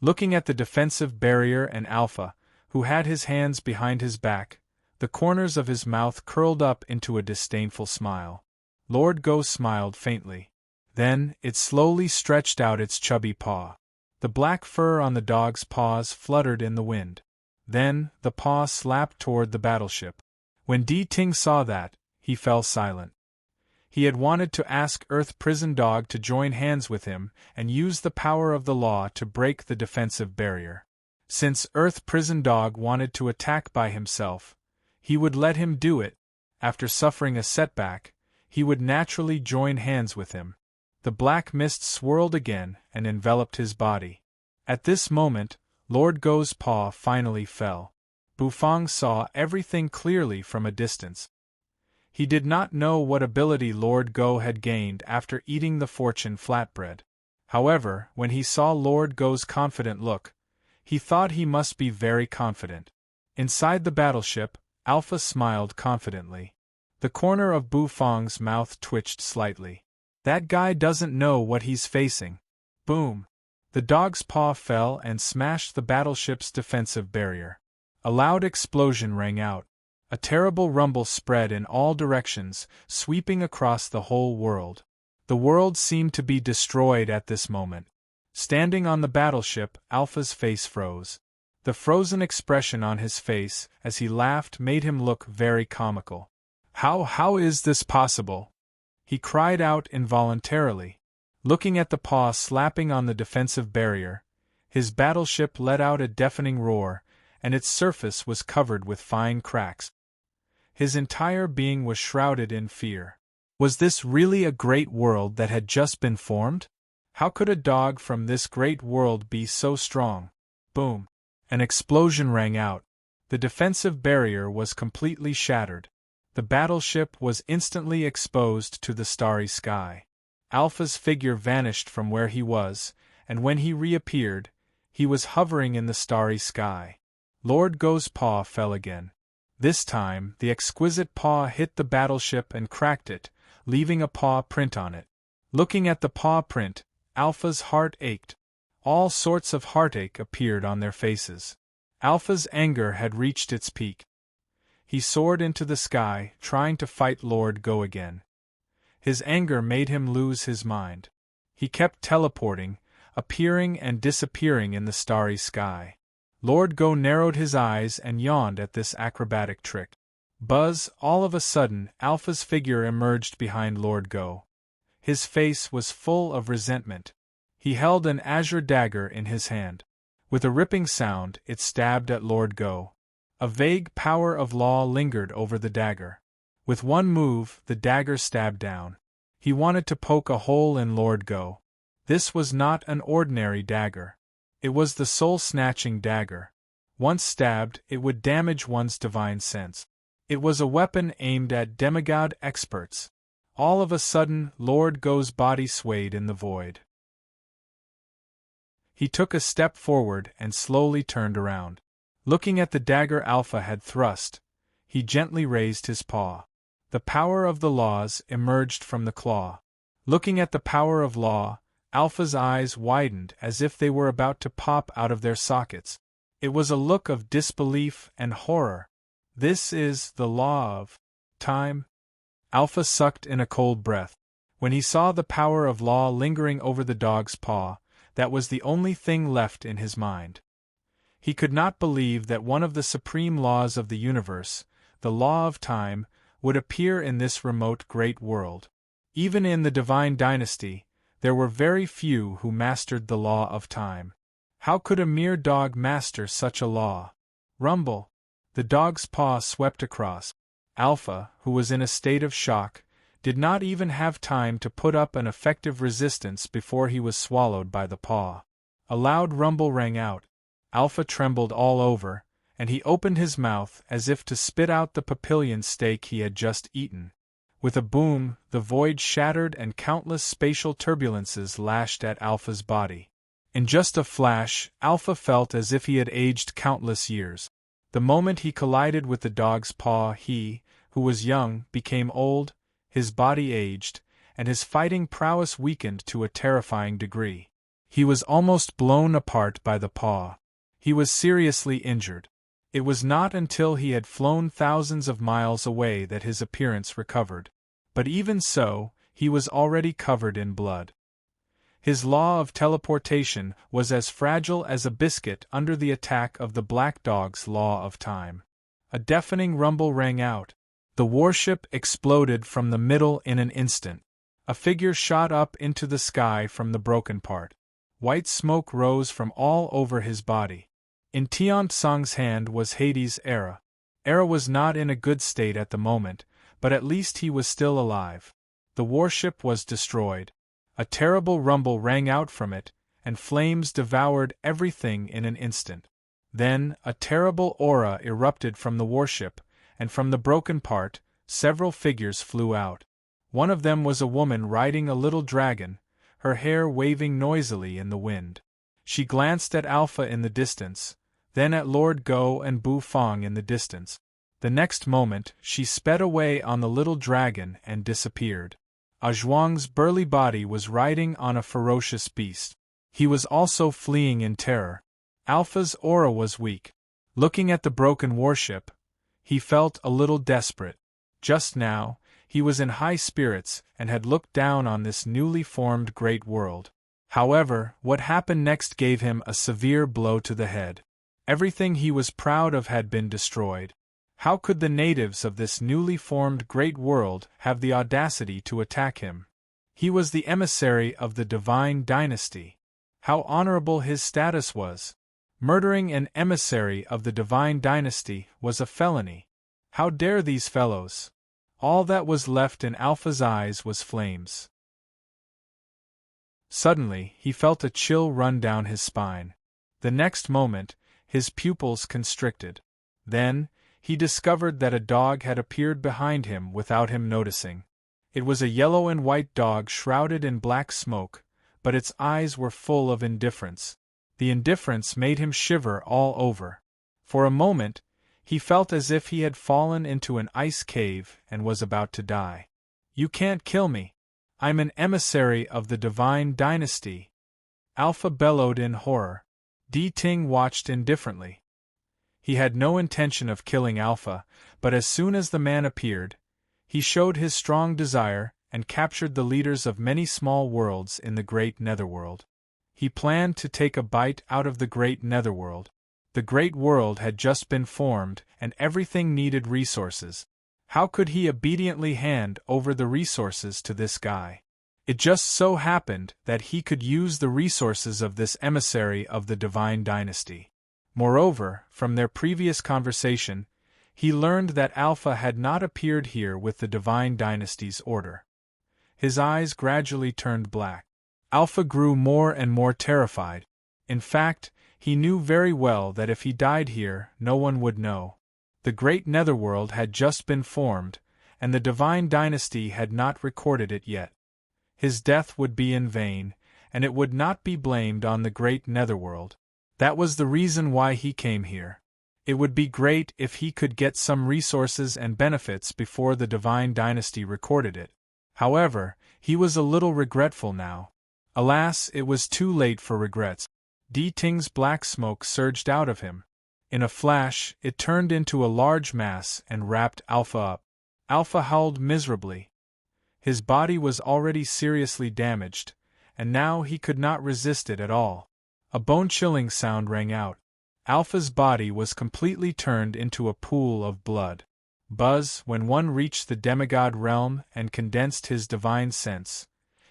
Speaker 1: Looking at the defensive barrier and Alpha, who had his hands behind his back, the corners of his mouth curled up into a disdainful smile. Lord Go smiled faintly. Then, it slowly stretched out its chubby paw. The black fur on the dog's paws fluttered in the wind. Then, the paw slapped toward the battleship. When Di Ting saw that, he fell silent. He had wanted to ask Earth Prison Dog to join hands with him and use the power of the law to break the defensive barrier. Since Earth Prison Dog wanted to attack by himself, he would let him do it. After suffering a setback, he would naturally join hands with him. The black mist swirled again and enveloped his body. At this moment, Lord Go's paw finally fell. Bufang saw everything clearly from a distance. He did not know what ability Lord Go had gained after eating the fortune flatbread. However, when he saw Lord Go's confident look, he thought he must be very confident. Inside the battleship, Alpha smiled confidently. The corner of Bufang's mouth twitched slightly. That guy doesn't know what he's facing. Boom! The dog's paw fell and smashed the battleship's defensive barrier. A loud explosion rang out. A terrible rumble spread in all directions, sweeping across the whole world. The world seemed to be destroyed at this moment. Standing on the battleship, Alpha's face froze. The frozen expression on his face as he laughed made him look very comical. How is this possible? He cried out involuntarily. Looking at the paw slapping on the defensive barrier, his battleship let out a deafening roar, and its surface was covered with fine cracks. His entire being was shrouded in fear. Was this really a great world that had just been formed? How could a dog from this great world be so strong? Boom! An explosion rang out. The defensive barrier was completely shattered. The battleship was instantly exposed to the starry sky. Alpha's figure vanished from where he was, and when he reappeared, he was hovering in the starry sky. Lord Go's paw fell again. This time, the exquisite paw hit the battleship and cracked it, leaving a paw print on it. Looking at the paw print, Alpha's heart ached. All sorts of heartache appeared on their faces. Alpha's anger had reached its peak. He soared into the sky, trying to fight Lord Go again. His anger made him lose his mind. He kept teleporting, appearing and disappearing in the starry sky. Lord Go narrowed his eyes and yawned at this acrobatic trick. Buzz, all of a sudden, Alpha's figure emerged behind Lord Go. His face was full of resentment. He held an azure dagger in his hand. With a ripping sound, it stabbed at Lord Go. A vague power of law lingered over the dagger. With one move, the dagger stabbed down. He wanted to poke a hole in Lord Go. This was not an ordinary dagger. It was the soul-snatching dagger. Once stabbed, it would damage one's divine sense. It was a weapon aimed at demigod experts. All of a sudden, Lord Go's body swayed in the void. He took a step forward and slowly turned around. Looking at the dagger Alpha had thrust, he gently raised his paw. The power of the laws emerged from the claw. Looking at the power of law, Alpha's eyes widened as if they were about to pop out of their sockets. It was a look of disbelief and horror. This is the law of time? Alpha sucked in a cold breath. When he saw the power of law lingering over the dog's paw, that was the only thing left in his mind. He could not believe that one of the supreme laws of the universe, the law of time, would appear in this remote great world. Even in the divine dynasty, there were very few who mastered the law of time. How could a mere dog master such a law? Rumble! The dog's paw swept across. Alpha, who was in a state of shock, did not even have time to put up an effective resistance before he was swallowed by the paw. A loud rumble rang out. Alpha trembled all over, and he opened his mouth as if to spit out the papillion steak he had just eaten. With a boom, the void shattered and countless spatial turbulences lashed at Alpha's body. In just a flash, Alpha felt as if he had aged countless years. The moment he collided with the dog's paw, he, who was young, became old, his body aged, and his fighting prowess weakened to a terrifying degree. He was almost blown apart by the paw. He was seriously injured. It was not until he had flown thousands of miles away that his appearance recovered. But even so, he was already covered in blood. His law of teleportation was as fragile as a biscuit under the attack of the black dog's law of time. A deafening rumble rang out. The warship exploded from the middle in an instant. A figure shot up into the sky from the broken part. White smoke rose from all over his body. In Tian Tsang's hand was Hades' Era. Era was not in a good state at the moment, but at least he was still alive. The warship was destroyed. A terrible rumble rang out from it, and flames devoured everything in an instant. Then, a terrible aura erupted from the warship, and from the broken part, several figures flew out. One of them was a woman riding a little dragon, her hair waving noisily in the wind. She glanced at Alpha in the distance, then at Lord Go and Bu Fong in the distance. The next moment, she sped away on the little dragon and disappeared. A Zhuang's burly body was riding on a ferocious beast. He was also fleeing in terror. Alpha's aura was weak. Looking at the broken warship, he felt a little desperate. Just now, he was in high spirits and had looked down on this newly formed great world. However, what happened next gave him a severe blow to the head. Everything he was proud of had been destroyed. How could the natives of this newly formed great world have the audacity to attack him? He was the emissary of the divine dynasty. How honorable his status was! Murdering an emissary of the divine dynasty was a felony. How dare these fellows? All that was left in Alpha's eyes was flames. Suddenly, he felt a chill run down his spine. The next moment, his pupils constricted. Then, he discovered that a dog had appeared behind him without him noticing. It was a yellow and white dog shrouded in black smoke, but its eyes were full of indifference. The indifference made him shiver all over. For a moment, he felt as if he had fallen into an ice cave and was about to die. "You can't kill me. I'm an emissary of the divine dynasty," Alpha bellowed in horror. Di Ting watched indifferently. He had no intention of killing Alpha, but as soon as the man appeared, he showed his strong desire and captured the leaders of many small worlds in the great netherworld. He planned to take a bite out of the great netherworld. The great world had just been formed, and everything needed resources. How could he obediently hand over the resources to this guy? It just so happened that he could use the resources of this emissary of the divine dynasty. Moreover, from their previous conversation, he learned that Alpha had not appeared here with the divine dynasty's order. His eyes gradually turned black. Alpha grew more and more terrified. In fact, he knew very well that if he died here, no one would know. The great netherworld had just been formed, and the divine dynasty had not recorded it yet. His death would be in vain, and it would not be blamed on the great netherworld. That was the reason why he came here. It would be great if he could get some resources and benefits before the divine dynasty recorded it. However, he was a little regretful now. Alas, it was too late for regrets. Ting's black smoke surged out of him. In a flash, it turned into a large mass and wrapped Alpha up. Alpha howled miserably. His body was already seriously damaged, and now he could not resist it at all. A bone-chilling sound rang out. Alpha's body was completely turned into a pool of blood. Buzz, when one reached the demigod realm and condensed his divine sense,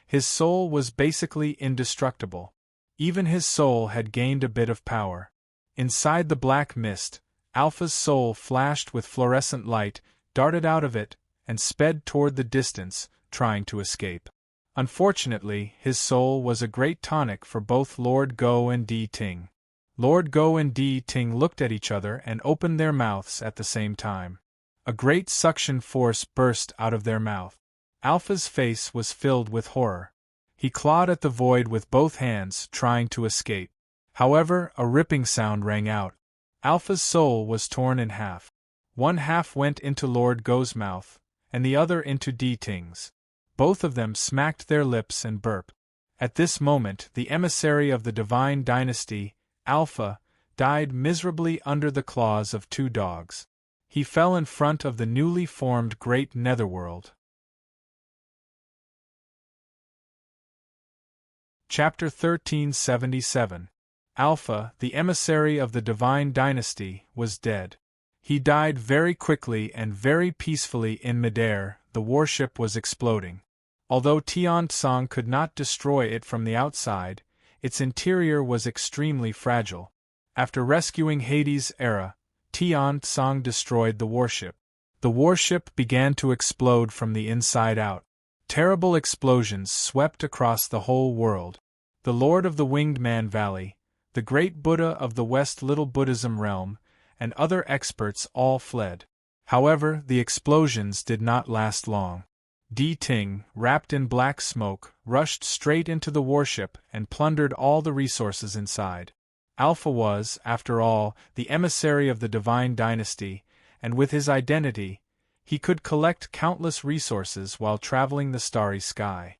Speaker 1: his soul was basically indestructible. Even his soul had gained a bit of power. Inside the black mist, Alpha's soul flashed with fluorescent light, darted out of it, and sped toward the distance, trying to escape. Unfortunately, his soul was a great tonic for both Lord Go and Ting. Lord Go and Ting looked at each other and opened their mouths at the same time. A great suction force burst out of their mouth. Alpha's face was filled with horror. He clawed at the void with both hands, trying to escape. However, a ripping sound rang out. Alpha's soul was torn in half. One half went into Lord Go's mouth, and the other into Ting's. Both of them smacked their lips and burped. At this moment, the emissary of the divine dynasty, Alpha, died miserably under the claws of two dogs. He fell in front of the newly formed great netherworld. Chapter 1377. Alpha, the emissary of the divine dynasty, was dead. He died very quickly and very peacefully in midair. The warship was exploding. Although Tian Tsang could not destroy it from the outside, its interior was extremely fragile. After rescuing Hades' era, Tian Tsang destroyed the warship. The warship began to explode from the inside out. Terrible explosions swept across the whole world. The Lord of the Winged Man Valley, the great Buddha of the West Little Buddhism realm, and other experts all fled. However, the explosions did not last long. Ting, wrapped in black smoke, rushed straight into the warship and plundered all the resources inside. Alpha was, after all, the emissary of the divine dynasty, and with his identity, he could collect countless resources while traveling the starry sky.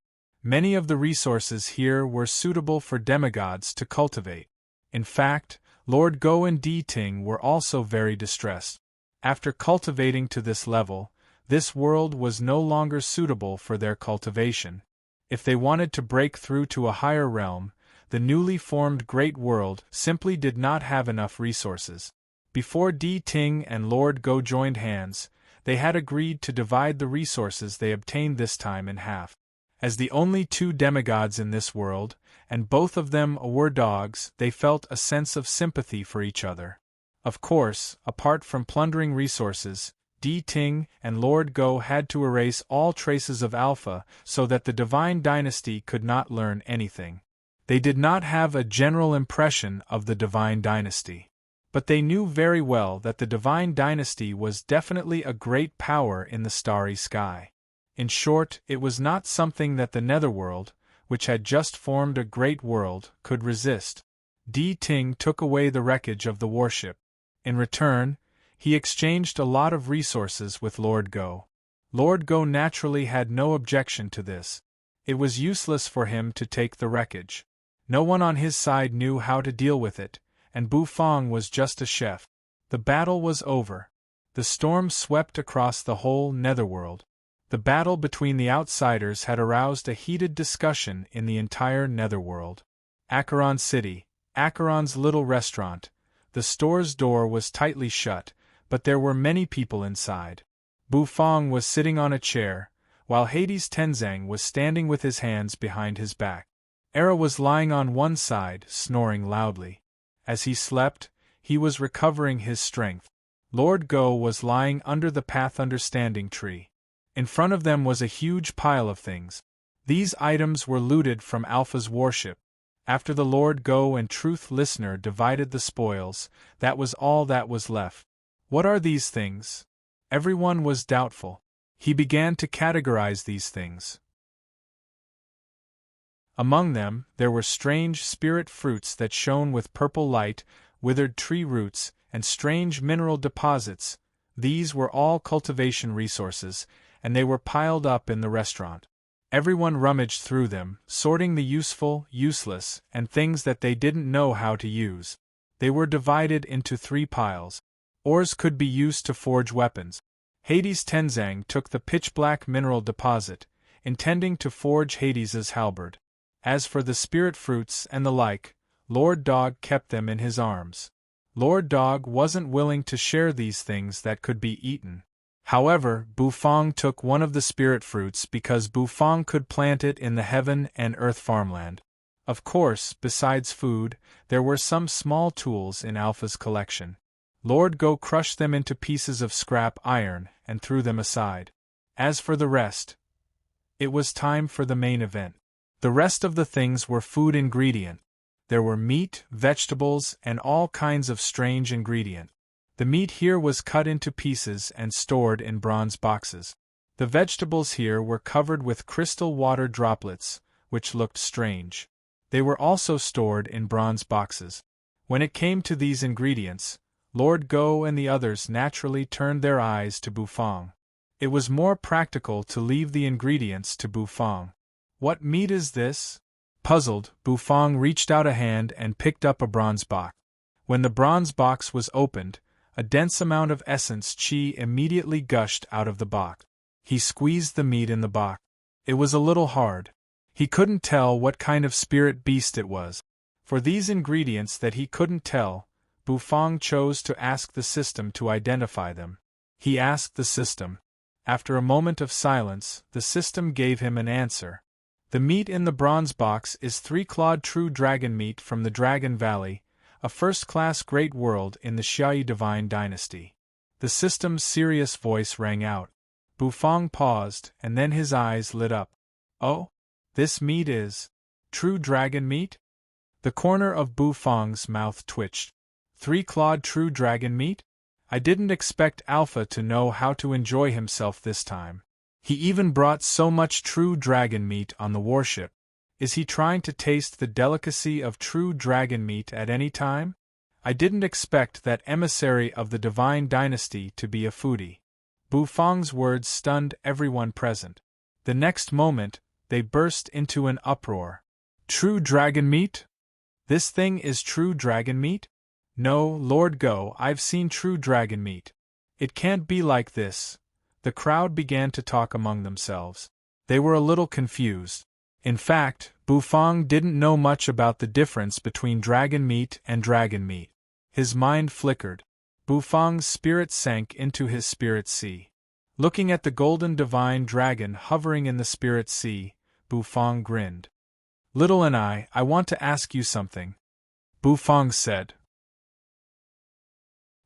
Speaker 1: Many of the resources here were suitable for demigods to cultivate. In fact, Lord Go and Ting were also very distressed. After cultivating to this level, this world was no longer suitable for their cultivation. If they wanted to break through to a higher realm, the newly formed great world simply did not have enough resources. Before Ting and Lord Go joined hands, they had agreed to divide the resources they obtained this time in half. As the only two demigods in this world, and both of them were dogs, they felt a sense of sympathy for each other. Of course, apart from plundering resources, Ting and Lord Go had to erase all traces of Alpha so that the divine dynasty could not learn anything. They did not have a general impression of the divine dynasty. But they knew very well that the divine dynasty was definitely a great power in the starry sky. In short, it was not something that the netherworld, which had just formed a great world, could resist. Ting took away the wreckage of the warship. In return, he exchanged a lot of resources with Lord Go. Lord Go naturally had no objection to this. It was useless for him to take the wreckage. No one on his side knew how to deal with it, and Bu Fong was just a chef. The battle was over. The storm swept across the whole netherworld. The battle between the outsiders had aroused a heated discussion in the entire netherworld. Acheron City, Acheron's little restaurant, The store's door was tightly shut, but there were many people inside. Bufang was sitting on a chair, while Hades Tenzang was standing with his hands behind his back. Era was lying on one side, snoring loudly. As he slept, he was recovering his strength. Lord Go was lying under the Path Understanding tree. In front of them was a huge pile of things. These items were looted from Alpha's warship. After the Lord Go and Truth Listener divided the spoils, that was all that was left. What are these things? Everyone was doubtful. He began to categorize these things. Among them, there were strange spirit fruits that shone with purple light, withered tree roots, and strange mineral deposits. These were all cultivation resources, and they were piled up in the restaurant. Everyone rummaged through them, sorting the useful, useless, and things that they didn't know how to use. They were divided into 3 piles. Ores could be used to forge weapons. Hades Tenzang took the pitch-black mineral deposit, intending to forge Hades's halberd. As for the spirit fruits and the like, Lord Dog kept them in his arms. Lord Dog wasn't willing to share these things that could be eaten. However, Bufang took one of the spirit fruits because Bufang could plant it in the heaven and earth farmland. Of course, besides food, there were some small tools in Alpha's collection. Lord Go crushed them into pieces of scrap iron and threw them aside. As for the rest, it was time for the main event. The rest of the things were food ingredient. There were meat, vegetables, and all kinds of strange ingredient. The meat here was cut into pieces and stored in bronze boxes. The vegetables here were covered with crystal water droplets, which looked strange. They were also stored in bronze boxes. When it came to these ingredients, Lord Go and the others naturally turned their eyes to Bufang. It was more practical to leave the ingredients to Bufang. What meat is this? Puzzled, Bufang reached out a hand and picked up a bronze box. When the bronze box was opened, a dense amount of essence chi immediately gushed out of the box. He squeezed the meat in the box. It was a little hard. He couldn't tell what kind of spirit beast it was. For these ingredients that he couldn't tell, Bufang chose to ask the system to identify them. He asked the system. After a moment of silence, the system gave him an answer. The meat in the bronze box is 3-clawed true dragon meat from the Dragon Valley, a first-class great world in the Xiaoyi Divine Dynasty. The system's serious voice rang out. Bufang paused, and then his eyes lit up. Oh? This meat is true dragon meat? The corner of Bufang's mouth twitched. 3-clawed true dragon meat? I didn't expect Alpha to know how to enjoy himself this time. He even brought so much true dragon meat on the warship. Is he trying to taste the delicacy of true dragon meat at any time? I didn't expect that emissary of the Divine Dynasty to be a foodie. Bufang's words stunned everyone present. The next moment, they burst into an uproar. True dragon meat? This thing is true dragon meat? No, Lord Go, I've seen true dragon meat. It can't be like this. The crowd began to talk among themselves. They were a little confused. In fact, Bufang didn't know much about the difference between dragon meat and dragon meat. His mind flickered. Bufang's spirit sank into his spirit sea. Looking at the golden divine dragon hovering in the spirit sea, Bufang grinned. Little and I want to ask you something. Bufang said.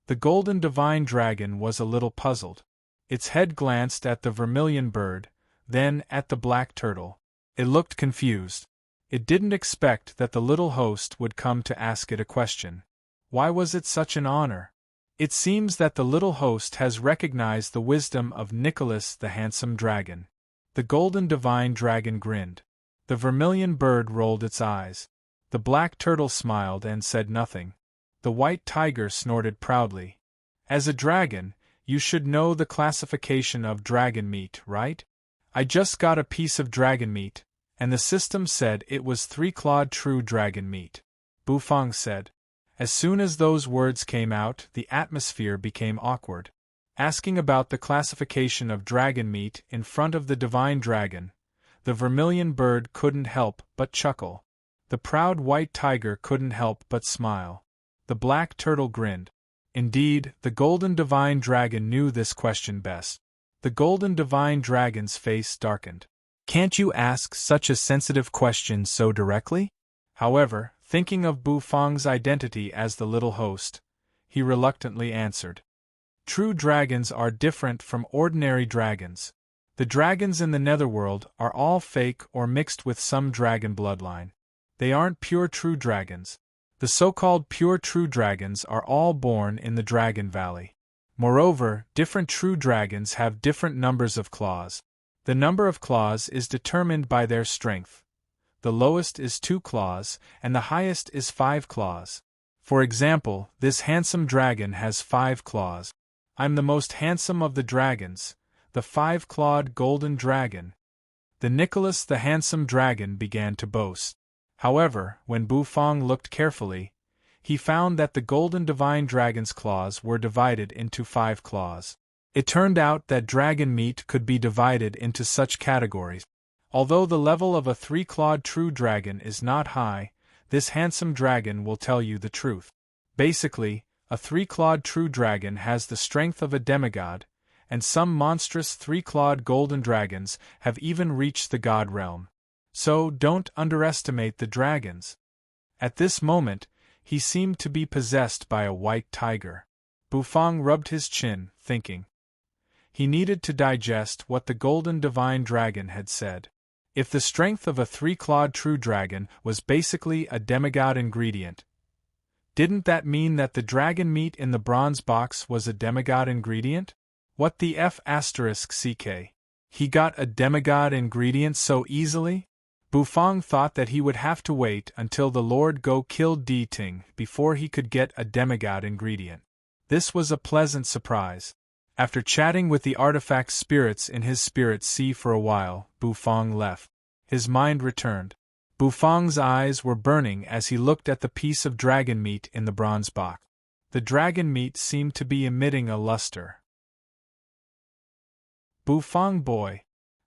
Speaker 1: The golden divine dragon was a little puzzled. Its head glanced at the vermilion bird, then at the black turtle. It looked confused. It didn't expect that the little host would come to ask it a question. Why was it such an honor? It seems that the little host has recognized the wisdom of Nicholas the handsome dragon. The golden divine dragon grinned. The vermilion bird rolled its eyes. The black turtle smiled and said nothing. The white tiger snorted proudly. As a dragon, you should know the classification of dragon meat, right? I just got a piece of dragon meat, and the system said it was 3-clawed true dragon meat. Bufang said. As soon as those words came out, the atmosphere became awkward. Asking about the classification of dragon meat in front of the divine dragon, the vermilion bird couldn't help but chuckle. The proud white tiger couldn't help but smile. The black turtle grinned. Indeed, the golden divine dragon knew this question best. The golden divine dragon's face darkened. Can't you ask such a sensitive question so directly? However, thinking of Bu Fang's identity as the little host, he reluctantly answered. True dragons are different from ordinary dragons. The dragons in the netherworld are all fake or mixed with some dragon bloodline. They aren't pure true dragons. The so-called pure true dragons are all born in the Dragon Valley. Moreover, different true dragons have different numbers of claws. The number of claws is determined by their strength. The lowest is 2 claws, and the highest is 5 claws. For example, this handsome dragon has 5 claws. I'm the most handsome of the dragons, the 5-clawed golden dragon. The Nicholas the handsome dragon began to boast. However, when Bu Fang looked carefully, he found that the golden divine dragon's claws were divided into 5 claws. It turned out that dragon meat could be divided into such categories. Although the level of a 3-clawed true dragon is not high, this handsome dragon will tell you the truth. Basically, a 3-clawed true dragon has the strength of a demigod, and some monstrous 3-clawed golden dragons have even reached the god realm. So don't underestimate the dragons. At this moment, he seemed to be possessed by a white tiger. Bu Fang rubbed his chin, thinking. He needed to digest what the golden divine dragon had said. If the strength of a 3-clawed true dragon was basically a demigod ingredient, didn't that mean that the dragon meat in the bronze box was a demigod ingredient? What the f***ck? He got a demigod ingredient so easily? Bu Fang thought that he would have to wait until the Lord Go killed Di Ting before he could get a demigod ingredient. This was a pleasant surprise. After chatting with the artifact spirits in his spirit sea for a while, Bu Fang left. His mind returned. Bu Fang's eyes were burning as he looked at the piece of dragon meat in the bronze box. The dragon meat seemed to be emitting a luster. Bu Fang boy,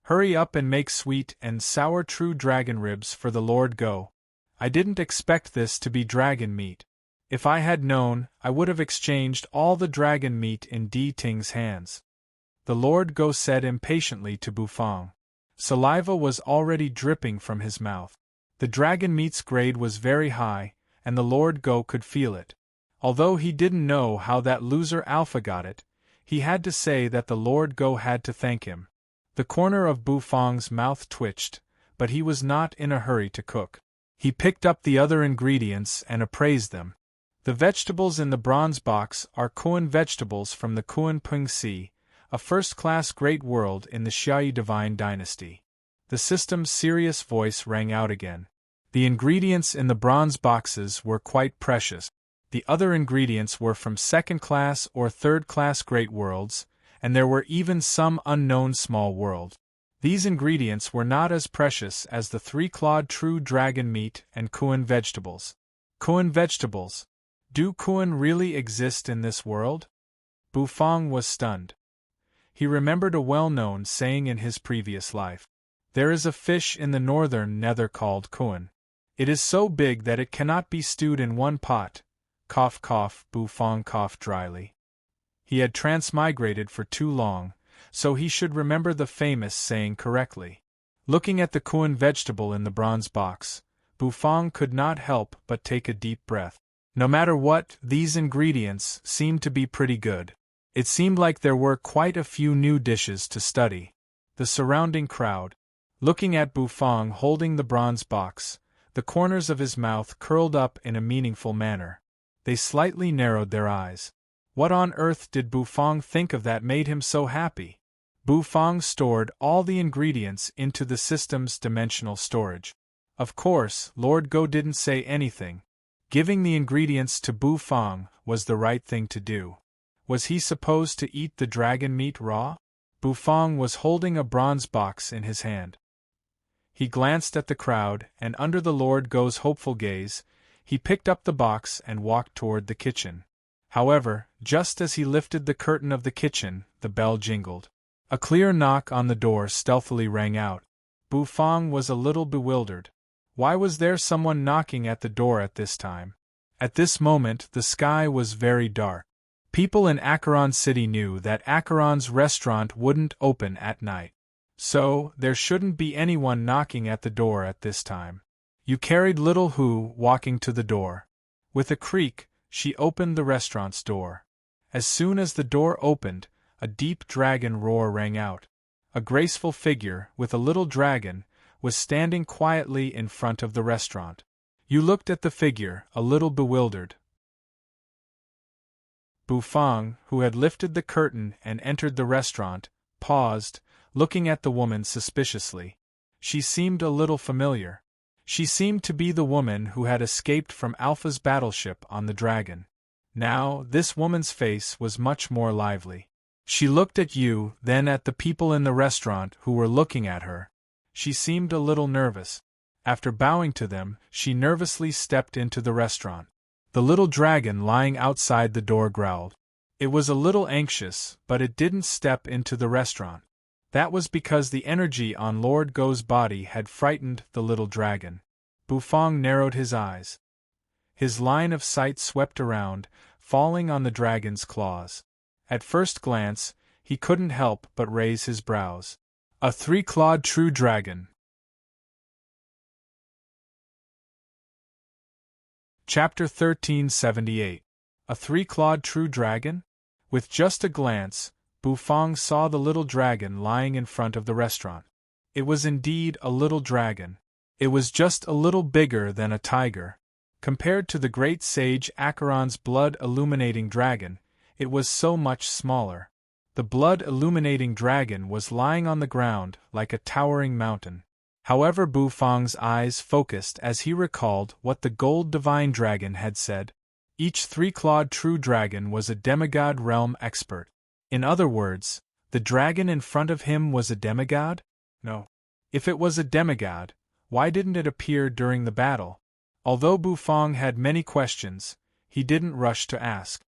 Speaker 1: hurry up and make sweet and sour true dragon ribs for the Lord Go. I didn't expect this to be dragon meat. If I had known, I would have exchanged all the dragon meat in Di Ting's hands. The Lord Go said impatiently to Bu Fang. Saliva was already dripping from his mouth. The dragon meat's grade was very high, and the Lord Go could feel it. Although he didn't know how that loser Alpha got it, he had to say that the Lord Go had to thank him. The corner of Bu Fang's mouth twitched, but he was not in a hurry to cook. He picked up the other ingredients and appraised them. The vegetables in the bronze box are Kuan vegetables from the Kuan Pung Sea, a first-class great world in the Xiaoyi divine dynasty. The system's serious voice rang out again. The ingredients in the bronze boxes were quite precious. The other ingredients were from second-class or third-class great worlds, and there were even some unknown small world. These ingredients were not as precious as the 3-clawed true dragon meat and Kuan vegetables. Kuan vegetables? Do Kuan really exist in this world? Bu Fang was stunned. He remembered a well-known saying in his previous life. There is a fish in the northern nether called Kuan. It is so big that it cannot be stewed in one pot. Cough cough, Bu Fang coughed dryly. He had transmigrated for too long, so he should remember the famous saying correctly. Looking at the Kuan vegetable in the bronze box, Bu Fang could not help but take a deep breath. No matter what, these ingredients seemed to be pretty good. It seemed like there were quite a few new dishes to study. The surrounding crowd, looking at Bu Fang holding the bronze box, the corners of his mouth curled up in a meaningful manner. They slightly narrowed their eyes. What on earth did Bu Fang think of that made him so happy? Bu Fang stored all the ingredients into the system's dimensional storage. Of course, Lord Go didn't say anything. Giving the ingredients to Bu Fang was the right thing to do. Was he supposed to eat the dragon meat raw? Bu Fang was holding a bronze box in his hand. He glanced at the crowd, and under the Lord Go's hopeful gaze, he picked up the box and walked toward the kitchen. However, just as he lifted the curtain of the kitchen, the bell jingled. A clear knock on the door stealthily rang out. Bu Fang was a little bewildered. Why was there someone knocking at the door at this time? At this moment the sky was very dark. People in Acheron City knew that Acheron's restaurant wouldn't open at night. So, there shouldn't be anyone knocking at the door at this time. You carried little Hu walking to the door. With a creak, she opened the restaurant's door. As soon as the door opened, a deep dragon roar rang out. A graceful figure, with a little dragon, was standing quietly in front of the restaurant. You looked at the figure, a little bewildered. Bufang, who had lifted the curtain and entered the restaurant, paused, looking at the woman suspiciously. She seemed a little familiar. She seemed to be the woman who had escaped from Alpha's battleship on the dragon. Now, this woman's face was much more lively. She looked at you, then at the people in the restaurant who were looking at her. She seemed a little nervous. After bowing to them, she nervously stepped into the restaurant. The little dragon lying outside the door growled. It was a little anxious, but it didn't step into the restaurant. That was because the energy on Lord Go's body had frightened the little dragon. Bufang narrowed his eyes. His line of sight swept around, falling on the dragon's claws. At first glance, he couldn't help but raise his brows. A three-clawed true dragon. Chapter 1378. A three-clawed true dragon? With just a glance, Bufang saw the little dragon lying in front of the restaurant. It was indeed a little dragon. It was just a little bigger than a tiger. Compared to the great sage Acheron's blood-illuminating dragon, it was so much smaller. The blood-illuminating dragon was lying on the ground like a towering mountain. However, Bufang's eyes focused as he recalled what the gold divine dragon had said. Each three-clawed true dragon was a demigod realm expert. In other words, the dragon in front of him was a demigod? No. If it was a demigod, why didn't it appear during the battle? Although Bufang had many questions, he didn't rush to ask.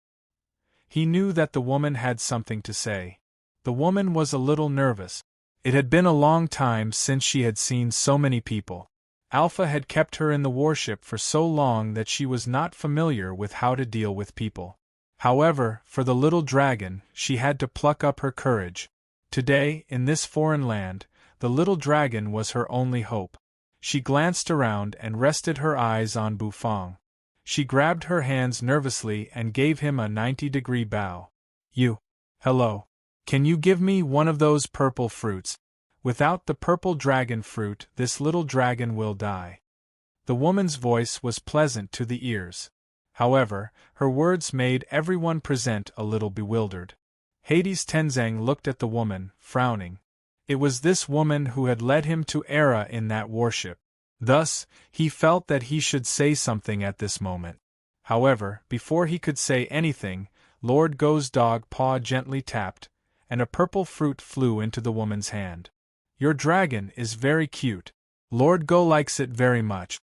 Speaker 1: He knew that the woman had something to say. The woman was a little nervous. It had been a long time since she had seen so many people. Alpha had kept her in the warship for so long that she was not familiar with how to deal with people. However, for the little dragon, she had to pluck up her courage. Today, in this foreign land, the little dragon was her only hope. She glanced around and rested her eyes on Bufang. She grabbed her hands nervously and gave him a 90-degree bow. Hello. Can you give me one of those purple fruits? Without the purple dragon fruit, this little dragon will die. The woman's voice was pleasant to the ears. However, her words made everyone present a little bewildered. Hades Tenzang looked at the woman, frowning. It was this woman who had led him to Era in that warship. Thus, he felt that he should say something at this moment. However, before he could say anything, Lord Go's dog paw gently tapped, and a purple fruit flew into the woman's hand. Your dragon is very cute. Lord Go likes it very much.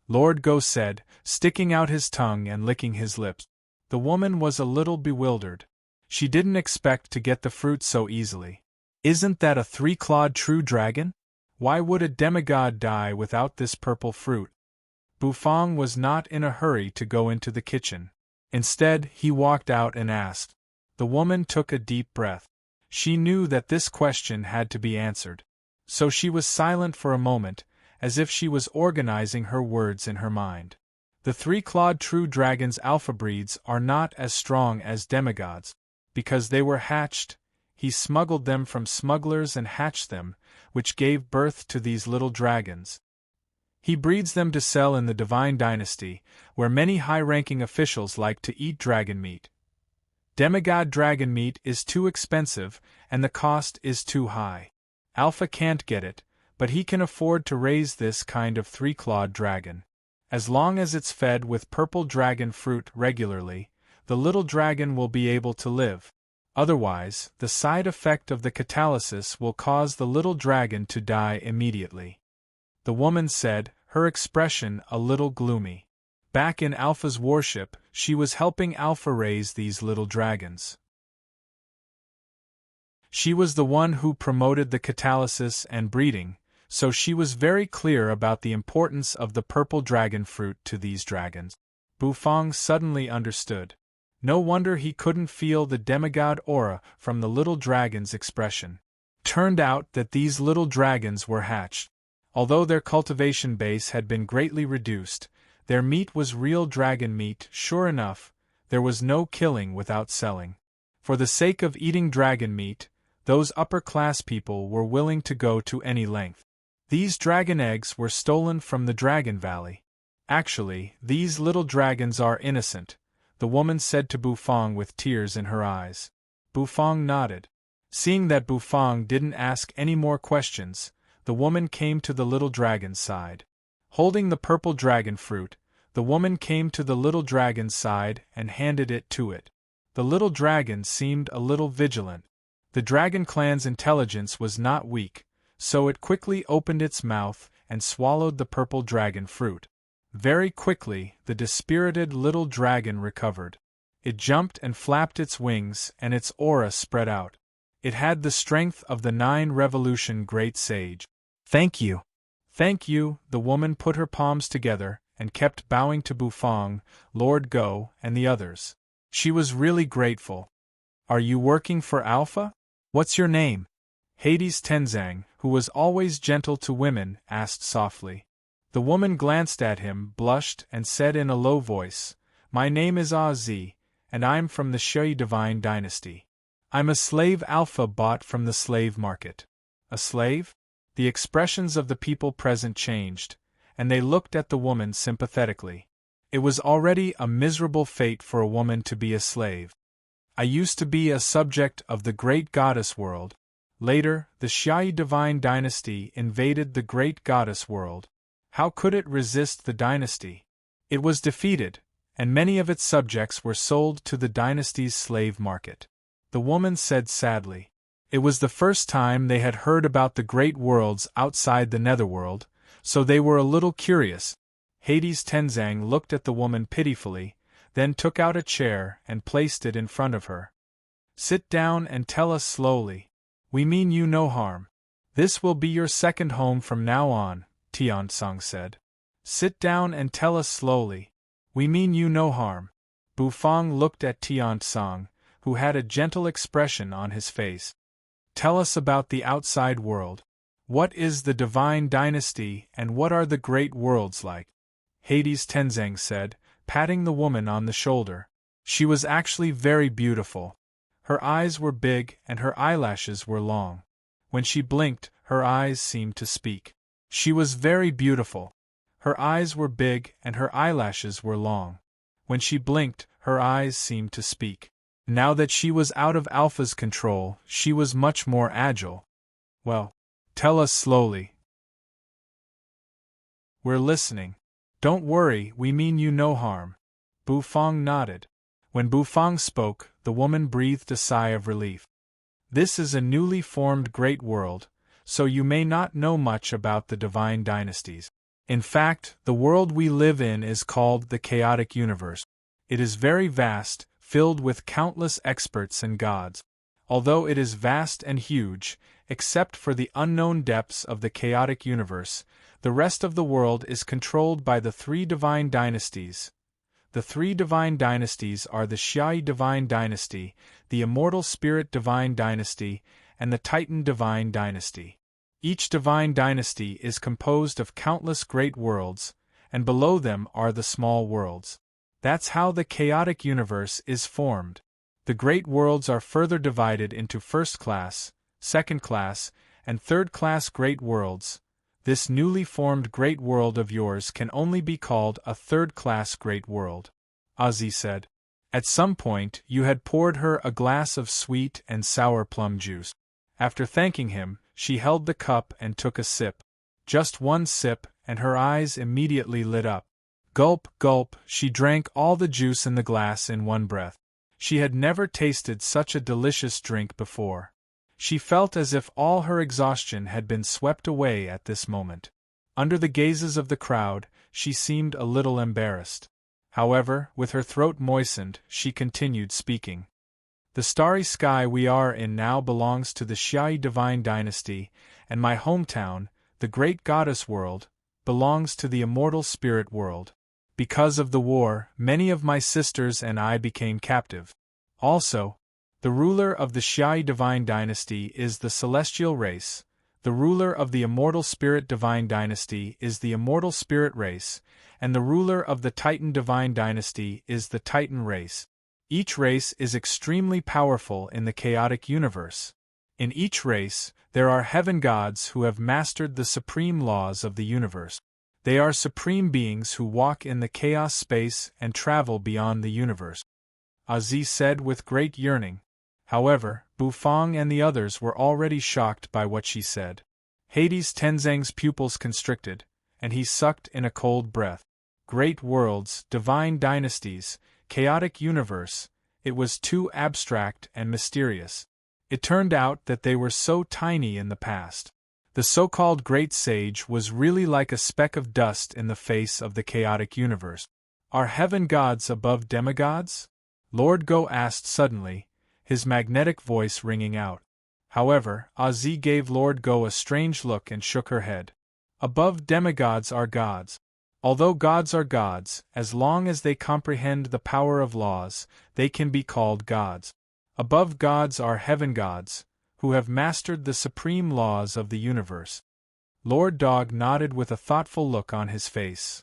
Speaker 1: Lord Go said, sticking out his tongue and licking his lips. The woman was a little bewildered. She didn't expect to get the fruit so easily. Isn't that a three-clawed true dragon? Why would a demigod die without this purple fruit? Bufang was not in a hurry to go into the kitchen. Instead, he walked out and asked. The woman took a deep breath. She knew that this question had to be answered. So she was silent for a moment, as if she was organizing her words in her mind. The three-clawed true dragon's alpha breeds are not as strong as demigods. Because they were hatched, he smuggled them from smugglers and hatched them, which gave birth to these little dragons. He breeds them to sell in the Divine Dynasty, where many high-ranking officials like to eat dragon meat. Demigod dragon meat is too expensive, and the cost is too high. Alpha can't get it, but he can afford to raise this kind of three-clawed dragon. As long as it's fed with purple dragon fruit regularly, the little dragon will be able to live. Otherwise, the side effect of the catalysis will cause the little dragon to die immediately. The woman said, her expression a little gloomy. Back in Alpha's warship, she was helping Alpha raise these little dragons. She was the one who promoted the catalysis and breeding, so she was very clear about the importance of the purple dragon fruit to these dragons. Bufang suddenly understood. No wonder he couldn't feel the demigod aura from the little dragon's expression. Turned out that these little dragons were hatched. Although their cultivation base had been greatly reduced, their meat was real dragon meat. Sure enough, there was no killing without selling. For the sake of eating dragon meat, those upper-class people were willing to go to any length. These dragon eggs were stolen from the Dragon Valley. Actually, these little dragons are innocent, the woman said to Bufang with tears in her eyes. Bufang nodded. Seeing that Bufang didn't ask any more questions, the woman came to the little dragon's side. Holding the purple dragon fruit, the woman came to the little dragon's side and handed it to it. The little dragon seemed a little vigilant. The dragon clan's intelligence was not weak, so it quickly opened its mouth and swallowed the purple dragon fruit. Very quickly, the dispirited little dragon recovered. It jumped and flapped its wings, and its aura spread out. It had the strength of the 9 Revolution Great Sage. "Thank you. Thank you." The woman put her palms together and kept bowing to Bufang, Lord Go, and the others. She was really grateful. "Are you working for Alpha? What's your name?" Hades Tenzang, who was always gentle to women, asked softly. The woman glanced at him, blushed, and said in a low voice, "My name is Zi, and I'm from the Shui Divine Dynasty. I'm a slave Alpha bought from the slave market." "A slave?" The expressions of the people present changed, and they looked at the woman sympathetically. It was already a miserable fate for a woman to be a slave. "I used to be a subject of the great goddess world. Later, the Shui Divine Dynasty invaded the great goddess world. How could it resist the dynasty? It was defeated, and many of its subjects were sold to the dynasty's slave market," the woman said sadly. It was the first time they had heard about the great worlds outside the netherworld, so they were a little curious. Hades Tenzang looked at the woman pitifully, then took out a chair and placed it in front of her. "Sit down and tell us slowly. We mean you no harm. This will be your second home from now on," Tiansong said. "Sit down and tell us slowly. We mean you no harm." Bufang looked at Tiansong, who had a gentle expression on his face. "Tell us about the outside world. What is the Divine Dynasty and what are the great worlds like?" Hades Tenzang said, patting the woman on the shoulder. She was actually very beautiful. Her eyes were big and her eyelashes were long. When she blinked, her eyes seemed to speak. She was very beautiful. Her eyes were big and her eyelashes were long. When she blinked, her eyes seemed to speak. Now that she was out of Alpha's control, she was much more agile. "Well, tell us slowly. We're listening." "Don't worry, we mean you no harm." Bufang nodded. When Bufang spoke, the woman breathed a sigh of relief. "This is a newly formed great world, so you may not know much about the divine dynasties. In fact, the world we live in is called the chaotic universe. It is very vast, filled with countless experts and gods. Although it is vast and huge, except for the unknown depths of the chaotic universe, the rest of the world is controlled by the 3 divine dynasties. The 3 divine dynasties are the Shui Divine Dynasty, the Immortal Spirit Divine Dynasty, and the Titan Divine Dynasty. Each divine dynasty is composed of countless great worlds, and below them are the small worlds. That's how the chaotic universe is formed. The great worlds are further divided into first class, second class, and third class great worlds. This newly formed great world of yours can only be called a third-class great world," Ozzy said. At some point, you had poured her a glass of sweet and sour plum juice. After thanking him, she held the cup and took a sip. Just one sip, and her eyes immediately lit up. Gulp, gulp, she drank all the juice in the glass in one breath. She had never tasted such a delicious drink before. She felt as if all her exhaustion had been swept away at this moment. Under the gazes of the crowd, she seemed a little embarrassed. However, with her throat moistened, she continued speaking. "The starry sky we are in now belongs to the Shui Divine Dynasty, and my hometown, the Great Goddess World, belongs to the Immortal Spirit World. Because of the war, many of my sisters and I became captive. Also, the ruler of the Xiai divine dynasty is the celestial race, the ruler of the immortal spirit divine dynasty is the immortal spirit race, and the ruler of the Titan divine dynasty is the Titan race. Each race is extremely powerful in the chaotic universe. In each race, there are heaven gods who have mastered the supreme laws of the universe. They are supreme beings who walk in the chaos space and travel beyond the universe. Aziz said with great yearning. However, Bufang and the others were already shocked by what she said. Hades Tenzang's pupils constricted, and he sucked in a cold breath. Great worlds, divine dynasties, chaotic universe, it was too abstract and mysterious. It turned out that they were so tiny in the past. The so-called great sage was really like a speck of dust in the face of the chaotic universe. Are heaven gods above demigods? Lord Go asked suddenly, his magnetic voice ringing out. However, Aziz gave Lord Go a strange look and shook her head. Above demigods are gods. Although gods are gods, as long as they comprehend the power of laws, they can be called gods. Above gods are heaven gods, who have mastered the supreme laws of the universe. Lord Dog nodded with a thoughtful look on his face.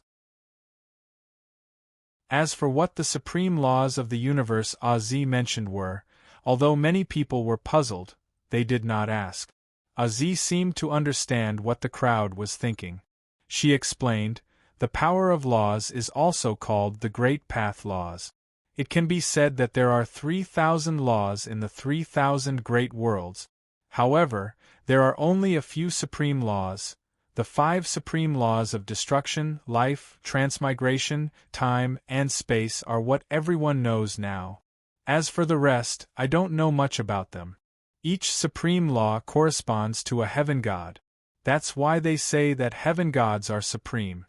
Speaker 1: As for what the supreme laws of the universe Aziz mentioned were, although many people were puzzled, they did not ask. Aziz seemed to understand what the crowd was thinking. She explained, the power of laws is also called the Great Path Laws. It can be said that there are 3,000 laws in the 3,000 great worlds. However, there are only a few supreme laws. The 5 supreme laws of destruction, life, transmigration, time, and space are what everyone knows now. As for the rest, I don't know much about them. Each supreme law corresponds to a heaven god. That's why they say that heaven gods are supreme.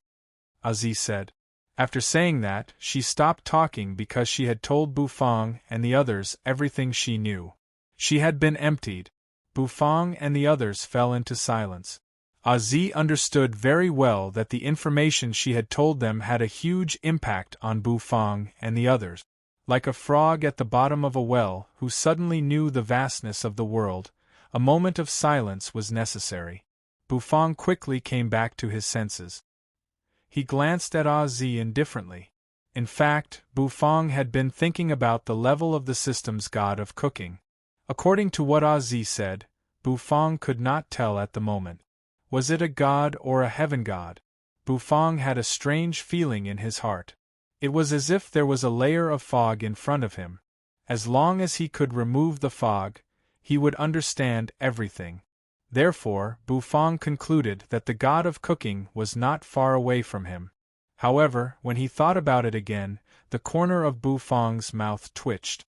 Speaker 1: Aziz said. After saying that, she stopped talking because she had told Bufang and the others everything she knew. She had been emptied. Bufang and the others fell into silence. Aziz understood very well that the information she had told them had a huge impact on Bufang and the others. Like a frog at the bottom of a well who suddenly knew the vastness of the world, a moment of silence was necessary. Bufang quickly came back to his senses. He glanced at Aziz indifferently. In fact, Bufang had been thinking about the level of the system's god of cooking. According to what Aziz said, Bufang could not tell at the moment. Was it a god or a heaven god? Bufang had a strange feeling in his heart. It was as if there was a layer of fog in front of him. As long as he could remove the fog, he would understand everything. Therefore, Bufang concluded that the god of cooking was not far away from him. However, when he thought about it again, the corner of Bufang's mouth twitched.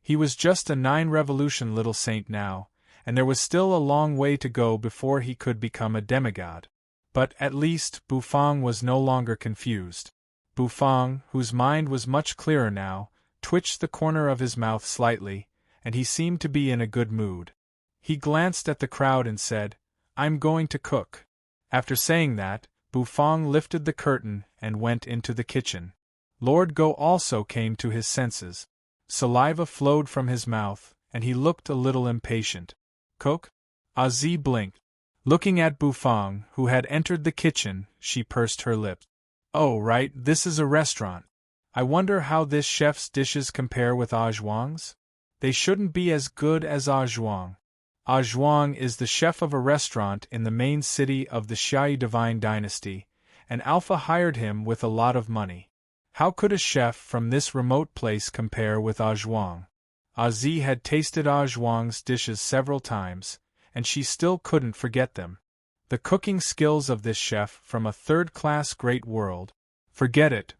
Speaker 1: He was just a 9-revolution little saint now, and there was still a long way to go before he could become a demigod. But at least Bufang was no longer confused. Bufang, whose mind was much clearer now, twitched the corner of his mouth slightly, and he seemed to be in a good mood. He glanced at the crowd and said, "I'm going to cook." After saying that, Bufang lifted the curtain and went into the kitchen. Lord Go also came to his senses. Saliva flowed from his mouth, and he looked a little impatient. "Cook?" Aziz blinked. Looking at Bufang, who had entered the kitchen, she pursed her lips. "Oh right, this is a restaurant. I wonder how this chef's dishes compare with Zhuang's? They shouldn't be as good as Zhuang. Zhuang is the chef of a restaurant in the main city of the Xiai divine dynasty, and Alpha hired him with a lot of money. How could a chef from this remote place compare with Zhuang? Aziz had tasted Zhuang's dishes several times, and she still couldn't forget them. The cooking skills of this chef from a third-class great world. Forget it.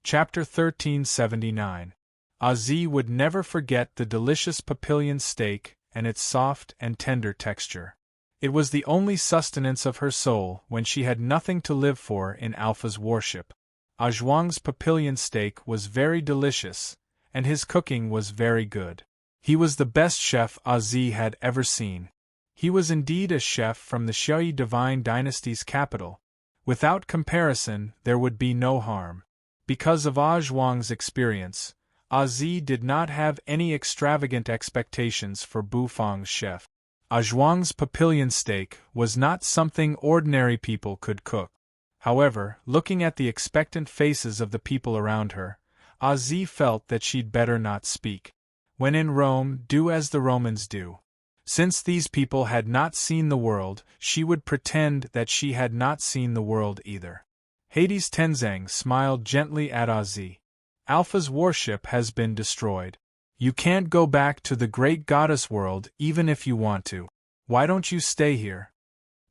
Speaker 1: Chapter 1379. Aziz would never forget the delicious papillion steak and its soft and tender texture. It was the only sustenance of her soul when she had nothing to live for in Alpha's warship. Zhuang's papillion steak was very delicious, and his cooking was very good. He was the best chef Aziz had ever seen. He was indeed a chef from the Shui divine dynasty's capital. Without comparison, there would be no harm. Because of Ah Zhuang's experience, Ah Zi did not have any extravagant expectations for Bu Fang's chef. Ah Zhuang's papillion steak was not something ordinary people could cook. However, looking at the expectant faces of the people around her, Ah Zi felt that she'd better not speak. When in Rome, do as the Romans do. Since these people had not seen the world, she would pretend that she had not seen the world either. Hades Tenzang smiled gently at Ah Zi. Alpha's warship has been destroyed. You can't go back to the great goddess world even if you want to. Why don't you stay here?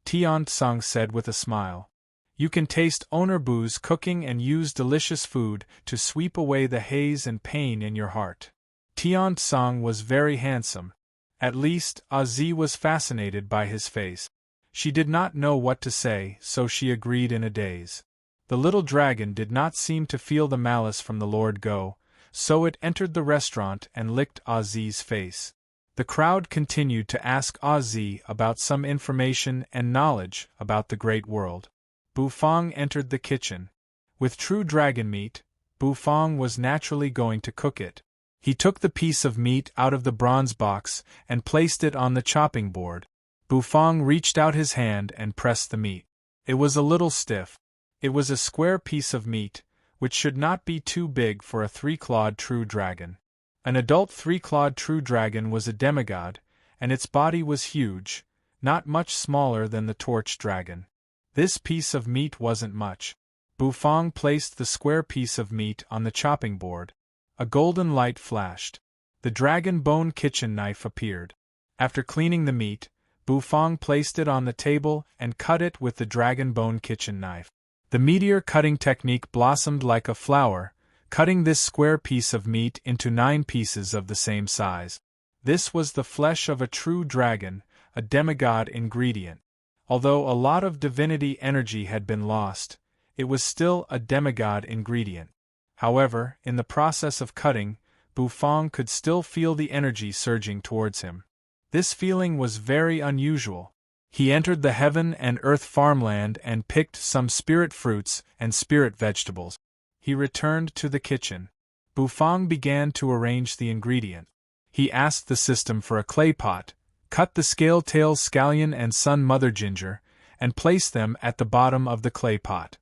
Speaker 1: Tian Tsang said with a smile. You can taste Owner Bu's cooking and use delicious food to sweep away the haze and pain in your heart. Tian Tsang was very handsome. At least, Ah Zi was fascinated by his face. She did not know what to say, so she agreed in a daze. The little dragon did not seem to feel the malice from the Lord Go, so it entered the restaurant and licked Ah Zi's face. The crowd continued to ask Ah Zi about some information and knowledge about the great world. Bu Fang entered the kitchen. With true dragon meat, Bu Fang was naturally going to cook it. He took the piece of meat out of the bronze box and placed it on the chopping board. Bu Fang reached out his hand and pressed the meat. It was a little stiff. It was a square piece of meat, which should not be too big for a three-clawed true dragon. An adult three-clawed true dragon was a demigod, and its body was huge, not much smaller than the torch dragon. This piece of meat wasn't much. Bu Fang placed the square piece of meat on the chopping board. A golden light flashed. The dragon bone kitchen knife appeared. After cleaning the meat, Bu Fang placed it on the table and cut it with the dragon bone kitchen knife. The meteor cutting technique blossomed like a flower, cutting this square piece of meat into 9 pieces of the same size. This was the flesh of a true dragon, a demigod ingredient. Although a lot of divinity energy had been lost, it was still a demigod ingredient. However, in the process of cutting, Bu Fang could still feel the energy surging towards him. This feeling was very unusual. He entered the heaven and earth farmland and picked some spirit fruits and spirit vegetables. He returned to the kitchen. Bu Fang began to arrange the ingredient. He asked the system for a clay pot, cut the scale-tail scallion and sun mother ginger, and placed them at the bottom of the clay pot.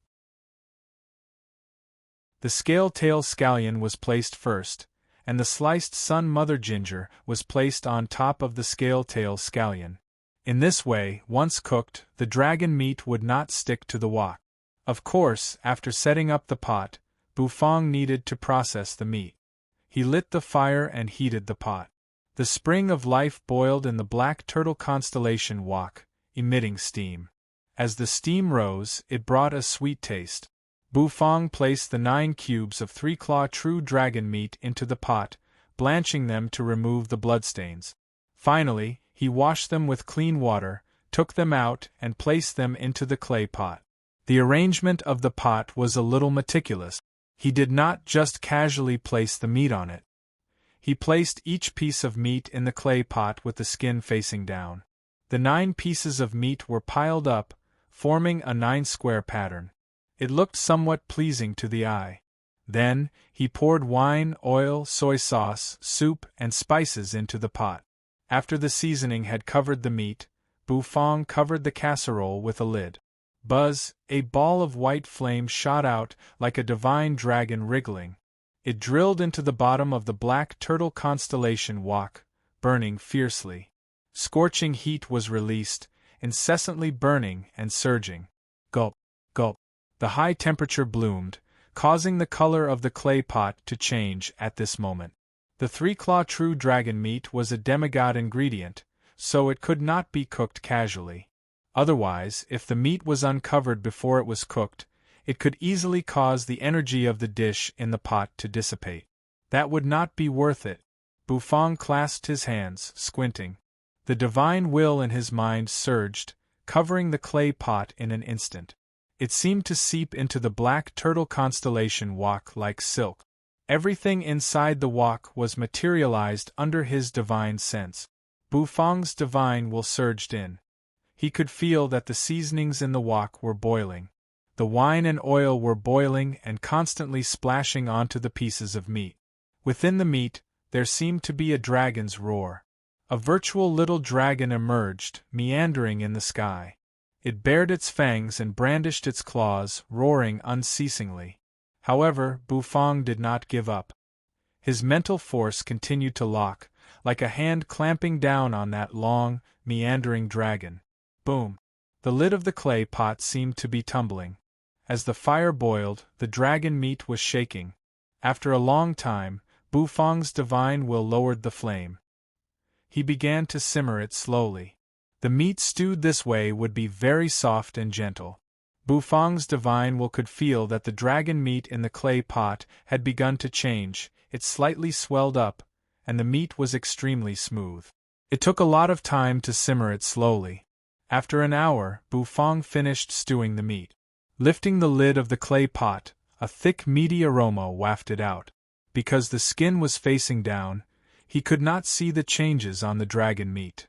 Speaker 1: The scale-tail scallion was placed first, and the sliced sun mother ginger was placed on top of the scale-tail scallion. In this way, once cooked, the dragon meat would not stick to the wok. Of course, after setting up the pot, Bu Fang needed to process the meat. He lit the fire and heated the pot. The spring of life boiled in the black turtle constellation wok, emitting steam. As the steam rose, it brought a sweet taste. Bu Fang placed the 9 cubes of 3-claw true dragon meat into the pot, blanching them to remove the bloodstains. Finally, he washed them with clean water, took them out, and placed them into the clay pot. The arrangement of the pot was a little meticulous. He did not just casually place the meat on it. He placed each piece of meat in the clay pot with the skin facing down. The 9 pieces of meat were piled up, forming a 9-square pattern. It looked somewhat pleasing to the eye. Then, he poured wine, oil, soy sauce, soup, and spices into the pot. After the seasoning had covered the meat, Bu Fang covered the casserole with a lid. Buzz, a ball of white flame shot out like a divine dragon wriggling. It drilled into the bottom of the black turtle constellation wok, burning fiercely. Scorching heat was released, incessantly burning and surging. Gulp, gulp. The high temperature bloomed, causing the color of the clay pot to change at this moment. The 3-claw true dragon meat was a demigod ingredient, so it could not be cooked casually. Otherwise, if the meat was uncovered before it was cooked, it could easily cause the energy of the dish in the pot to dissipate. That would not be worth it. Bu Fang clasped his hands, squinting. The divine will in his mind surged, covering the clay pot in an instant. It seemed to seep into the black turtle constellation wok like silk. Everything inside the wok was materialized under his divine sense. Bufang's divine will surged in. He could feel that the seasonings in the wok were boiling. The wine and oil were boiling and constantly splashing onto the pieces of meat. Within the meat, there seemed to be a dragon's roar. A virtual little dragon emerged, meandering in the sky. It bared its fangs and brandished its claws, roaring unceasingly. However, Bufang did not give up. His mental force continued to lock, like a hand clamping down on that long, meandering dragon. Boom! The lid of the clay pot seemed to be tumbling. As the fire boiled, the dragon meat was shaking. After a long time, Bufang's divine will lowered the flame. He began to simmer it slowly. The meat stewed this way would be very soft and gentle. Bufang's divine will could feel that the dragon meat in the clay pot had begun to change. It slightly swelled up, and the meat was extremely smooth. It took a lot of time to simmer it slowly. After an hour, Bufang finished stewing the meat. Lifting the lid of the clay pot, a thick meaty aroma wafted out. Because the skin was facing down, he could not see the changes on the dragon meat.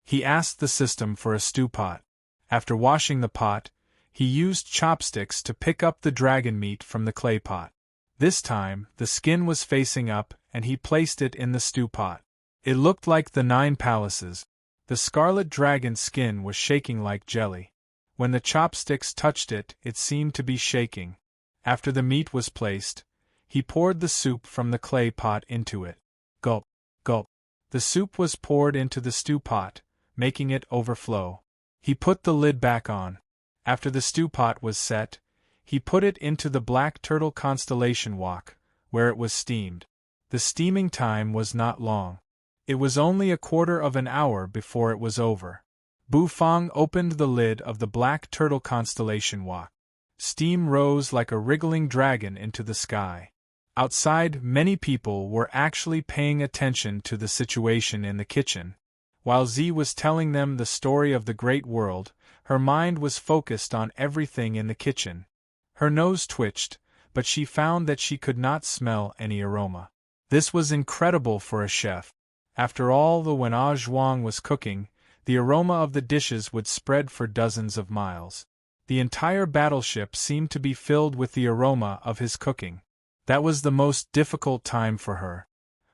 Speaker 1: He asked the system for a stew pot. After washing the pot, he used chopsticks to pick up the dragon meat from the clay pot. This time, the skin was facing up, and he placed it in the stew pot. It looked like the 9 palaces. The scarlet dragon skin was shaking like jelly. When the chopsticks touched it, it seemed to be shaking. After the meat was placed, he poured the soup from the clay pot into it. Gulp, gulp. The soup was poured into the stew pot, making it overflow. He put the lid back on. After the stew pot was set, he put it into the black turtle constellation wok, where it was steamed. The steaming time was not long. It was only a quarter of an hour before it was over. Bufang opened the lid of the black turtle constellation wok. Steam rose like a wriggling dragon into the sky. Outside, many people were actually paying attention to the situation in the kitchen. While Z was telling them the story of the great world, her mind was focused on everything in the kitchen. Her nose twitched, but she found that she could not smell any aroma. This was incredible for a chef. After all, when Ah Zhuang was cooking, the aroma of the dishes would spread for dozens of miles. The entire battleship seemed to be filled with the aroma of his cooking. That was the most difficult time for her.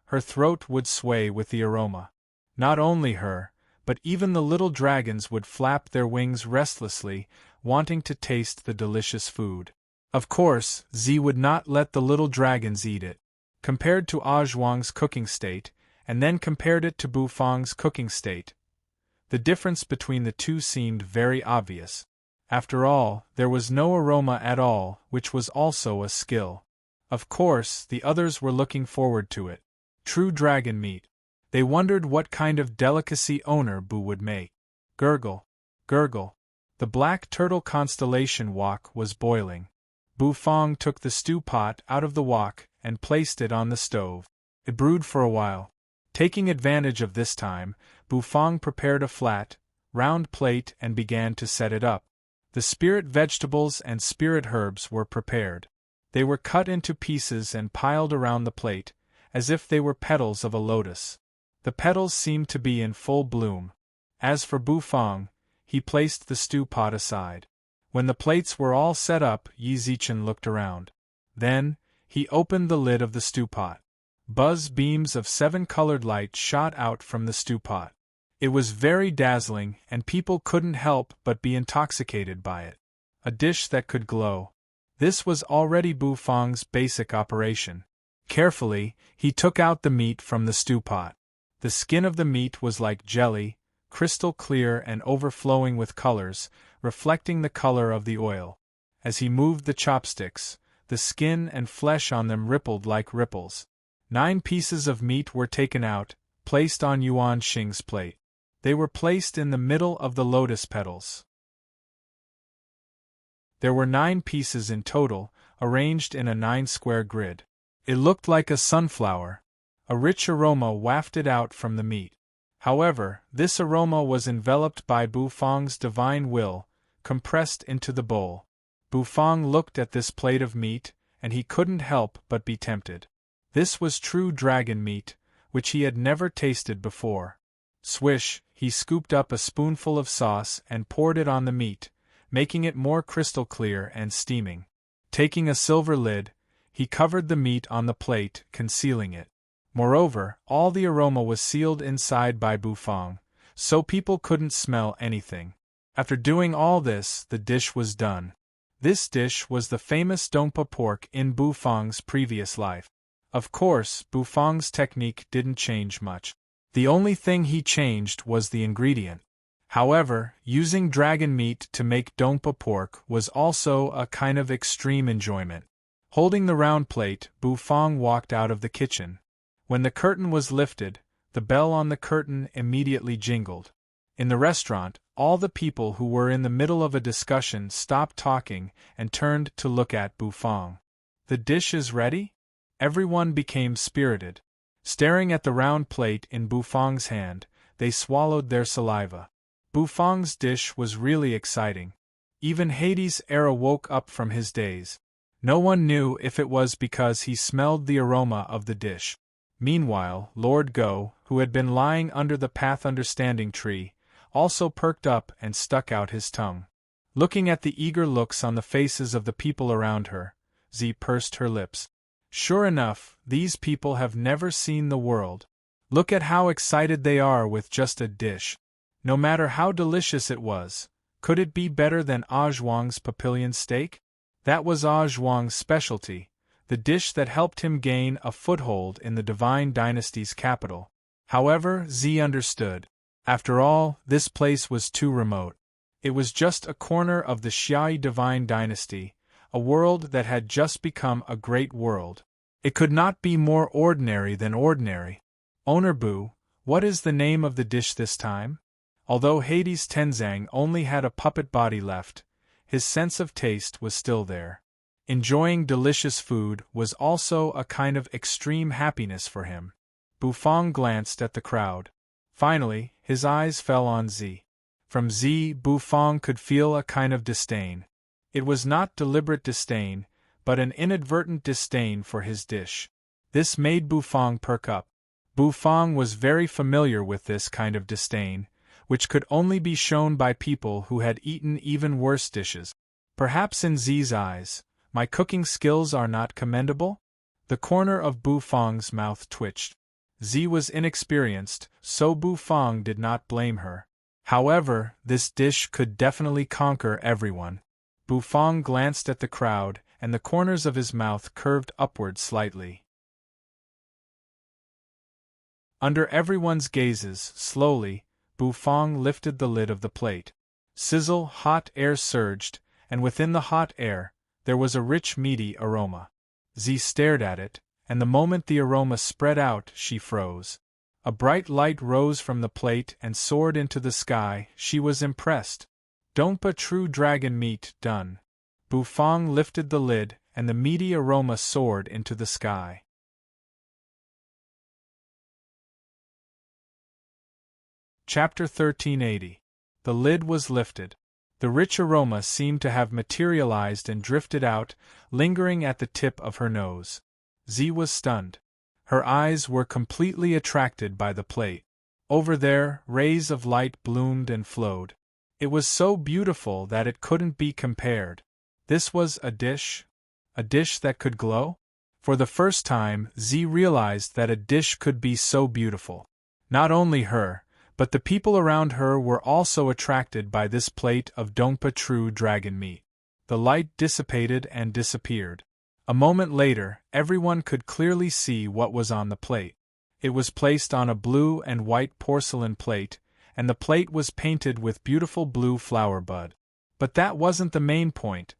Speaker 1: Her throat would sway with the aroma. Not only her, but even the little dragons would flap their wings restlessly, wanting to taste the delicious food. Of course, Z would not let the little dragons eat it. Compared to Ah Zhuang's cooking state, and then compared it to Bufang's cooking state, the difference between the two seemed very obvious. After all, there was no aroma at all, which was also a skill. Of course, the others were looking forward to it. True dragon meat. They wondered what kind of delicacy owner Bu would make. Gurgle, gurgle. The black turtle constellation wok was boiling. Bufang took the stew pot out of the wok and placed it on the stove. It brewed for a while. Taking advantage of this time, Bufang prepared a flat, round plate and began to set it up. The spirit vegetables and spirit herbs were prepared. They were cut into pieces and piled around the plate, as if they were petals of a lotus. The petals seemed to be in full bloom. As for Bufang, he placed the stew pot aside. When the plates were all set up, Yi Zichen looked around. Then, he opened the lid of the stew pot. Buzz beams of 7-colored light shot out from the stew pot. It was very dazzling, and people couldn't help but be intoxicated by it. A dish that could glow. This was already Bufang's basic operation. Carefully, he took out the meat from the stew pot. The skin of the meat was like jelly, crystal clear and overflowing with colors, reflecting the color of the oil. As he moved the chopsticks, the skin and flesh on them rippled like ripples. 9 pieces of meat were taken out, placed on Yuan Xing's plate. They were placed in the middle of the lotus petals. There were 9 pieces in total, arranged in a 9-square grid. It looked like a sunflower. A rich aroma wafted out from the meat. However, this aroma was enveloped by Bufang's divine will, compressed into the bowl. Bufang looked at this plate of meat, and he couldn't help but be tempted. This was true dragon meat, which he had never tasted before. Swish, he scooped up a spoonful of sauce and poured it on the meat, making it more crystal clear and steaming. Taking a silver lid, he covered the meat on the plate, concealing it. Moreover, all the aroma was sealed inside by Bufang, so people couldn't smell anything. After doing all this, the dish was done. This dish was the famous Dongpa pork in Bufang's previous life. Of course, Bufang's technique didn't change much. The only thing he changed was the ingredient. However, using dragon meat to make Dongpa pork was also a kind of extreme enjoyment. Holding the round plate, Bufang walked out of the kitchen. When the curtain was lifted, the bell on the curtain immediately jingled. In the restaurant, all the people who were in the middle of a discussion stopped talking and turned to look at Bufang. "The dish is ready?" Everyone became spirited. Staring at the round plate in Bufang's hand, they swallowed their saliva. Bufang's dish was really exciting. Even Hades' era woke up from his daze. No one knew if it was because he smelled the aroma of the dish. Meanwhile, Lord Go, who had been lying under the path understanding tree, also perked up and stuck out his tongue. Looking at the eager looks on the faces of the people around her, Z pursed her lips. Sure enough, these people have never seen the world. Look at how excited they are with just a dish. No matter how delicious it was, could it be better than Zhuang's papillion steak? That was Zhuang's specialty, the dish that helped him gain a foothold in the Divine Dynasty's capital. However, Z understood. After all, this place was too remote. It was just a corner of the Xiai Divine Dynasty, a world that had just become a great world. It could not be more ordinary than ordinary. Owner Bu, what is the name of the dish this time? Although Hades Tenzang only had a puppet body left, his sense of taste was still there. Enjoying delicious food was also a kind of extreme happiness for him. Bufang glanced at the crowd. Finally, his eyes fell on Z. From Z, Bufang could feel a kind of disdain. It was not deliberate disdain, but an inadvertent disdain for his dish. This made Bufang perk up. Bufang was very familiar with this kind of disdain, which could only be shown by people who had eaten even worse dishes. Perhaps in Z's eyes, my cooking skills are not commendable? The corner of Bufang's mouth twitched. Z was inexperienced, so Bufang did not blame her. However, this dish could definitely conquer everyone. Bufang glanced at the crowd, and the corners of his mouth curved upward slightly. Under everyone's gazes, slowly, Bufang lifted the lid of the plate. Sizzle, hot air surged, and within the hot air, there was a rich meaty aroma. Z stared at it, and the moment the aroma spread out, she froze. A bright light rose from the plate and soared into the sky. She was impressed. Dongpa true dragon meat done. Bufang lifted the lid, and the meaty aroma soared into the sky. Chapter 1380. The lid was lifted. The rich aroma seemed to have materialized and drifted out, lingering at the tip of her nose. Z was stunned. Her eyes were completely attracted by the plate. Over there, rays of light bloomed and flowed. It was so beautiful that it couldn't be compared. This was a dish? A dish that could glow? For the first time, Z realized that a dish could be so beautiful. Not only her, but the people around her were also attracted by this plate of Dongpa true dragon meat. The light dissipated and disappeared. A moment later, everyone could clearly see what was on the plate. It was placed on a blue and white porcelain plate, and the plate was painted with beautiful blue flower bud. But that wasn't the main point.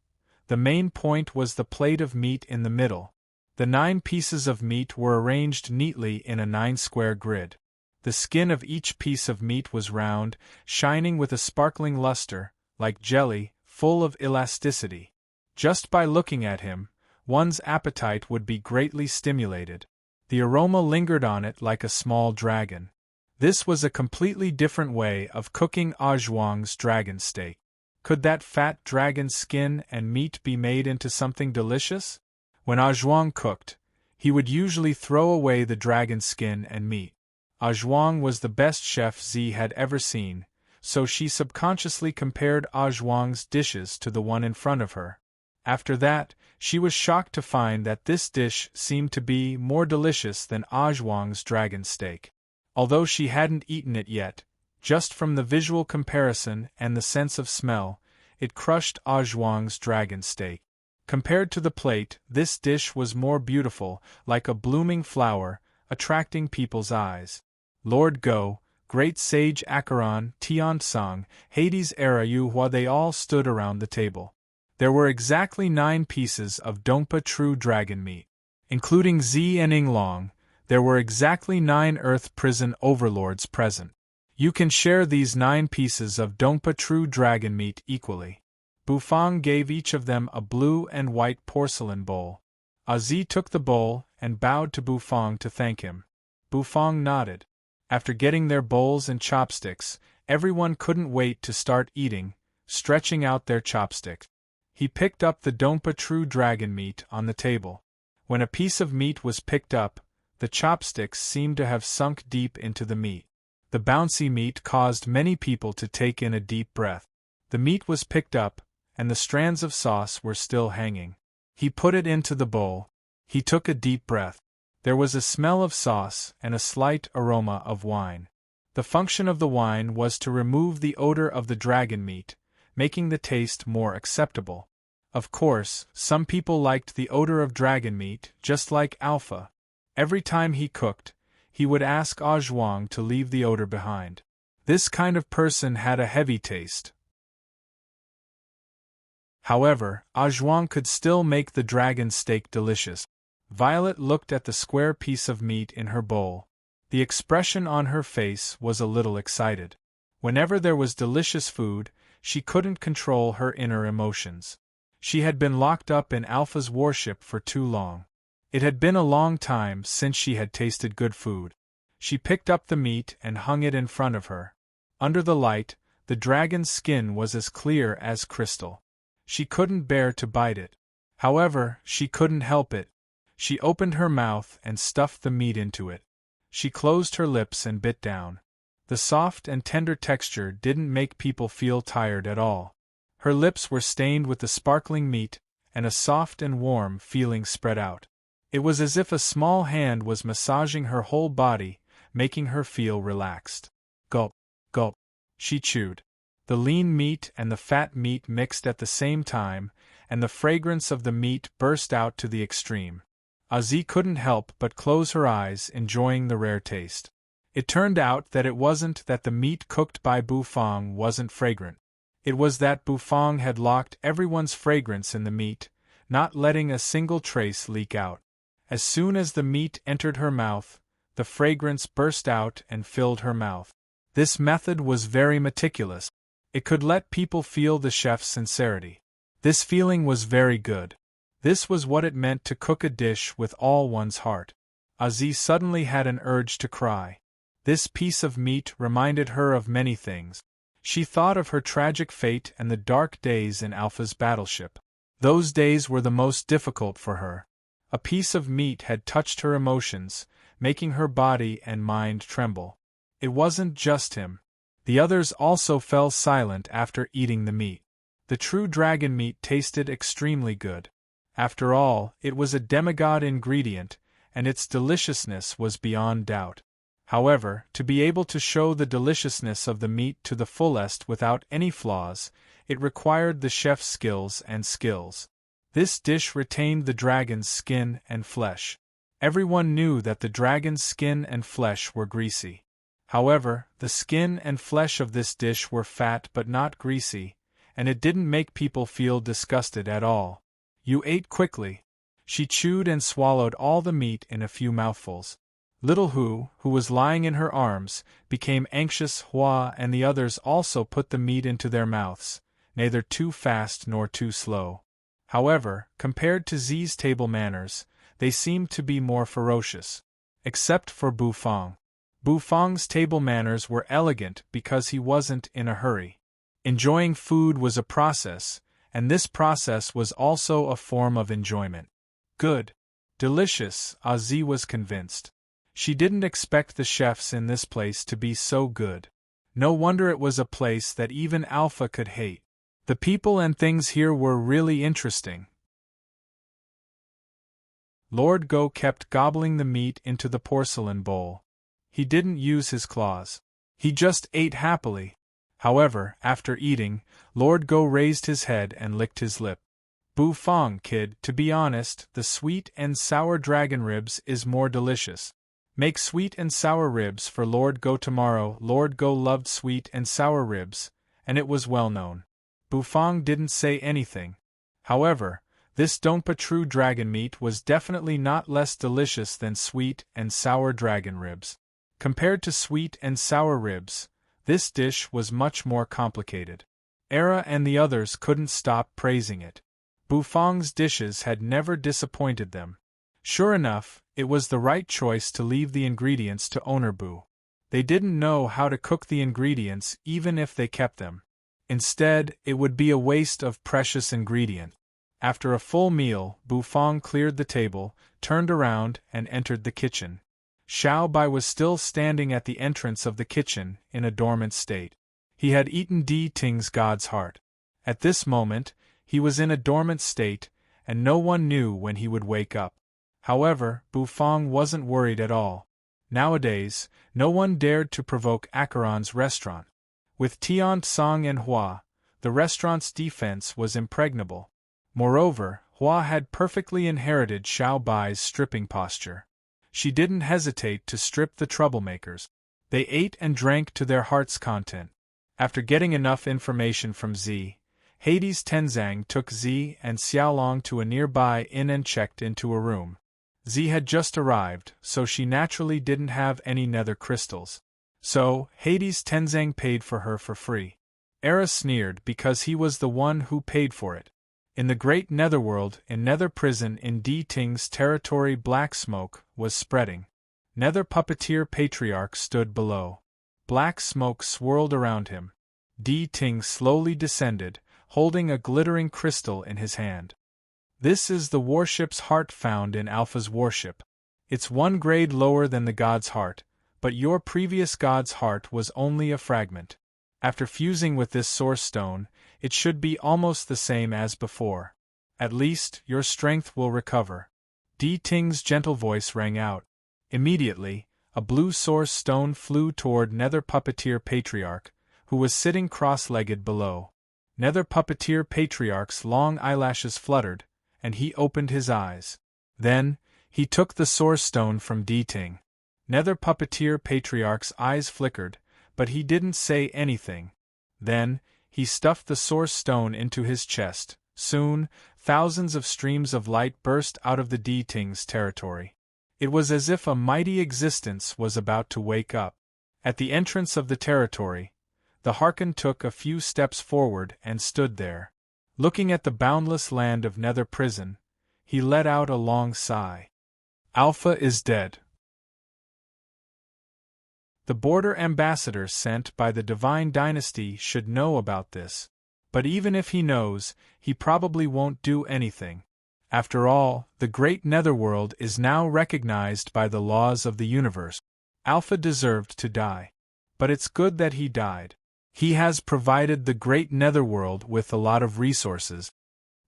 Speaker 1: The main point was the plate of meat in the middle. The 9 pieces of meat were arranged neatly in a 9-square grid. The skin of each piece of meat was round, shining with a sparkling luster, like jelly, full of elasticity. Just by looking at him, one's appetite would be greatly stimulated. The aroma lingered on it like a small dragon. This was a completely different way of cooking Zhuang's dragon steak. Could that fat dragon's skin and meat be made into something delicious? When Zhuang cooked, He would usually throw away the dragon's skin and meat. Ah Zhuang was the best chef Z had ever seen, so she subconsciously compared Ah Zhuang's dishes to the one in front of her. After that, she was shocked to find that this dish seemed to be more delicious than Ah Zhuang's dragon steak. Although she hadn't eaten it yet, just from the visual comparison and the sense of smell, it crushed Ah Zhuang's dragon steak. Compared to the plate, this dish was more beautiful, like a blooming flower, attracting people's eyes. Lord Go, great sage Acheron, Tiansong, Hades Era Yu Hua, they all stood around the table. There were exactly 9 pieces of Dongpa true dragon meat. Including Z and Yinglong, there were exactly 9 Earth Prison overlords present. You can share these 9 pieces of Dongpa true dragon meat equally. Bufang gave each of them a blue and white porcelain bowl. Azi took the bowl and bowed to Bufang to thank him. Bufang nodded. After getting their bowls and chopsticks, everyone couldn't wait to start eating, stretching out their chopsticks. He picked up the Dongpa true dragon meat on the table. When a piece of meat was picked up, the chopsticks seemed to have sunk deep into the meat. The bouncy meat caused many people to take in a deep breath. The meat was picked up, and the strands of sauce were still hanging. He put it into the bowl. He took a deep breath. There was a smell of sauce and a slight aroma of wine. The function of the wine was to remove the odor of the dragon meat, making the taste more acceptable. Of course, some people liked the odor of dragon meat, just like Alpha. Every time he cooked, he would ask Ah Zhuang to leave the odor behind. This kind of person had a heavy taste. However, Ah Zhuang could still make the dragon steak delicious. Violet looked at the square piece of meat in her bowl. The expression on her face was a little excited. Whenever there was delicious food, she couldn't control her inner emotions. She had been locked up in Alpha's warship for too long. It had been a long time since she had tasted good food. She picked up the meat and hung it in front of her. Under the light, the dragon's skin was as clear as crystal. She couldn't bear to bite it. However, she couldn't help it. She opened her mouth and stuffed the meat into it. She closed her lips and bit down. The soft and tender texture didn't make people feel tired at all. Her lips were stained with the sparkling meat, and a soft and warm feeling spread out. It was as if a small hand was massaging her whole body, making her feel relaxed. Gulp, gulp. She chewed. The lean meat and the fat meat mixed at the same time, and the fragrance of the meat burst out to the extreme. Azi couldn't help but close her eyes, enjoying the rare taste. It turned out that it wasn't that the meat cooked by Bufang wasn't fragrant. It was that Bufang had locked everyone's fragrance in the meat, not letting a single trace leak out. As soon as the meat entered her mouth, the fragrance burst out and filled her mouth. This method was very meticulous. It could let people feel the chef's sincerity. This feeling was very good. This was what it meant to cook a dish with all one's heart. Aziz suddenly had an urge to cry. This piece of meat reminded her of many things. She thought of her tragic fate and the dark days in Alpha's battleship. Those days were the most difficult for her. A piece of meat had touched her emotions, making her body and mind tremble. It wasn't just him. The others also fell silent after eating the meat. The true dragon meat tasted extremely good. After all, it was a demigod ingredient, and its deliciousness was beyond doubt. However, to be able to show the deliciousness of the meat to the fullest without any flaws, it required the chef's skills and skills. This dish retained the dragon's skin and flesh. Everyone knew that the dragon's skin and flesh were greasy. However, the skin and flesh of this dish were fat but not greasy, and it didn't make people feel disgusted at all. You ate quickly. She chewed and swallowed all the meat in a few mouthfuls. Little Hu, who was lying in her arms, became anxious. Hua and the others also put the meat into their mouths, neither too fast nor too slow. However, compared to Zi's table manners, they seemed to be more ferocious. Except for Bufang. Bufang's table manners were elegant because he wasn't in a hurry. Enjoying food was a process, and this process was also a form of enjoyment. Good. Delicious, Azi was convinced. She didn't expect the chefs in this place to be so good. No wonder it was a place that even Alpha could hate. The people and things here were really interesting. Lord Go kept gobbling the meat into the porcelain bowl. He didn't use his claws. He just ate happily. However, after eating, Lord Go raised his head and licked his lip. Bu Fong, kid, to be honest, the sweet and sour dragon ribs is more delicious. Make sweet and sour ribs for Lord Go tomorrow. Lord Go loved sweet and sour ribs, and it was well known. Bu Fong didn't say anything. However, this Dongpa true dragon meat was definitely not less delicious than sweet and sour dragon ribs. Compared to sweet and sour ribs, this dish was much more complicated. Era and the others couldn't stop praising it. Bu Fong's dishes had never disappointed them. Sure enough, it was the right choice to leave the ingredients to owner Bu. They didn't know how to cook the ingredients even if they kept them. Instead, it would be a waste of precious ingredient. After a full meal, Bu Fong cleared the table, turned around, and entered the kitchen. Xiao Bai was still standing at the entrance of the kitchen, in a dormant state. He had eaten Di Ting's god's heart. At this moment, he was in a dormant state, and no one knew when he would wake up. However, Bu Fong wasn't worried at all. Nowadays, no one dared to provoke Acheron's restaurant. With Tian Song and Hua, the restaurant's defense was impregnable. Moreover, Hua had perfectly inherited Xiao Bai's stripping posture. She didn't hesitate to strip the troublemakers. They ate and drank to their heart's content. After getting enough information from Z, Hades Tenzang took Z and Xiaolong to a nearby inn and checked into a room. Z had just arrived, so she naturally didn't have any nether crystals. So, Hades Tenzang paid for her for free. Era sneered because he was the one who paid for it. In the great netherworld, in Nether Prison in Di Ting's territory, black smoke was spreading. Nether Puppeteer Patriarch stood below. Black smoke swirled around him. Di Ting slowly descended, holding a glittering crystal in his hand. This is the warship's heart found in Alpha's warship. It's one grade lower than the god's heart, but your previous god's heart was only a fragment. After fusing with this source stone, it should be almost the same as before. At least, your strength will recover. Di Ting's gentle voice rang out. Immediately, a blue source stone flew toward Nether Puppeteer Patriarch, who was sitting cross-legged below. Nether Puppeteer Patriarch's long eyelashes fluttered, and he opened his eyes. Then, he took the source stone from Di Ting. Nether Puppeteer Patriarch's eyes flickered, but he didn't say anything. Then, he stuffed the source stone into his chest. Soon, thousands of streams of light burst out of the Di Ting's territory. It was as if a mighty existence was about to wake up. At the entrance of the territory, the Harken took a few steps forward and stood there. Looking at the boundless land of Nether Prison, he let out a long sigh. Alpha is dead. The border ambassador sent by the Divine Dynasty should know about this. But even if he knows, he probably won't do anything. After all, the great netherworld is now recognized by the laws of the universe. Alpha deserved to die. But it's good that he died. He has provided the great netherworld with a lot of resources.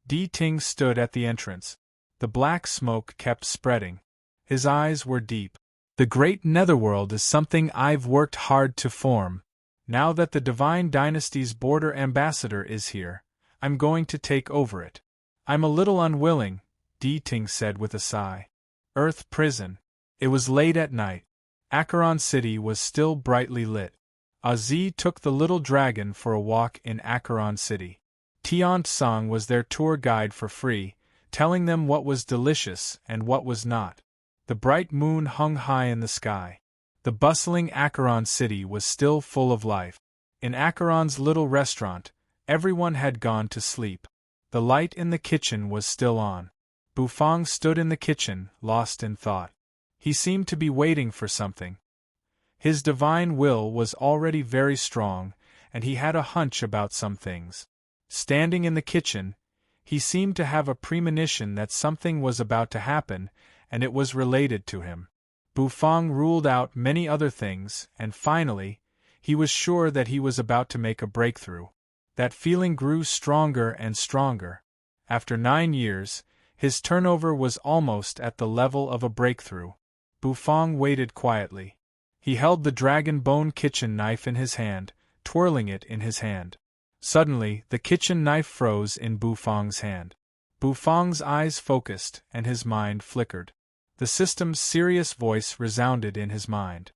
Speaker 1: Di Ting stood at the entrance. The black smoke kept spreading. His eyes were deep. The great netherworld is something I've worked hard to form. Now that the Divine Dynasty's border ambassador is here, I'm going to take over it. I'm a little unwilling, Di Ting said with a sigh. Earth Prison. It was late at night. Acheron City was still brightly lit. Azi took the little dragon for a walk in Acheron City. Tian Song was their tour guide for free, telling them what was delicious and what was not. The bright moon hung high in the sky. The bustling Acheron City was still full of life. In Acheron's little restaurant, everyone had gone to sleep. The light in the kitchen was still on. Bu Fong stood in the kitchen, lost in thought. He seemed to be waiting for something. His divine will was already very strong, and he had a hunch about some things. Standing in the kitchen, he seemed to have a premonition that something was about to happen, and it was related to him. Bufang ruled out many other things, and finally, he was sure that he was about to make a breakthrough. That feeling grew stronger and stronger. After 9 years, his turnover was almost at the level of a breakthrough. Bufang waited quietly. He held the dragon bone kitchen knife in his hand, twirling it in his hand. Suddenly, the kitchen knife froze in Bufang's hand. Bufang's eyes focused, and his mind flickered. The system's serious voice resounded in his mind.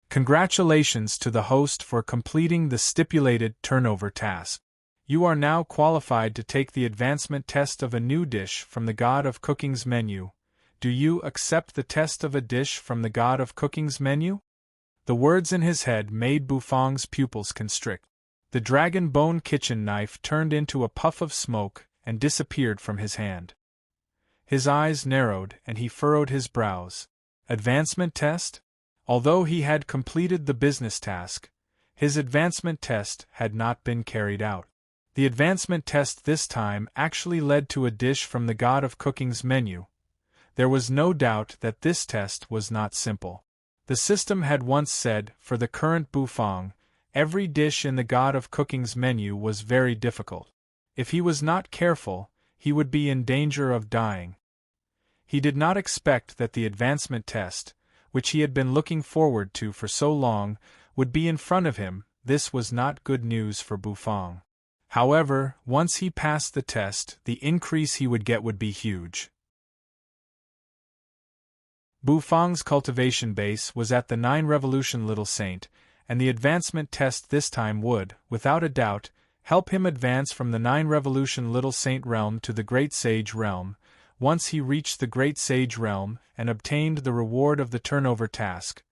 Speaker 1: Congratulations to the host for completing the stipulated turnover task. You are now qualified to take the advancement test of a new dish from the God of Cooking's menu. Do you accept the test of a dish from the God of Cooking's menu? The words in his head made Bufang's pupils constrict. The dragon bone kitchen knife turned into a puff of smoke and disappeared from his hand. His eyes narrowed and he furrowed his brows. Advancement test? Although he had completed the business task, his advancement test had not been carried out. The advancement test this time actually led to a dish from the God of Cooking's menu. There was no doubt that this test was not simple. The system had once said, for the current Bufang, every dish in the God of Cooking's menu was very difficult. If he was not careful, he would be in danger of dying. He did not expect that the advancement test, which he had been looking forward to for so long, would be in front of him. This was not good news for Bufang. However, once he passed the test, the increase he would get would be huge. Bufang's cultivation base was at the 9 Revolution Little Saint, and the advancement test this time would, without a doubt, help him advance from the 9 Revolution Little Saint realm to the Great Sage realm. Once he reached the Great Sage realm and obtained the reward of the turnover task,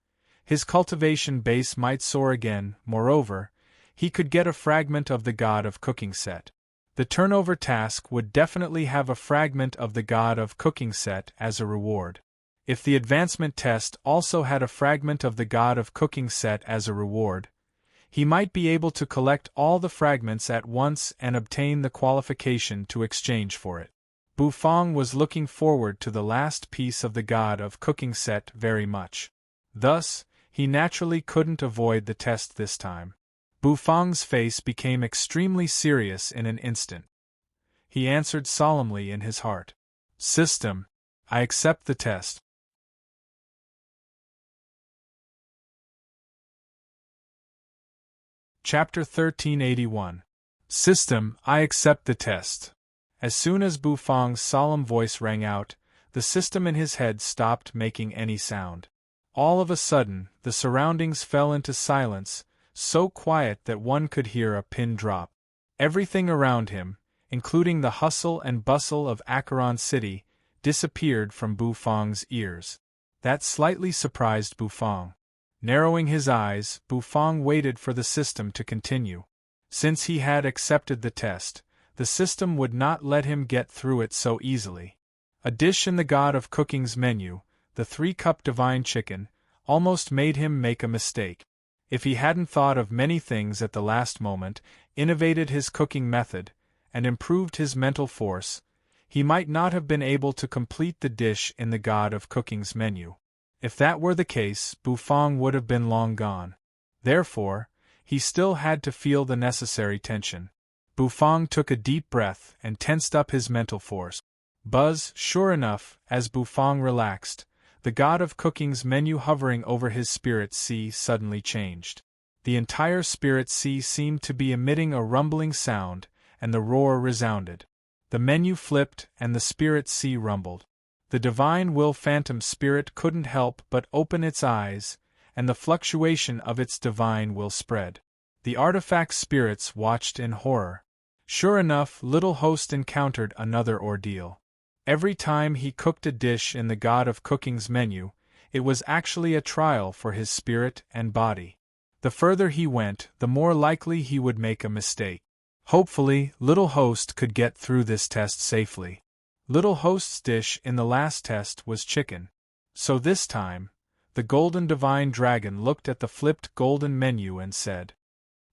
Speaker 1: his cultivation base might soar again. Moreover, he could get a fragment of the God of Cooking set. The turnover task would definitely have a fragment of the God of Cooking set as a reward. If the advancement test also had a fragment of the God of Cooking set as a reward, he might be able to collect all the fragments at once and obtain the qualification to exchange for it. Bufang was looking forward to the last piece of the God of Cooking set very much. Thus, he naturally couldn't avoid the test this time. Bufang's face became extremely serious in an instant. He answered solemnly in his heart, "System, I accept the test." Chapter 1381. System, I accept the test. As soon as Bufang's solemn voice rang out, the system in his head stopped making any sound. All of a sudden, the surroundings fell into silence, so quiet that one could hear a pin drop. Everything around him, including the hustle and bustle of Acheron City, disappeared from Bufang's ears. That slightly surprised Bufang. Narrowing his eyes, Bufang waited for the system to continue. Since he had accepted the test, the system would not let him get through it so easily. A dish in the God of Cooking's menu, the 3-cup divine chicken, almost made him make a mistake. If he hadn't thought of many things at the last moment, innovated his cooking method, and improved his mental force, he might not have been able to complete the dish in the God of Cooking's menu. If that were the case, Bufang would have been long gone. Therefore, he still had to feel the necessary tension. Bufang took a deep breath and tensed up his mental force. Buzz, sure enough, as Bufang relaxed, the God of Cooking's menu hovering over his spirit sea suddenly changed. The entire spirit sea seemed to be emitting a rumbling sound, and the roar resounded. The menu flipped and the spirit sea rumbled. The divine will phantom spirit couldn't help but open its eyes, and the fluctuation of its divine will spread. The artifact spirits watched in horror. Sure enough, little host encountered another ordeal. Every time he cooked a dish in the God of Cooking's menu, it was actually a trial for his spirit and body. The further he went, the more likely he would make a mistake. Hopefully, little host could get through this test safely. Little host's dish in the last test was chicken. So this time, the golden divine dragon looked at the flipped golden menu and said,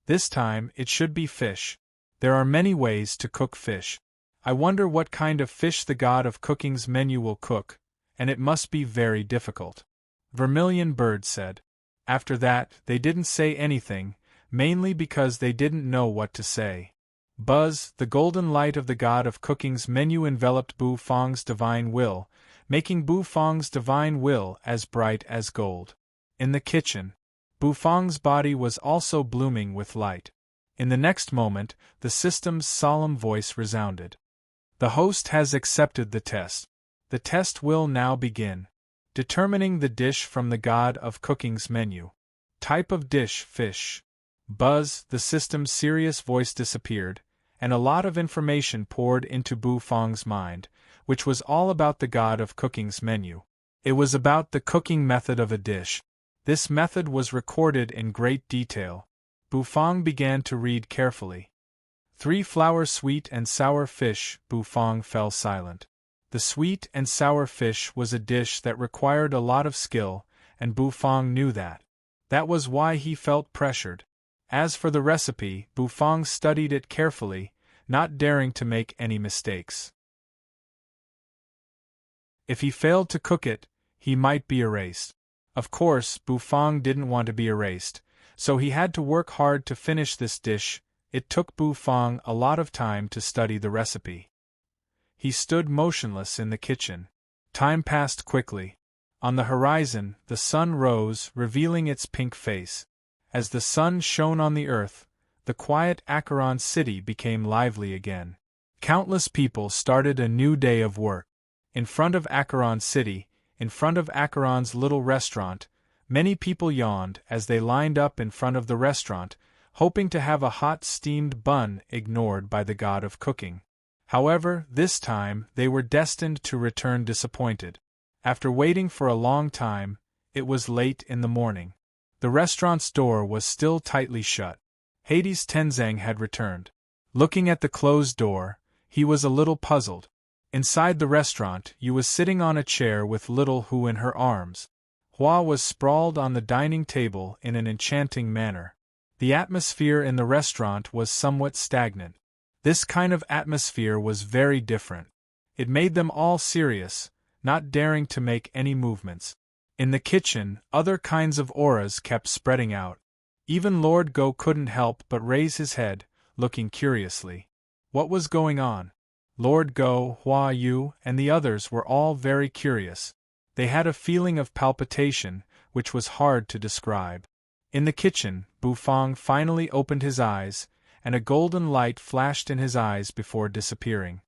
Speaker 1: "This time it should be fish. There are many ways to cook fish. I wonder what kind of fish the God of Cooking's menu will cook, and it must be very difficult. Vermilion Bird said. After that, they didn't say anything, mainly because they didn't know what to say. Buzz, the golden light of the god of cooking's menu, enveloped Bu Fang's divine will, making Bu Fang's divine will as bright as gold. In the kitchen, Bu Fang's body was also blooming with light. In the next moment, the system's solemn voice resounded. The host has accepted the test. The test will now begin. Determining the dish from the god of cooking's menu. Type of dish: fish. Buzz, the system's serious voice disappeared, and a lot of information poured into Bu Fang's mind, which was all about the god of cooking's menu. It was about the cooking method of a dish. This method was recorded in great detail. Bu Fang began to read carefully. 3 flour sweet and sour fish. Bu Fang fell silent. The sweet and sour fish was a dish that required a lot of skill, and Bu Fang knew that. That was why he felt pressured. As for the recipe, Bu Fang studied it carefully, not daring to make any mistakes. If he failed to cook it, he might be erased. Of course, Bu Fang didn't want to be erased, so he had to work hard to finish this dish. It took Bu Fang a lot of time to study the recipe. He stood motionless in the kitchen. Time passed quickly. On the horizon, the sun rose, revealing its pink face. As the sun shone on the earth, the quiet Acheron city became lively again. Countless people started a new day of work. In front of Acheron city, in front of Acheron's little restaurant, many people yawned as they lined up in front of the restaurant, hoping to have a hot steamed bun ignored by the god of cooking. However, this time they were destined to return disappointed. After waiting for a long time, it was late in the morning. The restaurant's door was still tightly shut. Hades Tenzang had returned. Looking at the closed door, he was a little puzzled. Inside the restaurant, Yu was sitting on a chair with little Hu in her arms. Hua was sprawled on the dining table in an enchanting manner. The atmosphere in the restaurant was somewhat stagnant. This kind of atmosphere was very different. It made them all serious, not daring to make any movements. In the kitchen, other kinds of auras kept spreading out. Even Lord Go couldn't help but raise his head, looking curiously. What was going on? Lord Go, Hua Yu, and the others were all very curious. They had a feeling of palpitation, which was hard to describe. In the kitchen, Bu Fang finally opened his eyes, and a golden light flashed in his eyes before disappearing.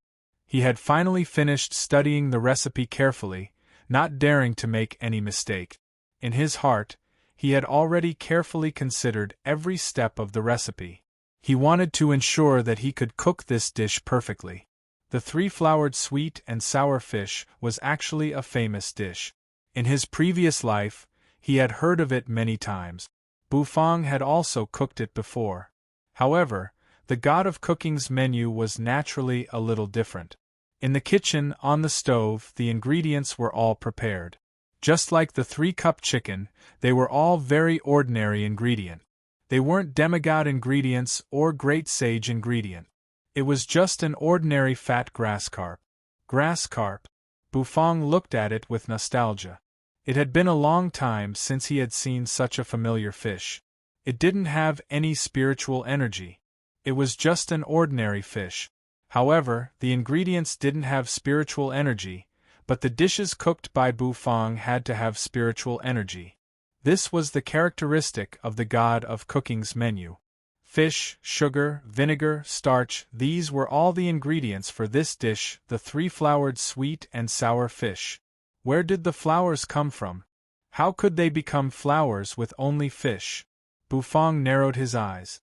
Speaker 1: He had finally finished studying the recipe carefully, not daring to make any mistake. In his heart, he had already carefully considered every step of the recipe. He wanted to ensure that he could cook this dish perfectly. The 3-flowered sweet and sour fish was actually a famous dish. In his previous life, he had heard of it many times. Bu Fang had also cooked it before. However, the god of cooking's menu was naturally a little different. In the kitchen, on the stove, the ingredients were all prepared. Just like the 3-cup chicken, they were all very ordinary ingredient. They weren't demigod ingredients or great sage ingredient. It was just an ordinary fat grass carp. Grass carp. Bu Fang looked at it with nostalgia. It had been a long time since he had seen such a familiar fish. It didn't have any spiritual energy. It was just an ordinary fish. However, the ingredients didn't have spiritual energy, but the dishes cooked by Bu Fang had to have spiritual energy. This was the characteristic of the god of cooking's menu. Fish, sugar, vinegar, starch, these were all the ingredients for this dish, the 3-flowered sweet and sour fish. Where did the flowers come from? How could they become flowers with only fish? Bu Fang narrowed his eyes.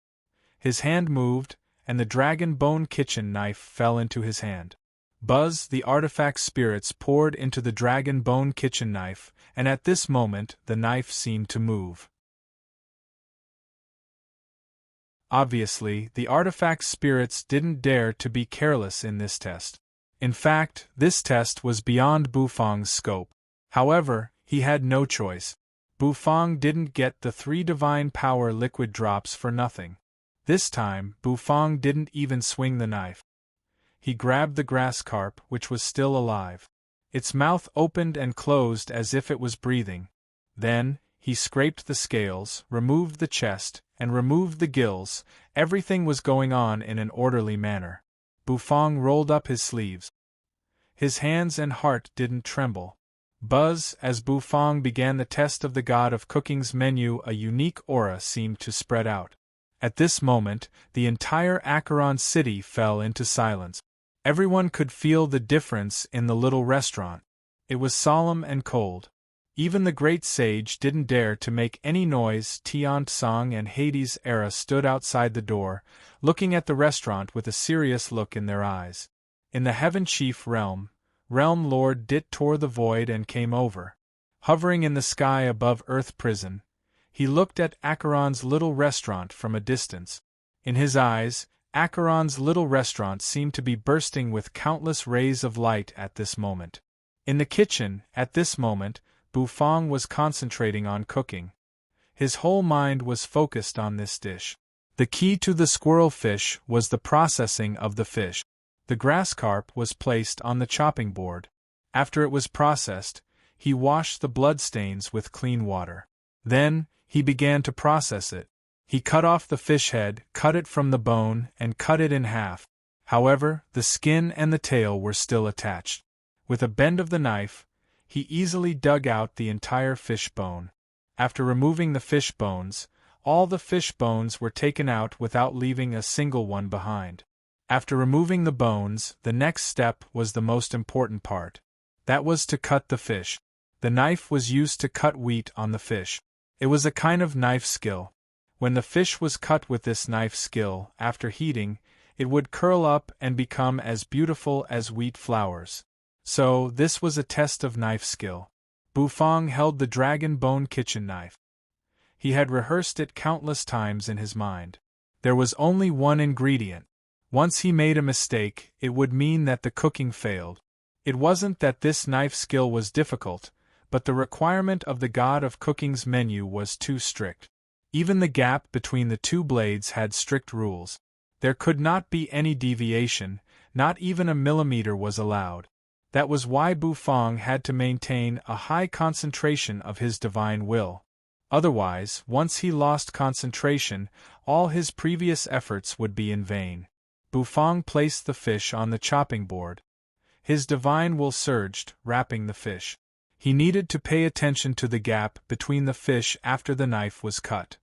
Speaker 1: His hand moved, and the dragon bone kitchen knife fell into his hand. Buzz, the artifact spirits poured into the dragon bone kitchen knife, and at this moment the knife seemed to move. Obviously, the artifact spirits didn't dare to be careless in this test. In fact, this test was beyond Bu Fang's scope. However, he had no choice. Bu Fang didn't get the 3 divine power liquid drops for nothing. This time, Bu Fang didn't even swing the knife. He grabbed the grass carp, which was still alive. Its mouth opened and closed as if it was breathing. Then, he scraped the scales, removed the chest, and removed the gills. Everything was going on in an orderly manner. Bufang rolled up his sleeves. His hands and heart didn't tremble. Buzz, as Bufang began the test of the god of cooking's menu, a unique aura seemed to spread out. At this moment, the entire Acheron city fell into silence. Everyone could feel the difference in the little restaurant. It was solemn and cold. Even the great sage didn't dare to make any noise. Tian Tsang and Hades Era stood outside the door, looking at the restaurant with a serious look in their eyes. In the Heaven Chief Realm Lord Dit tore the void and came over. Hovering in the sky above Earth Prison, he looked at Acheron's little restaurant from a distance. In his eyes, Acheron's little restaurant seemed to be bursting with countless rays of light at this moment. In the kitchen, at this moment, Bufang was concentrating on cooking. His whole mind was focused on this dish. The key to the squirrel fish was the processing of the fish. The grass carp was placed on the chopping board. After it was processed, he washed the bloodstains with clean water. Then, he began to process it. He cut off the fish head, cut it from the bone, and cut it in half. However, the skin and the tail were still attached. With a bend of the knife, he easily dug out the entire fish bone. After removing the fish bones, all the fish bones were taken out without leaving a single one behind. After removing the bones, the next step was the most important part. That was to cut the fish. The knife was used to cut wheat on the fish. It was a kind of knife skill. When the fish was cut with this knife skill, after heating, it would curl up and become as beautiful as wheat flowers. So, this was a test of knife skill. Bufang held the dragon bone kitchen knife. He had rehearsed it countless times in his mind. There was only one ingredient. Once he made a mistake, it would mean that the cooking failed. It wasn't that this knife skill was difficult, but the requirement of the god of cooking's menu was too strict. Even the gap between the two blades had strict rules. There could not be any deviation, not even a millimeter was allowed. That was why Bufang had to maintain a high concentration of his divine will. Otherwise, once he lost concentration, all his previous efforts would be in vain. Bufang placed the fish on the chopping board. His divine will surged, wrapping the fish. He needed to pay attention to the gap between the fish after the knife was cut.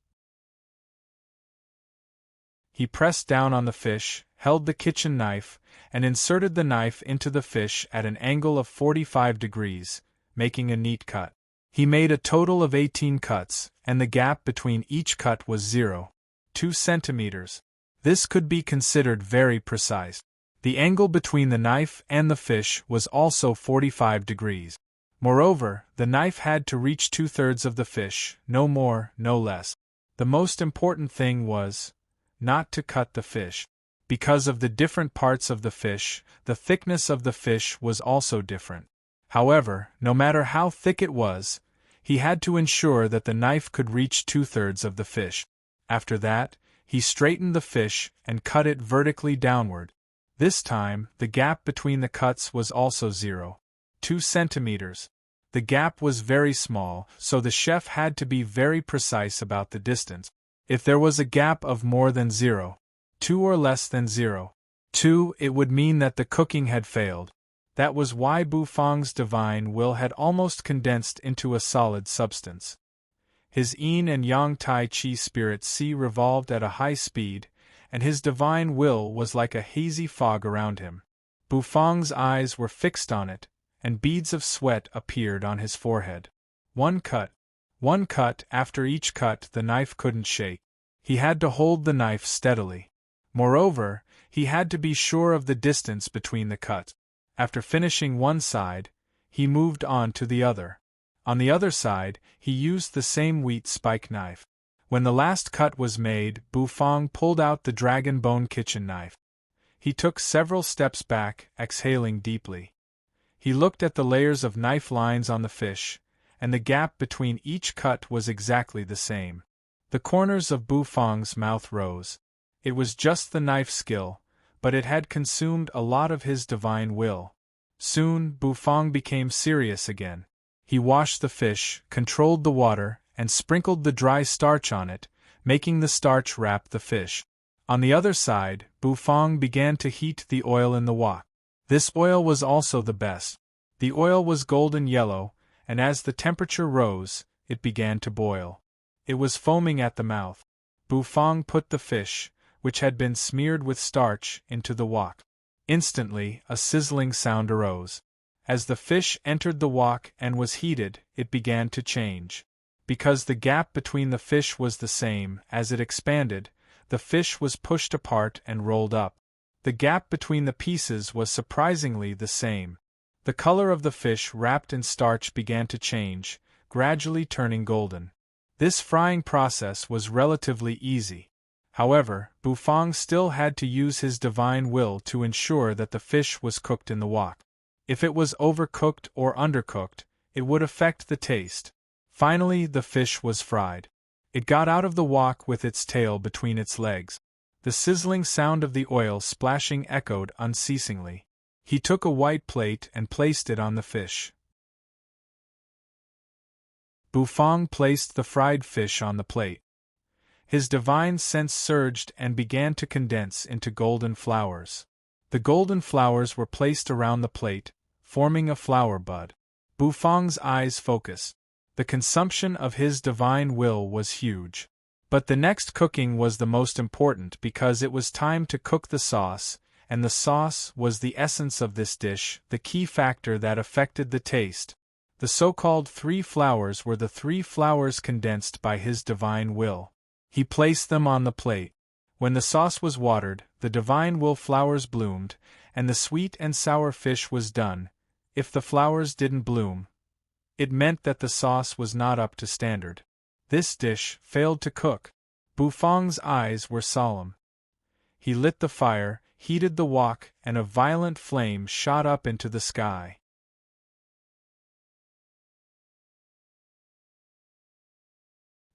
Speaker 1: He pressed down on the fish, held the kitchen knife, and inserted the knife into the fish at an angle of 45 degrees, making a neat cut. He made a total of 18 cuts, and the gap between each cut was 0.2 centimeters. This could be considered very precise. The angle between the knife and the fish was also 45 degrees. Moreover, the knife had to reach 2/3 of the fish, no more, no less. The most important thing was not to cut the fish. Because of the different parts of the fish, the thickness of the fish was also different. However, no matter how thick it was, he had to ensure that the knife could reach 2/3 of the fish. After that, he straightened the fish and cut it vertically downward. This time, the gap between the cuts was also 0.2 centimeters. The gap was very small, so the chef had to be very precise about the distance. If there was a gap of more than 0.2 or less than 0.2, it would mean that the cooking had failed. That was why Bufang's divine will had almost condensed into a solid substance. His yin and yang tai chi spirit C revolved at a high speed, and his divine will was like a hazy fog around him. Bufang's eyes were fixed on it, and beads of sweat appeared on his forehead. One cut, after each cut the knife couldn't shake. He had to hold the knife steadily. Moreover, he had to be sure of the distance between the cuts. After finishing one side, he moved on to the other. On the other side, he used the same wheat spike knife. When the last cut was made, Bufang pulled out the dragon bone kitchen knife. He took several steps back, exhaling deeply. He looked at the layers of knife lines on the fish, and the gap between each cut was exactly the same. The corners of Bufang's mouth rose. It was just the knife skill, but it had consumed a lot of his divine will. Soon, Bufang became serious again. He washed the fish, controlled the water, and sprinkled the dry starch on it, making the starch wrap the fish. On the other side, Bufang began to heat the oil in the wok. This oil was also the best. The oil was golden yellow, and as the temperature rose, it began to boil. It was foaming at the mouth. Bufang put the fish, which had been smeared with starch, into the wok. Instantly, a sizzling sound arose. As the fish entered the wok and was heated, it began to change. Because the gap between the fish was the same, as it expanded, the fish was pushed apart and rolled up. The gap between the pieces was surprisingly the same. The color of the fish wrapped in starch began to change, gradually turning golden. This frying process was relatively easy. However, Bufang still had to use his divine will to ensure that the fish was cooked in the wok. If it was overcooked or undercooked, it would affect the taste. Finally, the fish was fried. It got out of the wok with its tail between its legs. The sizzling sound of the oil splashing echoed unceasingly. He took a white plate and placed it on the fish. Bufang placed the fried fish on the plate. His divine sense surged and began to condense into golden flowers. The golden flowers were placed around the plate, forming a flower bud. Bufang's eyes focused. The consumption of his divine will was huge. But the next cooking was the most important because it was time to cook the sauce, and the sauce was the essence of this dish, the key factor that affected the taste. The so-called 3 flowers were the 3 flowers condensed by his divine will. He placed them on the plate. When the sauce was watered, the divine will flowers bloomed, and the sweet and sour fish was done. If the flowers didn't bloom, it meant that the sauce was not up to standard. This dish failed to cook. Bufang's eyes were solemn. He lit the fire, heated the wok, and a violent flame shot up into the sky.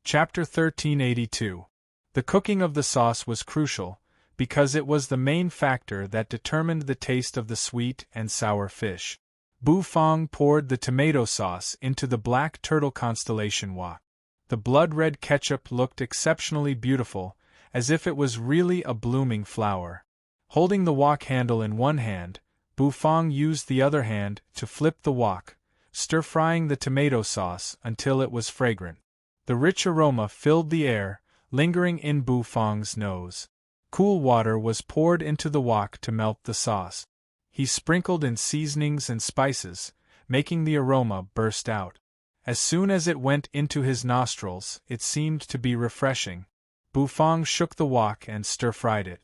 Speaker 1: Chapter 1382. The cooking of the sauce was crucial, because it was the main factor that determined the taste of the sweet and sour fish. Bufang poured the tomato sauce into the black turtle constellation wok. The blood-red ketchup looked exceptionally beautiful, as if it was really a blooming flower. Holding the wok handle in one hand, Bufang used the other hand to flip the wok, stir-frying the tomato sauce until it was fragrant. The rich aroma filled the air, lingering in Bufang's nose. Cool water was poured into the wok to melt the sauce. He sprinkled in seasonings and spices, making the aroma burst out. As soon as it went into his nostrils, it seemed to be refreshing. Bufang shook the wok and stir-fried it.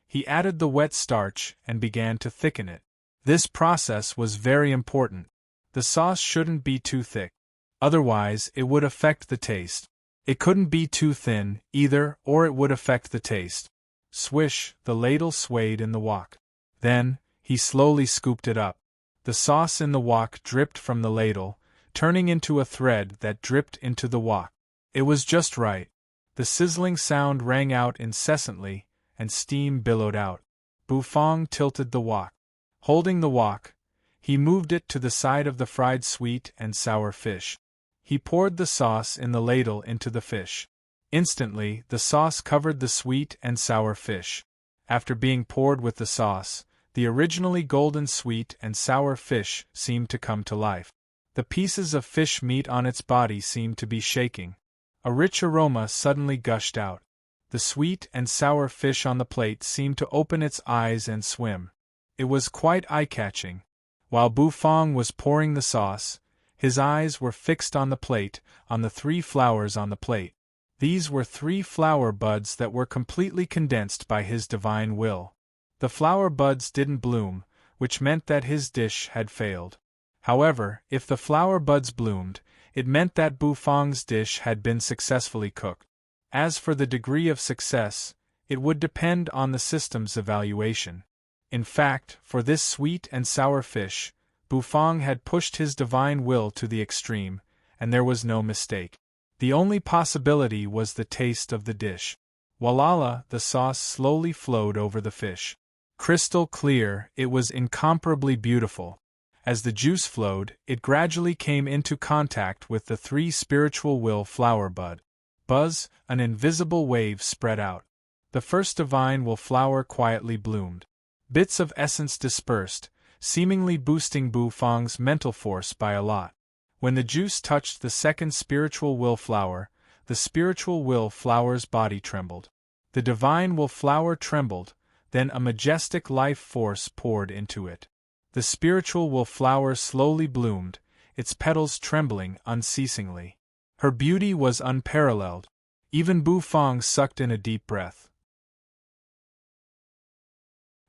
Speaker 1: He added the wet starch and began to thicken it. This process was very important. The sauce shouldn't be too thick. Otherwise, it would affect the taste. It couldn't be too thin, either, or it would affect the taste. Swish, the ladle swayed in the wok. Then, he slowly scooped it up. The sauce in the wok dripped from the ladle, turning into a thread that dripped into the wok. It was just right. The sizzling sound rang out incessantly, and steam billowed out. Bufang tilted the wok. Holding the wok, he moved it to the side of the fried sweet and sour fish. He poured the sauce in the ladle into the fish. Instantly, the sauce covered the sweet and sour fish. After being poured with the sauce, the originally golden sweet and sour fish seemed to come to life. The pieces of fish meat on its body seemed to be shaking. A rich aroma suddenly gushed out. The sweet and sour fish on the plate seemed to open its eyes and swim. It was quite eye-catching. While Bufang was pouring the sauce, his eyes were fixed on the plate, on the 3 flowers on the plate. These were 3 flower buds that were completely condensed by his divine will. The flower buds didn't bloom, which meant that his dish had failed. However, if the flower buds bloomed, it meant that Bufang's dish had been successfully cooked. As for the degree of success, it would depend on the system's evaluation. In fact, for this sweet and sour fish, Bufang had pushed his divine will to the extreme, and there was no mistake. The only possibility was the taste of the dish. Walala, the sauce slowly flowed over the fish. Crystal clear, it was incomparably beautiful. As the juice flowed, it gradually came into contact with the 3 spiritual will flower bud. Buzz, an invisible wave spread out. The first divine will flower quietly bloomed. Bits of essence dispersed, seemingly boosting Bu Fang's mental force by a lot. When the juice touched the second spiritual will flower, the spiritual will flower's body trembled. The divine will flower trembled, then a majestic life force poured into it. The spiritual will flower slowly bloomed, its petals trembling unceasingly. Her beauty was unparalleled. Even Bu Fang sucked in a deep breath.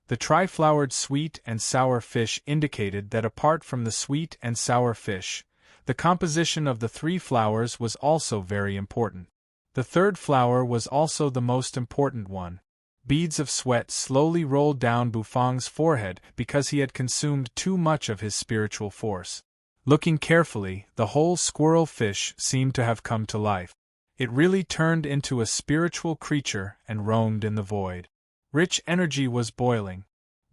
Speaker 1: The tri-flowered sweet and sour fish indicated that apart from the sweet and sour fish, the composition of the 3 flowers was also very important. The third flower was also the most important one. Beads of sweat slowly rolled down Bu Fang's forehead because he had consumed too much of his spiritual force. Looking carefully, the whole squirrel fish seemed to have come to life. It really turned into a spiritual creature and roamed in the void. Rich energy was boiling.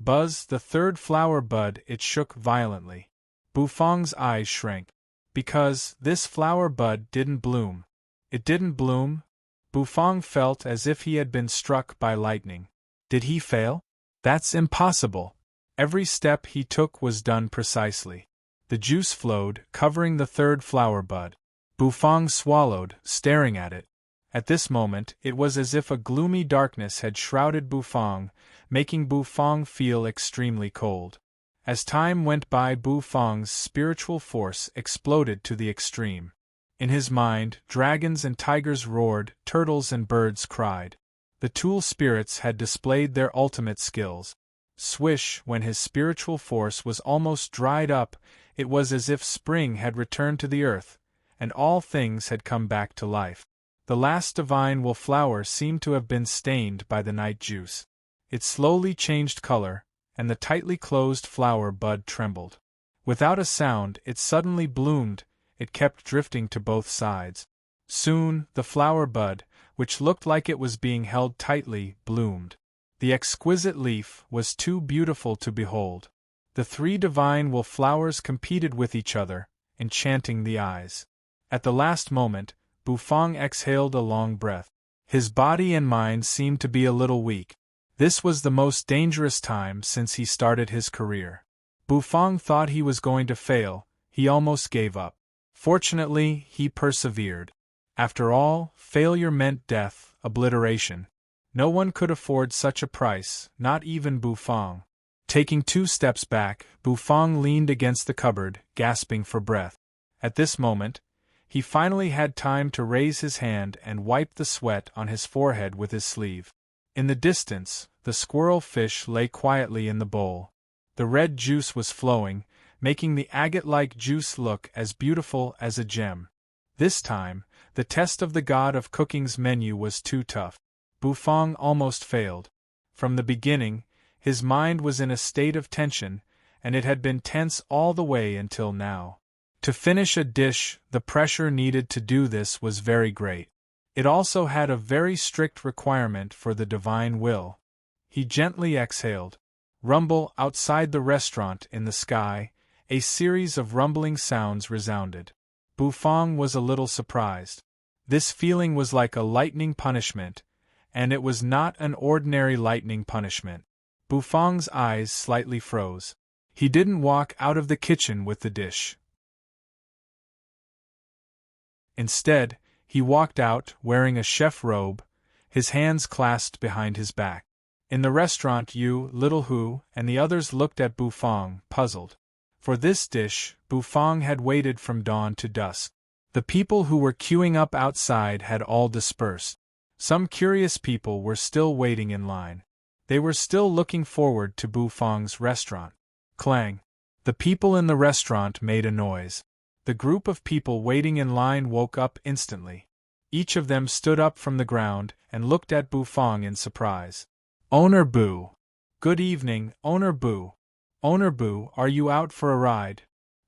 Speaker 1: Buzz, the third flower bud, it shook violently. Bu Fang's eyes shrank. Because this flower bud didn't bloom. It didn't bloom? Bu Fang felt as if he had been struck by lightning. Did he fail? That's impossible. Every step he took was done precisely. The juice flowed, covering the third flower bud. Bu Fang swallowed, staring at it. At this moment, it was as if a gloomy darkness had shrouded Bu Fang, making Bu Fang feel extremely cold. As time went by, Bu Fang's spiritual force exploded to the extreme. In his mind, dragons and tigers roared, turtles and birds cried. The Tool spirits had displayed their ultimate skills. Swish, when his spiritual force was almost dried up, it was as if spring had returned to the earth, and all things had come back to life. The last divine will flower seemed to have been stained by the night juice. It slowly changed color, and the tightly closed flower bud trembled. Without a sound, it suddenly bloomed. It kept drifting to both sides. Soon, the flower bud, which looked like it was being held tightly, bloomed. The exquisite leaf was too beautiful to behold. The 3 divine will flowers competed with each other, enchanting the eyes. At the last moment, Bu Fang exhaled a long breath. His body and mind seemed to be a little weak. This was the most dangerous time since he started his career. Bu Fang thought he was going to fail. He almost gave up. Fortunately, he persevered. After all, failure meant death, obliteration. No one could afford such a price, not even Bu Fang. Taking 2 steps back, Bu Fang leaned against the cupboard, gasping for breath. At this moment, he finally had time to raise his hand and wipe the sweat on his forehead with his sleeve. In the distance, the squirrel fish lay quietly in the bowl. The red juice was flowing, making the agate-like juice look as beautiful as a gem. This time, the test of the god of cooking's menu was too tough. Bu Fang almost failed. From the beginning, his mind was in a state of tension, and it had been tense all the way until now. To finish a dish, the pressure needed to do this was very great. It also had a very strict requirement for the divine will. He gently exhaled. Rumble outside the restaurant in the sky, a series of rumbling sounds resounded. Bu Fang was a little surprised. This feeling was like a lightning punishment, and it was not an ordinary lightning punishment. Bu Fang's eyes slightly froze. He didn't walk out of the kitchen with the dish. Instead, he walked out, wearing a chef robe, his hands clasped behind his back. In the restaurant, Yu, Little Hu, and the others looked at Bu Fang, puzzled. For this dish, Bu Fang had waited from dawn to dusk. The people who were queuing up outside had all dispersed. Some curious people were still waiting in line. They were still looking forward to Bu Fang's restaurant. Clang! The people in the restaurant made a noise. The group of people waiting in line woke up instantly. Each of them stood up from the ground and looked at Bu Fang in surprise. Owner Bu! Good evening, Owner Bu! Owner Bu, are you out for a ride?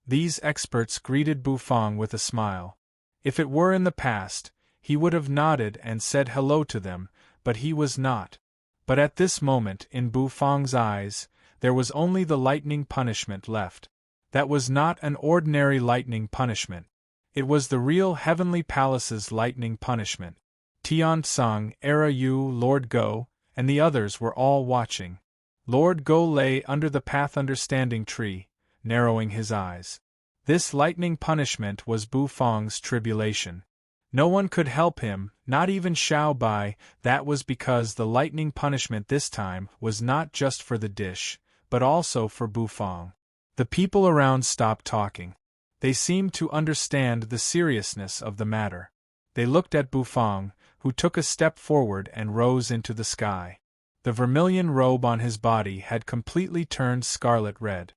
Speaker 1: These experts greeted Bu Fang with a smile. If it were in the past, he would have nodded and said hello to them, but he was not. But at this moment, in Bu Fang's eyes, there was only the lightning punishment left. That was not an ordinary lightning punishment. It was the real Heavenly Palace's lightning punishment. Tian Tsang, Era Yu, Lord Go, and the others were all watching. Lord Go lay under the path understanding tree, narrowing his eyes. This lightning punishment was Bu Fang's tribulation. No one could help him, not even Xiao Bai. That was because the lightning punishment this time was not just for the dish, but also for Bu Fang. The people around stopped talking. They seemed to understand the seriousness of the matter. They looked at Bu Fang, who took a step forward and rose into the sky. The vermilion robe on his body had completely turned scarlet red.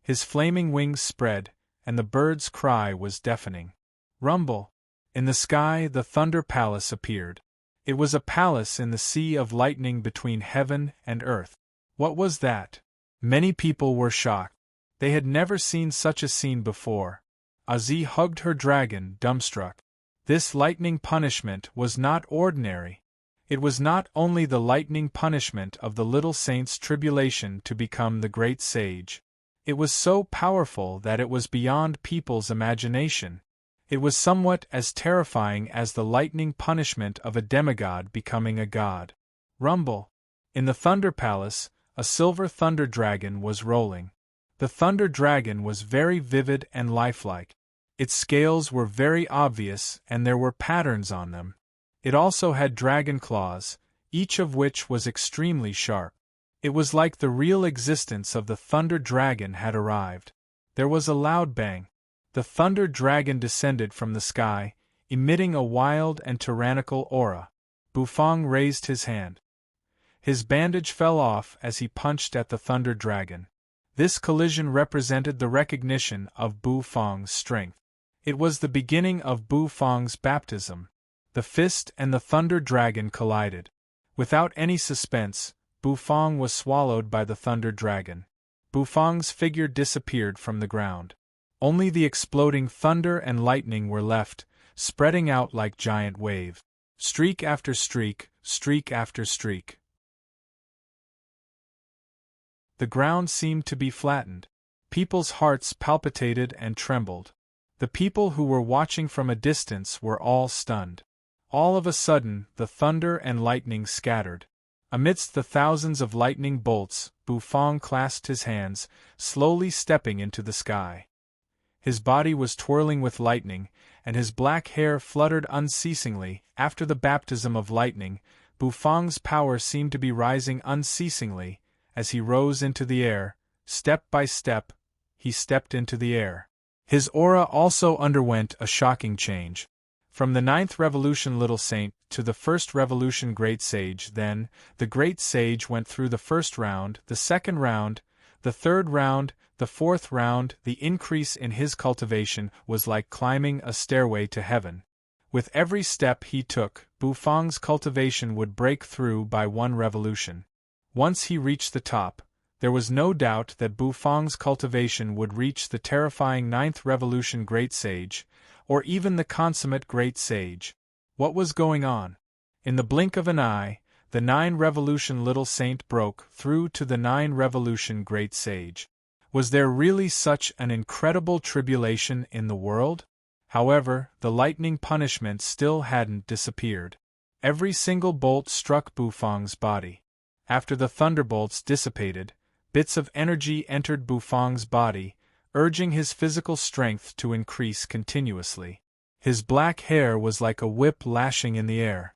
Speaker 1: His flaming wings spread, and the bird's cry was deafening. Rumble! In the sky the Thunder Palace appeared. It was a palace in the sea of lightning between heaven and earth. What was that? Many people were shocked. They had never seen such a scene before. Azi hugged her dragon, dumbstruck. This lightning punishment was not ordinary. It was not only the lightning punishment of the little saint's tribulation to become the great sage. It was so powerful that it was beyond people's imagination. It was somewhat as terrifying as the lightning punishment of a demigod becoming a god. Rumble! In the Thunder Palace, a silver thunder dragon was rolling. The thunder dragon was very vivid and lifelike. Its scales were very obvious and there were patterns on them. It also had dragon claws, each of which was extremely sharp. It was like the real existence of the thunder dragon had arrived. There was a loud bang. The thunder dragon descended from the sky, emitting a wild and tyrannical aura. Bu Fang raised his hand. His bandage fell off as he punched at the thunder dragon. This collision represented the recognition of Bu Fang's strength. It was the beginning of Bu Fang's baptism. The fist and the thunder dragon collided. Without any suspense, Bu Fang was swallowed by the thunder dragon. Bu Fang's figure disappeared from the ground. Only the exploding thunder and lightning were left, spreading out like giant wave. Streak after streak, streak after streak. The ground seemed to be flattened. People's hearts palpitated and trembled. The people who were watching from a distance were all stunned. All of a sudden, the thunder and lightning scattered. Amidst the thousands of lightning bolts, Bu Fang clasped his hands, slowly stepping into the sky. His body was twirling with lightning, and his black hair fluttered unceasingly. After the baptism of lightning, Bu Fang's power seemed to be rising unceasingly. As he rose into the air, step by step, he stepped into the air. His aura also underwent a shocking change. From the 9th revolution Little Saint to the 1st revolution Great Sage. Then, the Great Sage went through the 1st round, the 2nd round, the 3rd round, the 4th round. The increase in his cultivation was like climbing a stairway to heaven. With every step he took, Bu Fang's cultivation would break through by 1 revolution. Once he reached the top, there was no doubt that Bu Fang's cultivation would reach the terrifying 9th revolution Great Sage, or even the consummate Great Sage. What was going on? In the blink of an eye, the 9 revolution Little Saint broke through to the 9 revolution Great Sage. Was there really such an incredible tribulation in the world? However, the lightning punishment still hadn't disappeared. Every single bolt struck Bu Fang's body. After the thunderbolts dissipated, bits of energy entered Bu Fang's body, urging his physical strength to increase continuously. His black hair was like a whip lashing in the air.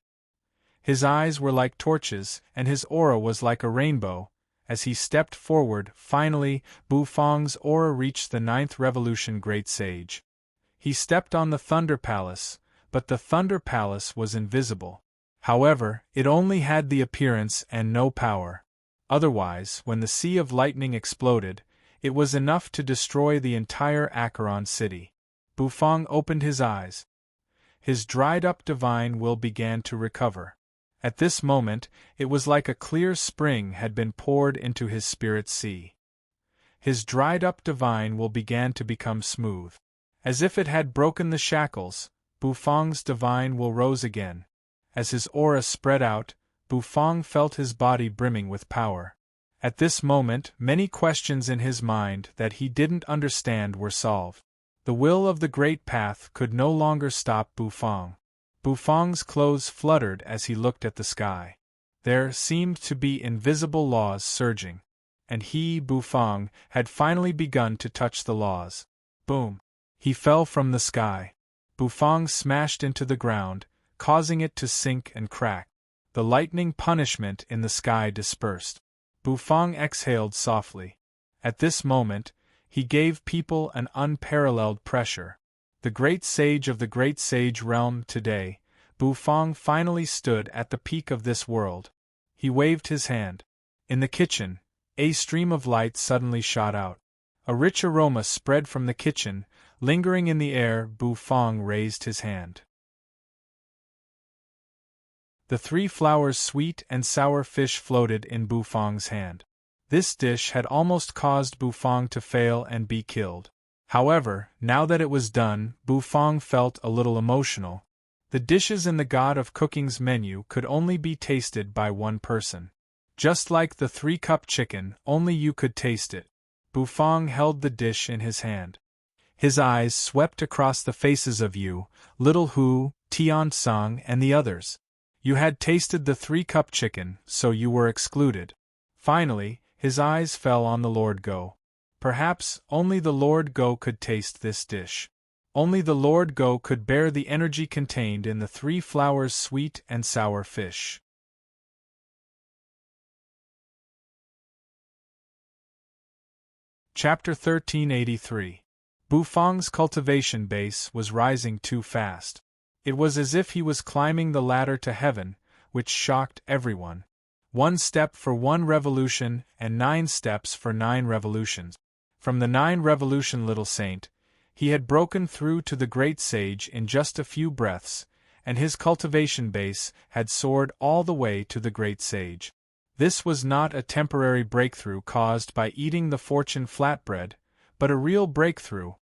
Speaker 1: His eyes were like torches, and his aura was like a rainbow. As he stepped forward, finally, Bu Fang's aura reached the 9th revolution Great Sage. He stepped on the Thunder Palace, but the Thunder Palace was invisible. However, it only had the appearance and no power. Otherwise, when the Sea of Lightning exploded, it was enough to destroy the entire Acheron city. Bu Fang opened his eyes. His dried-up divine will began to recover. At this moment, it was like a clear spring had been poured into his spirit sea. His dried-up divine will began to become smooth. As if it had broken the shackles, Bu Fang's divine will rose again. As his aura spread out, Bu Fang felt his body brimming with power. At this moment, many questions in his mind that he didn't understand were solved. The will of the Great Path could no longer stop Bufang. Bufang's clothes fluttered as he looked at the sky. There seemed to be invisible laws surging. And he, Bufang, had finally begun to touch the laws. Boom! He fell from the sky. Bufang smashed into the ground, causing it to sink and crack. The lightning punishment in the sky dispersed. Bufang exhaled softly. At this moment, he gave people an unparalleled pressure. The great sage of the great sage realm today, Bufang finally stood at the peak of this world. He waved his hand. In the kitchen, a stream of light suddenly shot out. A rich aroma spread from the kitchen, lingering in the air. Bufang raised his hand. The 3 flowers sweet and sour fish floated in Bufang's hand. This dish had almost caused Bufang to fail and be killed. However, now that it was done, Bufang felt a little emotional. The dishes in the God of Cooking's menu could only be tasted by one person. Just like the 3-cup chicken, only you could taste it. Bufang held the dish in his hand. His eyes swept across the faces of you, Little Hu, Tian Sang, and the others. You had tasted the 3-cup chicken, so you were excluded. Finally, his eyes fell on the Lord Go. Perhaps only the Lord Go could taste this dish. Only the Lord Go could bear the energy contained in the 3 flowers sweet and sour fish. Chapter 1383. Bufang's cultivation base was rising too fast. It was as if he was climbing the ladder to heaven, which shocked everyone. 1 step for 1 revolution, and 9 steps for 9 revolutions. From the 9 revolution little saint, he had broken through to the great sage in just a few breaths, and his cultivation base had soared all the way to the great sage. This was not a temporary breakthrough caused by eating the fortune flatbread, but a real breakthrough.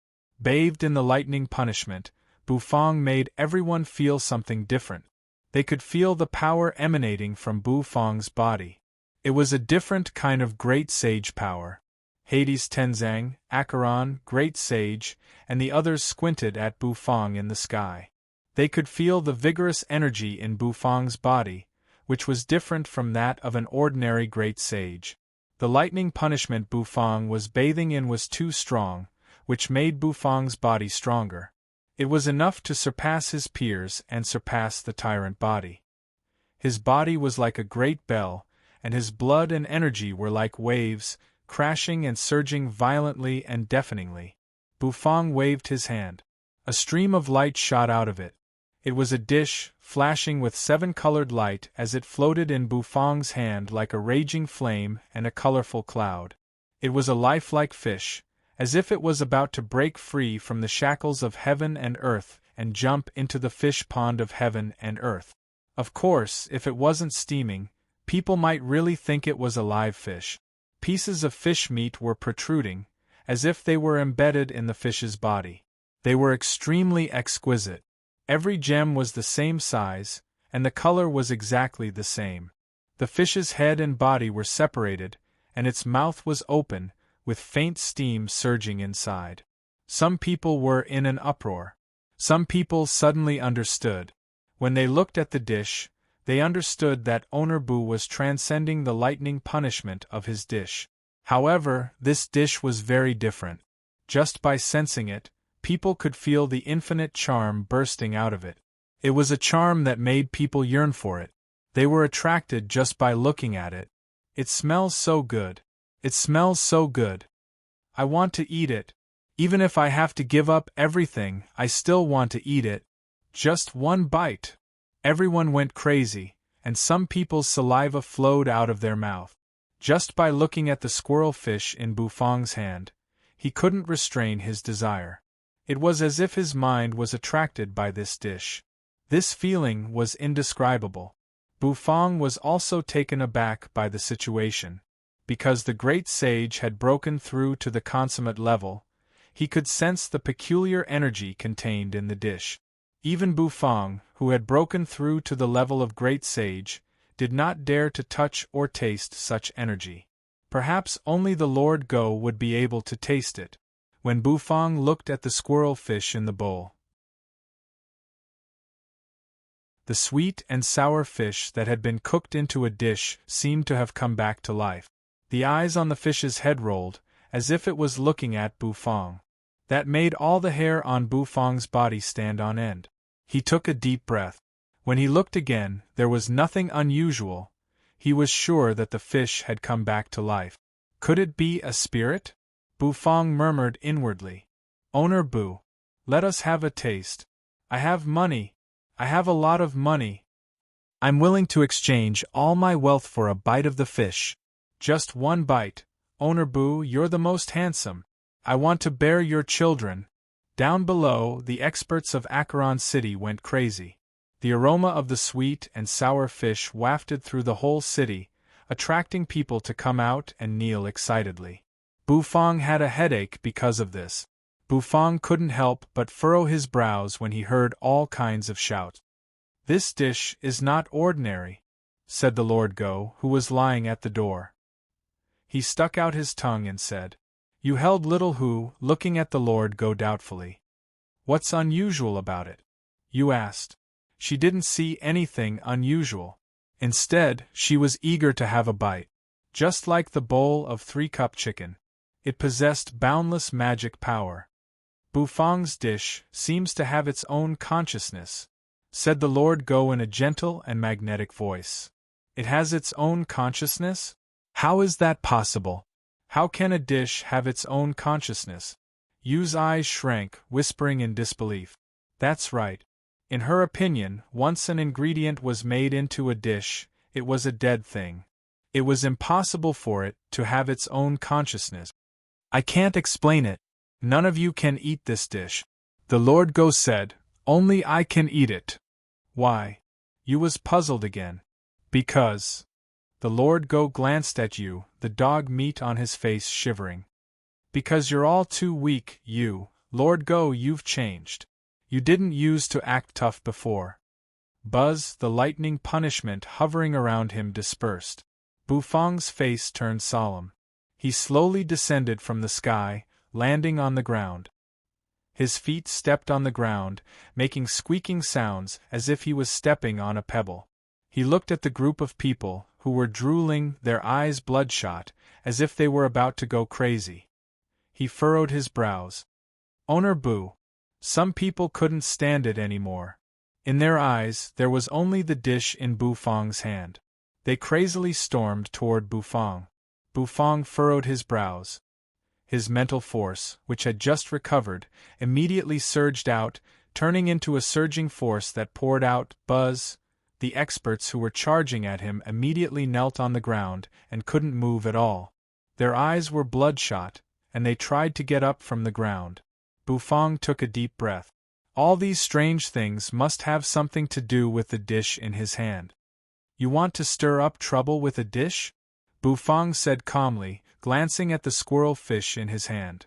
Speaker 1: Bathed in the lightning punishment, Bufang made everyone feel something different. They could feel the power emanating from Bufang's body. It was a different kind of great sage power. Hades Tenzang, Acheron, great sage, and the others squinted at Bufang in the sky. They could feel the vigorous energy in Bufang's body, which was different from that of an ordinary great sage. The lightning punishment Bufang was bathing in was too strong, which made Bufang's body stronger. It was enough to surpass his peers and surpass the tyrant body. His body was like a great bell, and his blood and energy were like waves, crashing and surging violently and deafeningly. Bufang waved his hand. A stream of light shot out of it. It was a dish, flashing with 7-colored light as it floated in Bufang's hand like a raging flame and a colorful cloud. It was a lifelike fish, as if it was about to break free from the shackles of heaven and earth and jump into the fish pond of heaven and earth. Of course, if it wasn't steaming, people might really think it was a live fish. Pieces of fish meat were protruding, as if they were embedded in the fish's body. They were extremely exquisite. Every gem was the same size, and the color was exactly the same. The fish's head and body were separated, and its mouth was open, with faint steam surging inside. Some people were in an uproar. Some people suddenly understood. When they looked at the dish, they understood that Owner Bu was transcending the lightning punishment of his dish. However, this dish was very different. Just by sensing it, people could feel the infinite charm bursting out of it. It was a charm that made people yearn for it. They were attracted just by looking at it. It smells so good. It smells so good. I want to eat it. Even if I have to give up everything, I still want to eat it. Just one bite. Everyone went crazy, and some people's saliva flowed out of their mouth. Just by looking at the squirrel fish in Bufang's hand, he couldn't restrain his desire. It was as if his mind was attracted by this dish. This feeling was indescribable. Bufang was also taken aback by the situation. Because the great sage had broken through to the consummate level, he could sense the peculiar energy contained in the dish. Even Bufang, who had broken through to the level of great sage, did not dare to touch or taste such energy. Perhaps only the Lord Go would be able to taste it. When Bufang looked at the squirrel fish in the bowl, the sweet and sour fish that had been cooked into a dish seemed to have come back to life. The eyes on the fish's head rolled, as if it was looking at Bufang. That made all the hair on Bufang's body stand on end. He took a deep breath. When he looked again, there was nothing unusual. He was sure that the fish had come back to life. Could it be a spirit? Bufang murmured inwardly. Owner Bu, let us have a taste. I have money. I have a lot of money. I'm willing to exchange all my wealth for a bite of the fish. Just one bite. Owner Bu, you're the most handsome. I want to bear your children. Down below, the experts of Acheron City went crazy. The aroma of the sweet and sour fish wafted through the whole city, attracting people to come out and kneel excitedly. Bufang had a headache because of this. Bufang couldn't help but furrow his brows when he heard all kinds of shouts. This dish is not ordinary, said the Lord Go, who was lying at the door. He stuck out his tongue and said, You held little Hu, looking at the Lord Go doubtfully. What's unusual about it? You asked. She didn't see anything unusual. Instead, she was eager to have a bite. Just like the bowl of 3-cup chicken. It possessed boundless magic power. Bufang's dish seems to have its own consciousness, said the Lord Go in a gentle and magnetic voice. It has its own consciousness? How is that possible? How can a dish have its own consciousness? Yu's eyes shrank, whispering in disbelief. That's right. In her opinion, once an ingredient was made into a dish, it was a dead thing. It was impossible for it to have its own consciousness. I can't explain it. None of you can eat this dish. The Lord Go said, Only I can eat it. Why? Yu was puzzled again. Because. The Lord Go glanced at Yu, the dog meat on his face shivering. Because you're all too weak, Yu. Lord Go, you've changed. You didn't use to act tough before. Buzz, the lightning punishment hovering around him, dispersed. Bufang's face turned solemn. He slowly descended from the sky, landing on the ground. His feet stepped on the ground, making squeaking sounds as if he was stepping on a pebble. He looked at the group of people, who were drooling, their eyes bloodshot, as if they were about to go crazy. He furrowed his brows. Owner Bu. Some people couldn't stand it anymore. In their eyes, there was only the dish in Bufang's hand. They crazily stormed toward Bufang. Bufang furrowed his brows. His mental force, which had just recovered, immediately surged out, turning into a surging force that poured out. Buzz. The experts who were charging at him immediately knelt on the ground and couldn't move at all. Their eyes were bloodshot, and they tried to get up from the ground. Bufang took a deep breath. All these strange things must have something to do with the dish in his hand. You want to stir up trouble with a dish? Bufang said calmly, glancing at the squirrel fish in his hand.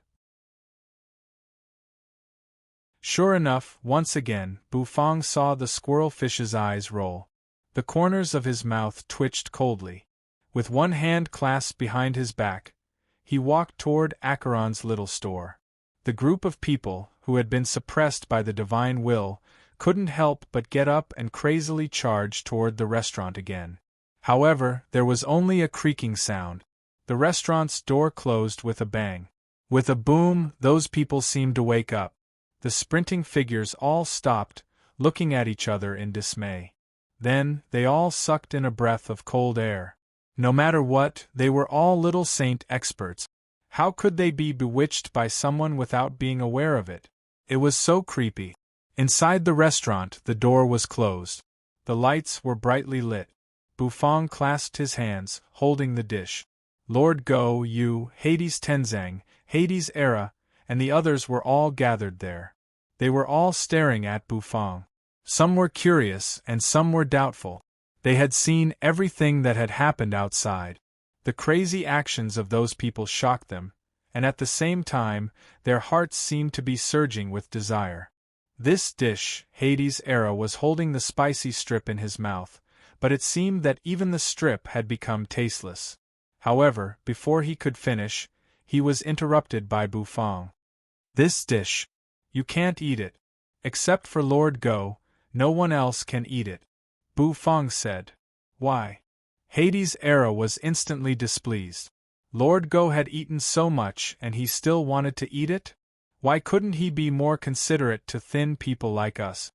Speaker 1: Sure enough, once again, Bufang saw the squirrel fish's eyes roll. The corners of his mouth twitched coldly. With one hand clasped behind his back, he walked toward Acheron's little store. The group of people, who had been suppressed by the divine will, couldn't help but get up and crazily charge toward the restaurant again. However, there was only a creaking sound. The restaurant's door closed with a bang. With a boom, those people seemed to wake up. The sprinting figures all stopped, looking at each other in dismay. Then, they all sucked in a breath of cold air. No matter what, they were all little saint experts. How could they be bewitched by someone without being aware of it? It was so creepy. Inside the restaurant, the door was closed. The lights were brightly lit. Bufang clasped his hands, holding the dish. Lord Go, Yu, Hades Tenzang, Hades Era, and the others were all gathered there. They were all staring at Bufang. Some were curious and some were doubtful. They had seen everything that had happened outside. The crazy actions of those people shocked them, and at the same time, their hearts seemed to be surging with desire. This dish, Hades Era, was holding the spicy strip in his mouth, but it seemed that even the strip had become tasteless. However, before he could finish, he was interrupted by Bufang. "This dish. You can't eat it. Except for Lord Go, no one else can eat it," Bufang said. "Why?" Hades' era was instantly displeased. Lord Go had eaten so much and he still wanted to eat it? Why couldn't he be more considerate to thin people like us?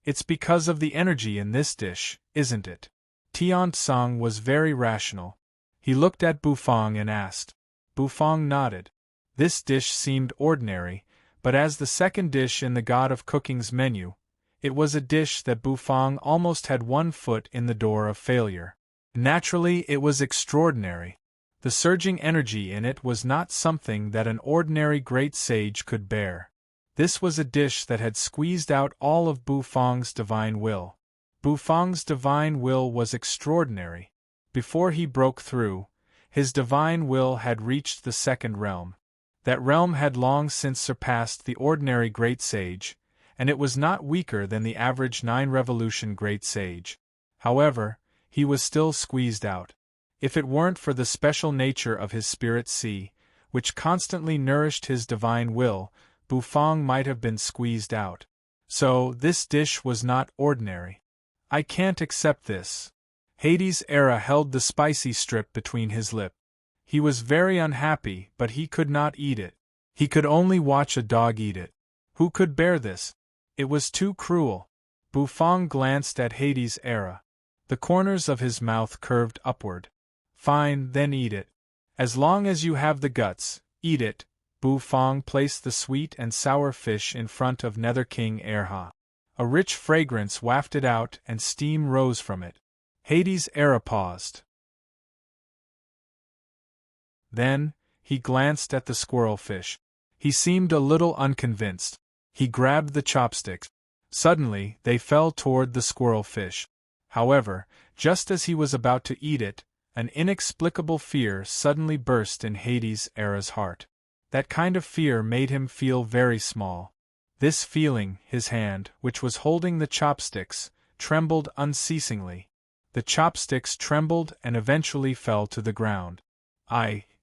Speaker 1: "It's because of the energy in this dish, isn't it?" Tian-tsang was very rational. He looked at Bufang and asked. Bufang nodded. This dish seemed ordinary, but as the second dish in the God of Cooking's menu, it was a dish that Bufang almost had one foot in the door of failure. Naturally, it was extraordinary. The surging energy in it was not something that an ordinary great sage could bear. This was a dish that had squeezed out all of Bufang's divine will. Bufang's divine will was extraordinary. Before he broke through, his divine will had reached the second realm. That realm had long since surpassed the ordinary great sage, and it was not weaker than the average 9-revolution great sage. However, he was still squeezed out. If it weren't for the special nature of his spirit sea, which constantly nourished his divine will, Bufang might have been squeezed out. So, this dish was not ordinary. "I can't accept this." Hades' era held the spicy strip between his lips. He was very unhappy, but he could not eat it. He could only watch a dog eat it. Who could bear this? It was too cruel. Bufang glanced at Hades' era. The corners of his mouth curved upward. "Fine, then eat it. As long as you have the guts, eat it." Bufang placed the sweet and sour fish in front of Nether King Erha. A rich fragrance wafted out and steam rose from it. Hades' era paused. Then, he glanced at the squirrel fish. He seemed a little unconvinced. He grabbed the chopsticks. Suddenly, they fell toward the squirrel fish. However, just as he was about to eat it, an inexplicable fear suddenly burst in Hades' era's heart. That kind of fear made him feel very small. This feeling, his hand, which was holding the chopsticks, trembled unceasingly. The chopsticks trembled and eventually fell to the ground.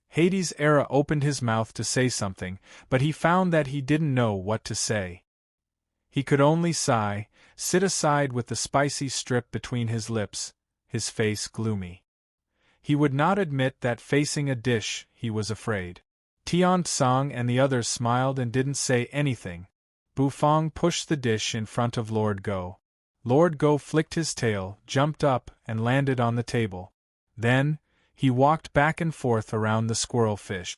Speaker 1: Hades' era opened his mouth to say something, but he found that he didn't know what to say. He could only sigh, sit aside with the spicy strip between his lips, his face gloomy. He would not admit that facing a dish, he was afraid. Tian-tsang and the others smiled and didn't say anything. Bufang pushed the dish in front of Lord Go. Lord Go flicked his tail, jumped up, and landed on the table. Then, he walked back and forth around the squirrel fish.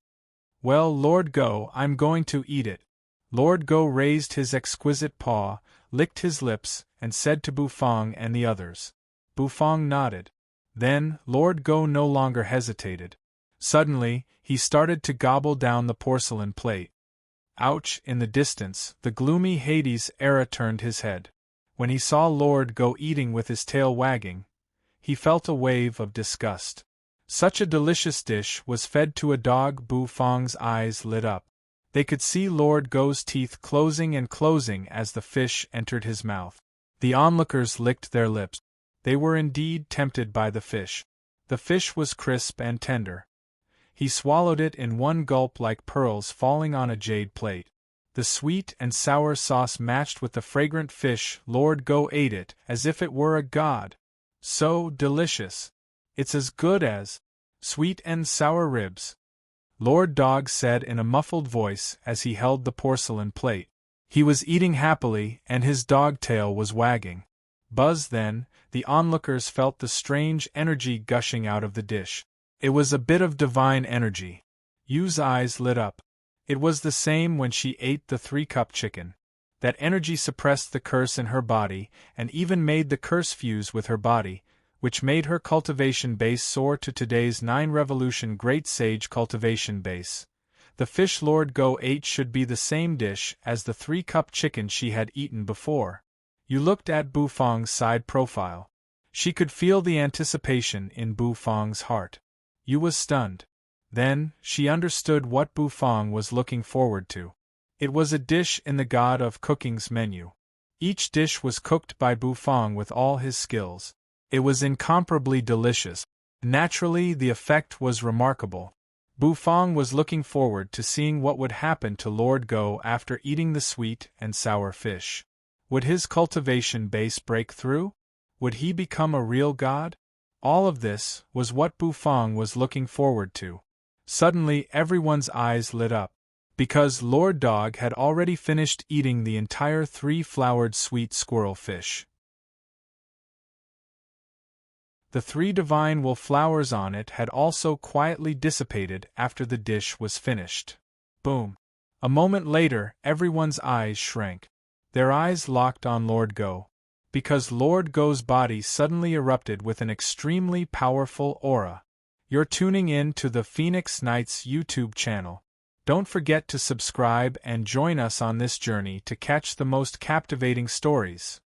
Speaker 1: "Well, Lord Go, I'm going to eat it." Lord Go raised his exquisite paw, licked his lips, and said to Bufang and the others. Bufang nodded. Then, Lord Go no longer hesitated. Suddenly, he started to gobble down the porcelain plate. Ouch! In the distance, the gloomy Hades' era turned his head. When he saw Lord Go eating with his tail wagging, he felt a wave of disgust. Such a delicious dish was fed to a dog. Bufang's eyes lit up. They could see Lord Go's teeth closing and closing as the fish entered his mouth. The onlookers licked their lips. They were indeed tempted by the fish. The fish was crisp and tender. He swallowed it in one gulp like pearls falling on a jade plate. The sweet and sour sauce matched with the fragrant fish. Lord Go ate it as if it were a god. So delicious. It's as good as sweet and sour ribs, Lord Dog said in a muffled voice as he held the porcelain plate. He was eating happily and his dog tail was wagging. Buzz then, the onlookers felt the strange energy gushing out of the dish. It was a bit of divine energy. Yu's eyes lit up. It was the same when she ate the 3-cup chicken. That energy suppressed the curse in her body and even made the curse fuse with her body, which made her cultivation base soar to today's 9-revolution great sage cultivation base. The fish Lord Go ate should be the same dish as the 3-cup chicken she had eaten before. Yu looked at Bufang's side profile. She could feel the anticipation in Bufang's heart. Yu was stunned. Then, she understood what Bufang was looking forward to. It was a dish in the God of Cooking's menu. Each dish was cooked by Bufang with all his skills. It was incomparably delicious. Naturally, the effect was remarkable. Bufang was looking forward to seeing what would happen to Lord Go after eating the sweet and sour fish. Would his cultivation base break through? Would he become a real god? All of this was what Bufang was looking forward to. Suddenly, everyone's eyes lit up, because Lord Dog had already finished eating the entire 3-flowered sweet squirrel fish. The 3 divine wool flowers on it had also quietly dissipated after the dish was finished. Boom! A moment later, everyone's eyes shrank. Their eyes locked on Lord Go, because Lord Go's body suddenly erupted with an extremely powerful aura. You're tuning in to the Phoenix Knights YouTube channel. Don't forget to subscribe and join us on this journey to catch the most captivating stories.